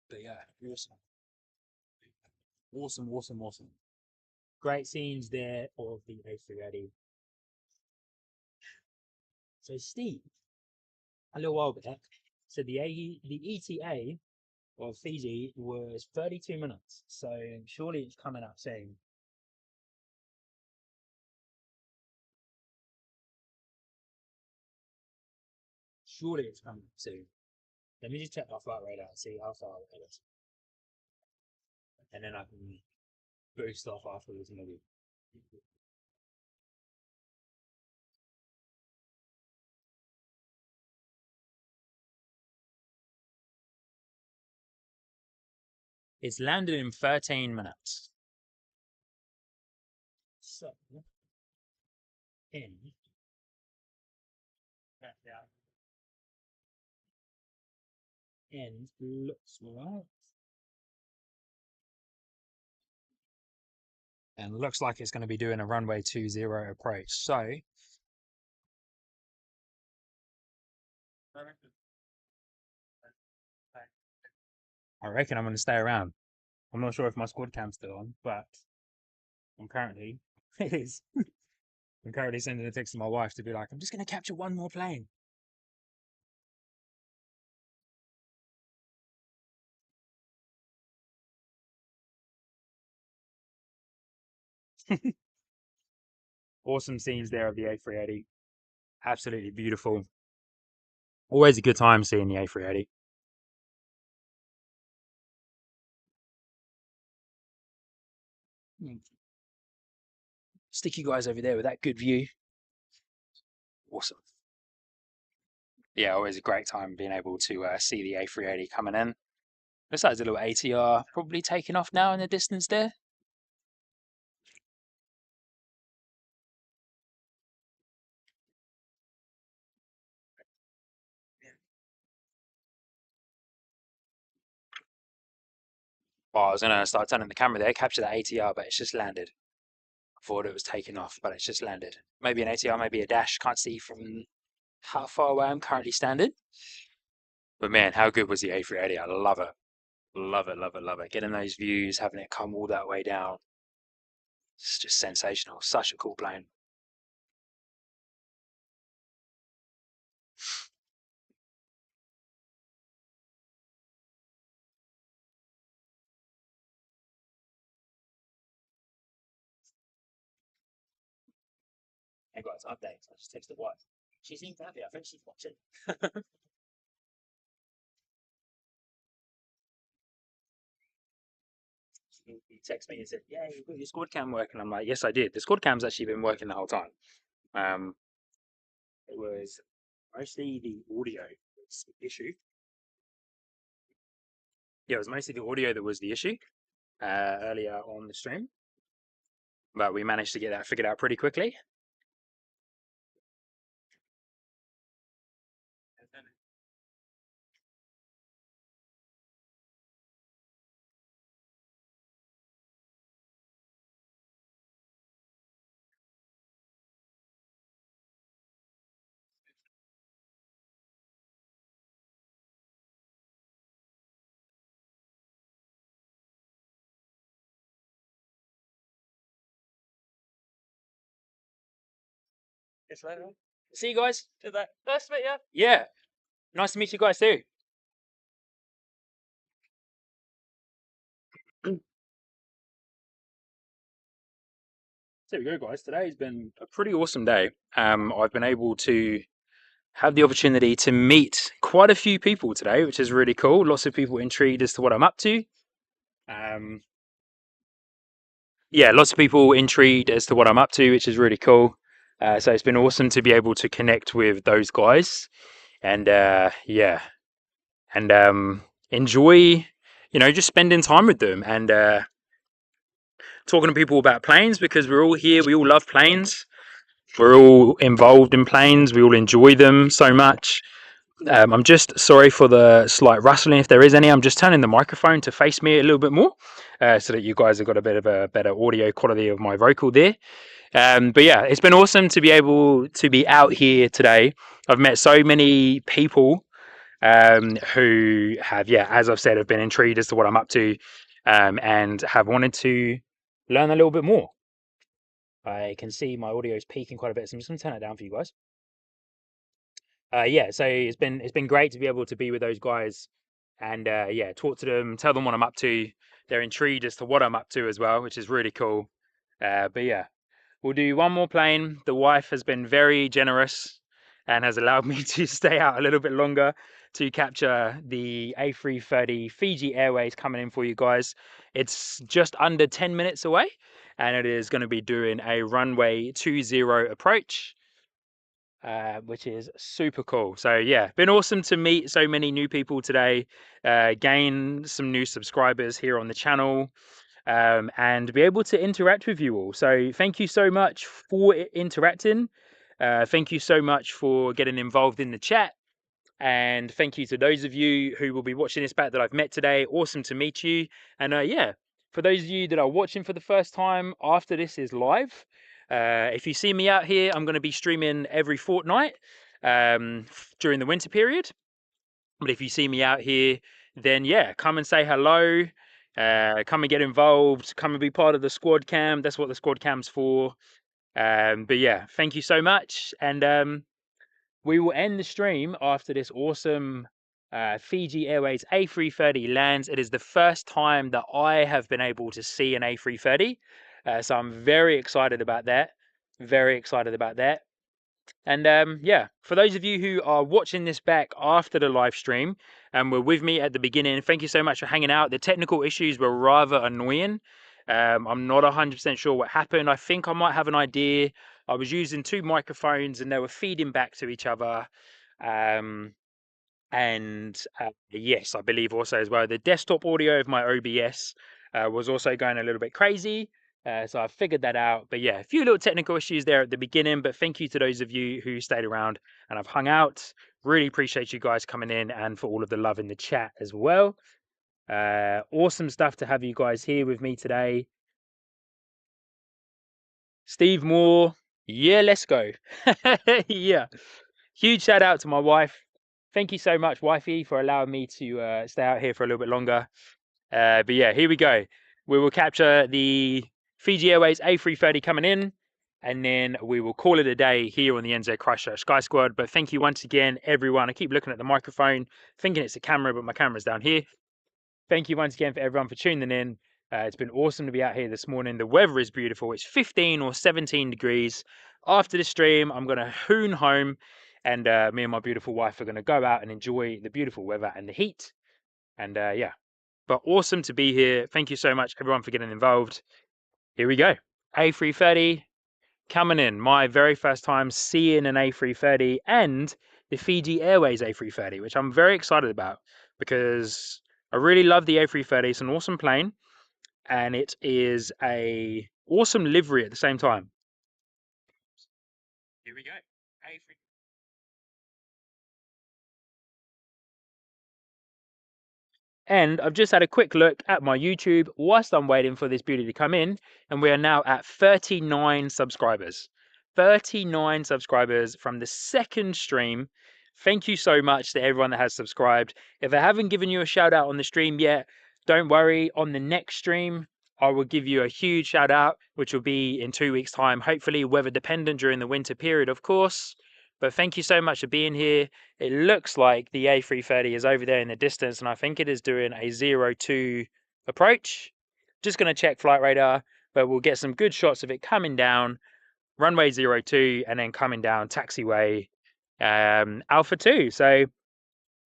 But yeah, awesome. Awesome. Great scenes there of the A380. So Steve, a little while back, said the ETA of Fiji was 32 minutes. So surely it's coming up soon. Surely it's coming up soon. Let me just check my flight radar and see how far it is. And then I can boost off afterwards maybe. It's landed in 13 minutes. So, end looks right. And looks like it's going to be doing a runway 20 approach. So, I reckon I'm going to stay around. I'm not sure if my squad cam's still on, but I'm currently, it is. I'm currently sending a text to my wife to be like, I'm just going to capture one more plane. Awesome scenes there of the A380. Absolutely beautiful. Always a good time seeing the A380. Stick you guys over there with that good view. Awesome. Yeah, always a great time being able to see the A380 coming in. Looks like there's a little ATR probably taking off now in the distance there. Oh, I was going to start turning the camera there, capture that ATR, but it's just landed. I thought it was taking off, but it's just landed. Maybe an ATR, maybe a dash. Can't see from how far away I'm currently standing. But man, how good was the A380? I love it. Love it. Getting those views, having it come all that way down. It's just sensational. Such a cool plane. Hey guys, update. I just texted wife. She seems happy. I think she's watching. He texted me and said, "Yeah, you got your squad cam working." I'm like, "Yes, I did. The squad cam's actually been working the whole time. It was mostly the audio was the issue. Yeah, it was mostly the audio that was the issue earlier on the stream, but we managed to get that figured out pretty quickly. It's later. See you guys. Do that. Nice to meet you. Yeah, nice to meet you guys too. There we go, guys. Today's been a pretty awesome day. I've been able to have the opportunity to meet quite a few people today, which is really cool. Lots of people intrigued as to what I'm up to. Yeah, lots of people intrigued as to what I'm up to, which is really cool. So it's been awesome to be able to connect with those guys and yeah, and enjoy, just spending time with them and talking to people about planes, because we're all here. We all love planes. We're all involved in planes. We all enjoy them so much. I'm just sorry for the slight rustling, if there is any. I'm just turning the microphone to face me a little bit more so that you guys have got a bit of a better audio quality of my vocal there. But yeah, it's been awesome to be able to be out here today. I've met so many people who have, yeah, as I've said, have been intrigued as to what I'm up to and have wanted to learn a little bit more. I can see my audio is peaking quite a bit, so I'm just going to turn it down for you guys. Yeah, so it's been great to be able to be with those guys and yeah, talk to them, tell them what I'm up to. They're intrigued as to what I'm up to as well, which is really cool. But yeah, we'll do one more plane. The wife has been very generous and has allowed me to stay out a little bit longer to capture the A330 Fiji Airways coming in for you guys. It's just under 10 minutes away, and it is going to be doing a runway 20 approach. Which is super cool. So yeah, been awesome to meet so many new people today, gain some new subscribers here on the channel, and be able to interact with you all. So thank you so much for interacting. Thank you so much for getting involved in the chat. And thank you to those of you who will be watching this back that I've met today. Awesome to meet you. And yeah, for those of you that are watching for the first time after this is live, if you see me out here, I'm going to be streaming every fortnight during the winter period. But if you see me out here, then yeah, come and say hello. Come and get involved. Come and be part of the squad cam. That's what the squad cam's for. But yeah, thank you so much. And we will end the stream after this awesome Fiji Airways A330 lands. It is the first time that I have been able to see an A330. So I'm very excited about that. Very excited about that. And yeah, for those of you who are watching this back after the live stream and were with me at the beginning, thank you so much for hanging out. The technical issues were rather annoying. I'm not 100% sure what happened. I think I might have an idea. I was using two microphones and they were feeding back to each other. And yes, I believe also as well, the desktop audio of my OBS was also going a little bit crazy. So I figured that out. But yeah, a few little technical issues there at the beginning. But thank you to those of you who stayed around and I've hung out. Really appreciate you guys coming in and for all of the love in the chat as well. Awesome stuff to have you guys here with me today. Steve Moore. Yeah, let's go. Yeah. Huge shout out to my wife. Thank you so much, wifey, for allowing me to stay out here for a little bit longer. But yeah, here we go. We will capture the Fiji Airways A330 coming in, and then we will call it a day here on the NZ Christchurch Sky Squad. But thank you once again, everyone. I keep looking at the microphone, thinking it's a camera, but my camera's down here. Thank you once again for everyone for tuning in. It's been awesome to be out here this morning. The weather is beautiful. It's 15 or 17 degrees. After the stream, I'm going to hoon home, and me and my beautiful wife are going to go out and enjoy the beautiful weather and the heat. And yeah, but awesome to be here. Thank you so much, everyone, for getting involved. Here we go. A330 coming in. My very first time seeing an A330 and the Fiji Airways A330, which I'm very excited about because I really love the A330. It's an awesome plane, and it is a awesome livery at the same time. Here we go. A330. And I've just had a quick look at my YouTube whilst I'm waiting for this beauty to come in, and we are now at 39 subscribers. 39 subscribers from the second stream. Thank you so much to everyone that has subscribed. If I haven't given you a shout out on the stream yet, don't worry. On the next stream, I will give you a huge shout out, which will be in 2 weeks' time, hopefully weather dependent during the winter period, of course. But thank you so much for being here. It looks like the A330 is over there in the distance, and I think it is doing a 02 approach. Just going to check flight radar, but we'll get some good shots of it coming down, runway 02, and then coming down taxiway Alpha 2. So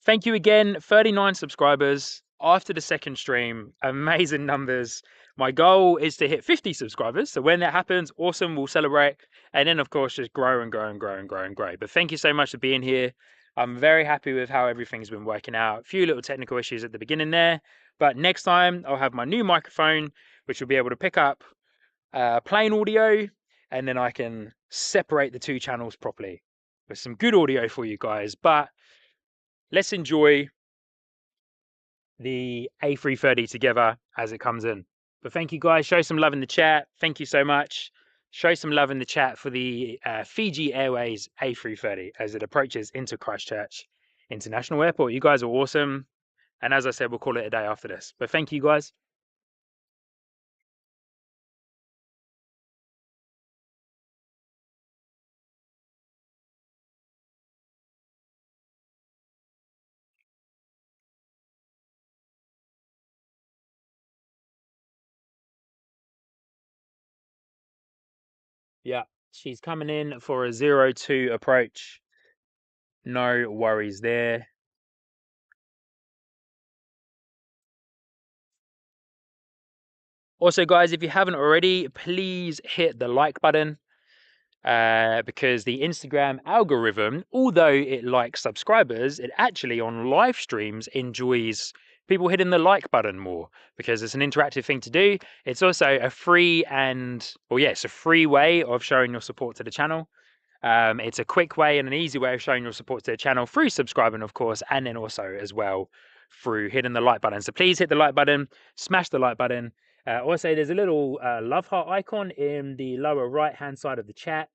thank you again, 39 subscribers after the second stream. Amazing numbers. My goal is to hit 50 subscribers. So when that happens, awesome, we'll celebrate. And then, of course, just grow and grow and grow and grow and grow. But thank you so much for being here. I'm very happy with how everything's been working out. A few little technical issues at the beginning there. But next time, I'll have my new microphone, which will be able to pick up plain audio. And then I can separate the two channels properly with some good audio for you guys. But let's enjoy the A330 together as it comes in. But thank you guys. Show some love in the chat. Thank you so much. Show some love in the chat for the Fiji Airways A330 as it approaches into Christchurch International Airport. You guys are awesome. And as I said, we'll call it a day after this. But thank you guys. Yeah, she's coming in for a 02 approach. No worries there. Also, guys, if you haven't already, please hit the like button because the Instagram algorithm, although it likes subscribers, it actually on live streams enjoys people hitting the like button more because it's an interactive thing to do. It's also a free it's a free way of showing your support to the channel. It's a quick way and an easy way of showing your support to the channel through subscribing, of course, and then also as well through hitting the like button. So please hit the like button, smash the like button. Also, there's a little love heart icon in the lower right hand side of the chat.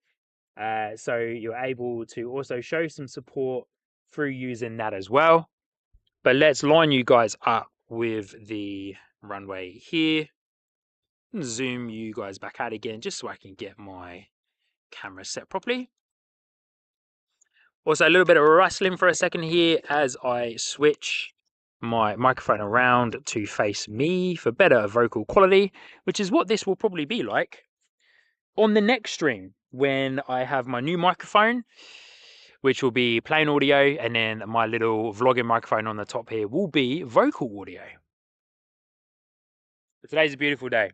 So you're able to also show some support through using that as well. But let's line you guys up with the runway here. Zoom you guys back out again just so I can get my camera set properly. Also, a little bit of rustling for a second here as I switch my microphone around to face me for better vocal quality, which is what this will probably be like on the next stream when I have my new microphone, which will be plain audio, and then my little vlogging microphone on the top here will be vocal audio. But today's a beautiful day.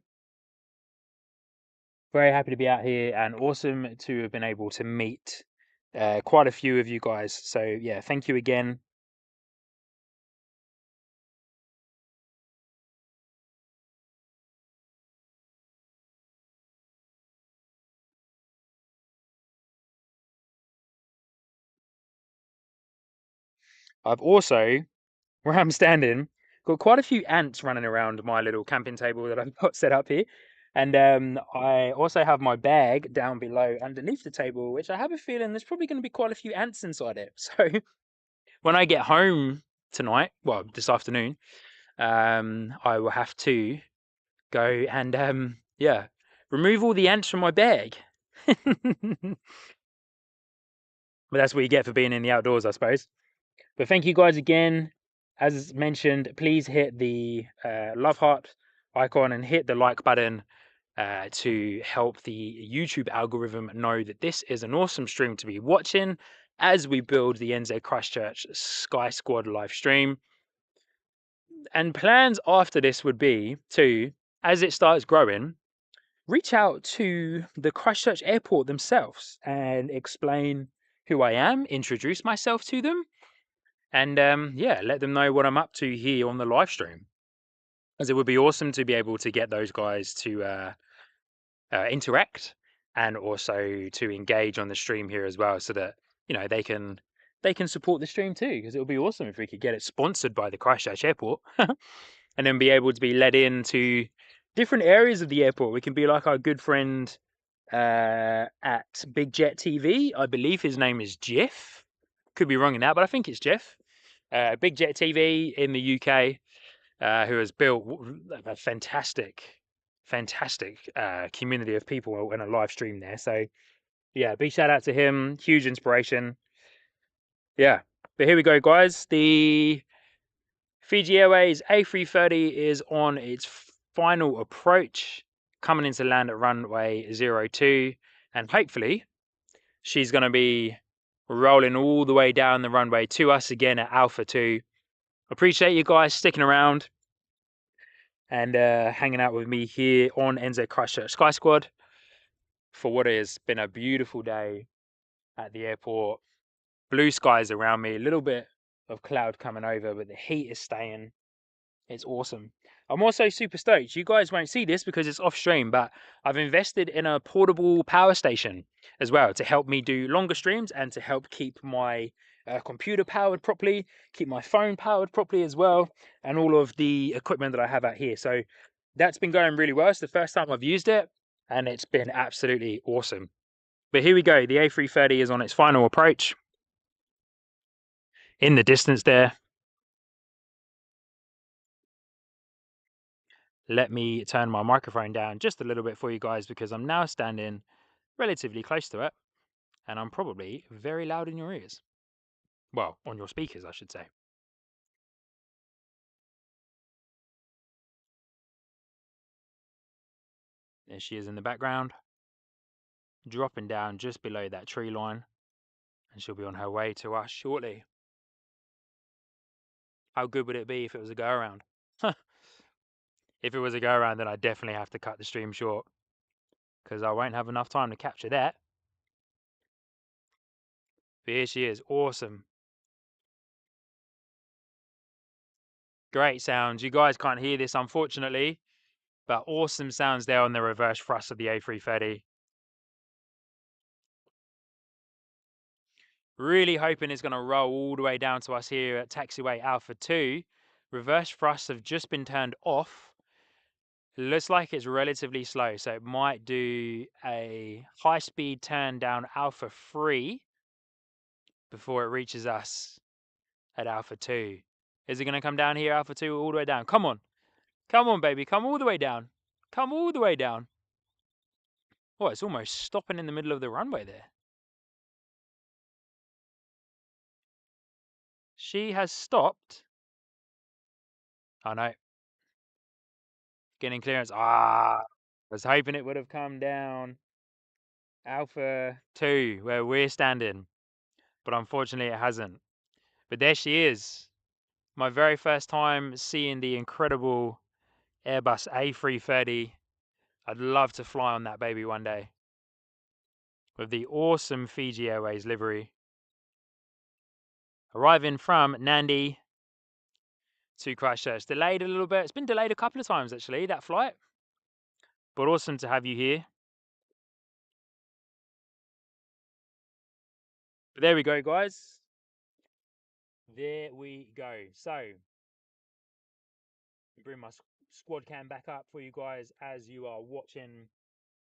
Very happy to be out here and awesome to have been able to meet quite a few of you guys. So yeah, thank you again. I've also, where I'm standing, got quite a few ants running around my little camping table that I've got set up here. And I also have my bag down below underneath the table, which I have a feeling there's probably going to be quite a few ants inside it. So when I get home tonight, well, this afternoon, I will have to go and, yeah, remove all the ants from my bag. But that's what you get for being in the outdoors, I suppose. But thank you guys again. As mentioned, please hit the love heart icon and hit the like button to help the YouTube algorithm know that this is an awesome stream to be watching as we build the NZ Christchurch Sky Squad live stream. And plans after this would be to, as it starts growing, reach out to the Christchurch Airport themselves and explain who I am, introduce myself to them, and yeah, let them know what I'm up to here on the live stream. As it would be awesome to be able to get those guys to interact and also to engage on the stream here as well, so that they can support the stream too. Because it would be awesome if we could get it sponsored by the Christchurch Airport, and then be able to be led into different areas of the airport. We can be like our good friend at Big Jet TV. I believe his name is Jeff. Could be wrong in that, but I think it's Jeff. Big Jet TV in the UK, who has built a fantastic community of people and a live stream there. So yeah, big shout out to him. Huge inspiration. Yeah, but here we go, guys. The Fiji Airways A330 is on its final approach, coming into land at runway 02, and hopefully she's going to be rolling all the way down the runway to us again at Alpha 2. Appreciate you guys sticking around and hanging out with me here on NZ Christchurch Sky Squad for what has been a beautiful day at the airport. Blue skies around me, a little bit of cloud coming over, but the heat is staying. It's awesome. I'm also super stoked. You guys won't see this because it's off stream, but I've invested in a portable power station as well to help me do longer streams and to help keep my computer powered properly, keep my phone powered properly as well, and all of the equipment that I have out here. So that's been going really well. It's the first time I've used it, and it's been absolutely awesome. But here we go. The A330 is on its final approach. In the distance there, let me turn my microphone down just a little bit for you guys because I'm now standing relatively close to it and I'm probably very loud in your ears. Well, on your speakers, I should say. There she is in the background, dropping down just below that tree line, and she'll be on her way to us shortly. How good would it be if it was a go-around? If it was a go-around, then I definitely have to cut the stream short because I won't have enough time to capture that. But here she is, awesome. Great sounds. You guys can't hear this, unfortunately, but awesome sounds there on the reverse thrust of the A330. Really hoping it's going to roll all the way down to us here at taxiway Alpha 2. Reverse thrusts have just been turned off. It looks like it's relatively slow, so it might do a high-speed turn down Alpha 3 before it reaches us at Alpha 2. Is it going to come down here, Alpha 2, all the way down? Come on. Come on, baby. Come all the way down. Come all the way down. Oh, it's almost stopping in the middle of the runway there. She has stopped. Oh, no. Getting clearance. I was hoping it would have come down Alpha 2, where we're standing. But unfortunately, it hasn't. But there she is. My very first time seeing the incredible Airbus A330. I'd love to fly on that baby one day. With the awesome Fiji Airways livery. Arriving from Nadi to Christchurch. Delayed a little bit. It's been delayed a couple of times, actually, that flight. But awesome to have you here. But there we go, guys. There we go. So, bring my squad cam back up for you guys as you are watching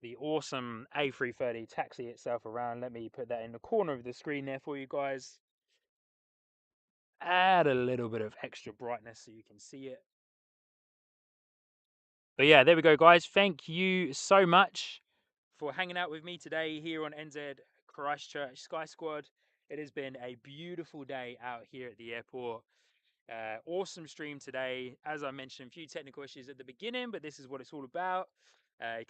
the awesome A330 taxi itself around. Let me put that in the corner of the screen there for you guys. Add a little bit of extra brightness so you can see it. But yeah, there we go, guys. Thank you so much for hanging out with me today here on NZ Christchurch Sky Squad. It has been a beautiful day out here at the airport. Awesome stream today. As I mentioned, a few technical issues at the beginning, but this is what it's all about.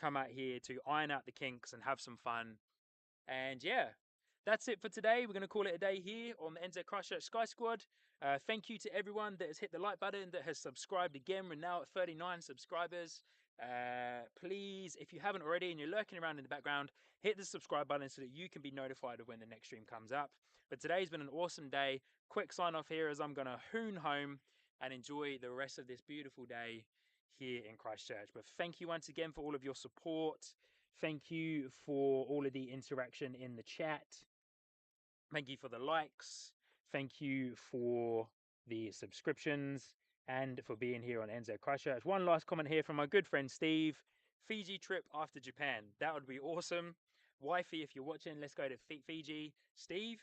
Come out here to iron out the kinks and have some fun. And yeah, that's it for today. We're going to call it a day here on the NZ Christchurch Sky Squad. Thank you to everyone that has hit the like button, that has subscribed again. We're now at 39 subscribers. Please, if you haven't already and you're lurking around in the background, hit the subscribe button so that you can be notified of when the next stream comes up. But today's been an awesome day. Quick sign off here as I'm going to hoon home and enjoy the rest of this beautiful day here in Christchurch. But thank you once again for all of your support. Thank you for all of the interaction in the chat. Thank you for the likes. Thank you for the subscriptions and for being here on NZ Christchurch. One last comment here from my good friend Steve. Fiji trip after Japan. That would be awesome. Wifey, if you're watching, let's go to Fiji. Steve,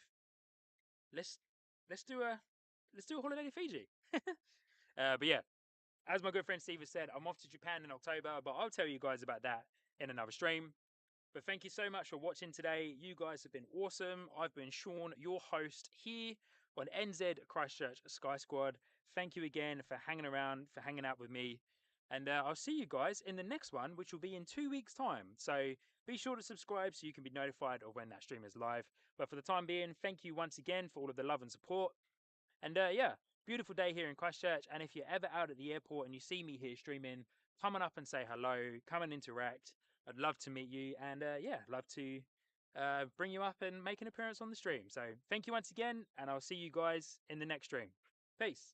let's do a holiday to Fiji. But yeah, as my good friend Steve has said, I'm off to Japan in October, but I'll tell you guys about that in another stream. But thank you so much for watching today. You guys have been awesome. I've been Sean, your host here on NZ Christchurch Sky Squad. Thank you again for hanging around, for hanging out with me. And I'll see you guys in the next one, which will be in 2 weeks' time. So be sure to subscribe so you can be notified of when that stream is live. But for the time being, thank you once again for all of the love and support. And yeah, beautiful day here in Christchurch. And if you're ever out at the airport and you see me here streaming, come on up and say hello, come and interact. I'd love to meet you, and yeah, love to bring you up and make an appearance on the stream. So thank you once again, and I'll see you guys in the next stream. Peace.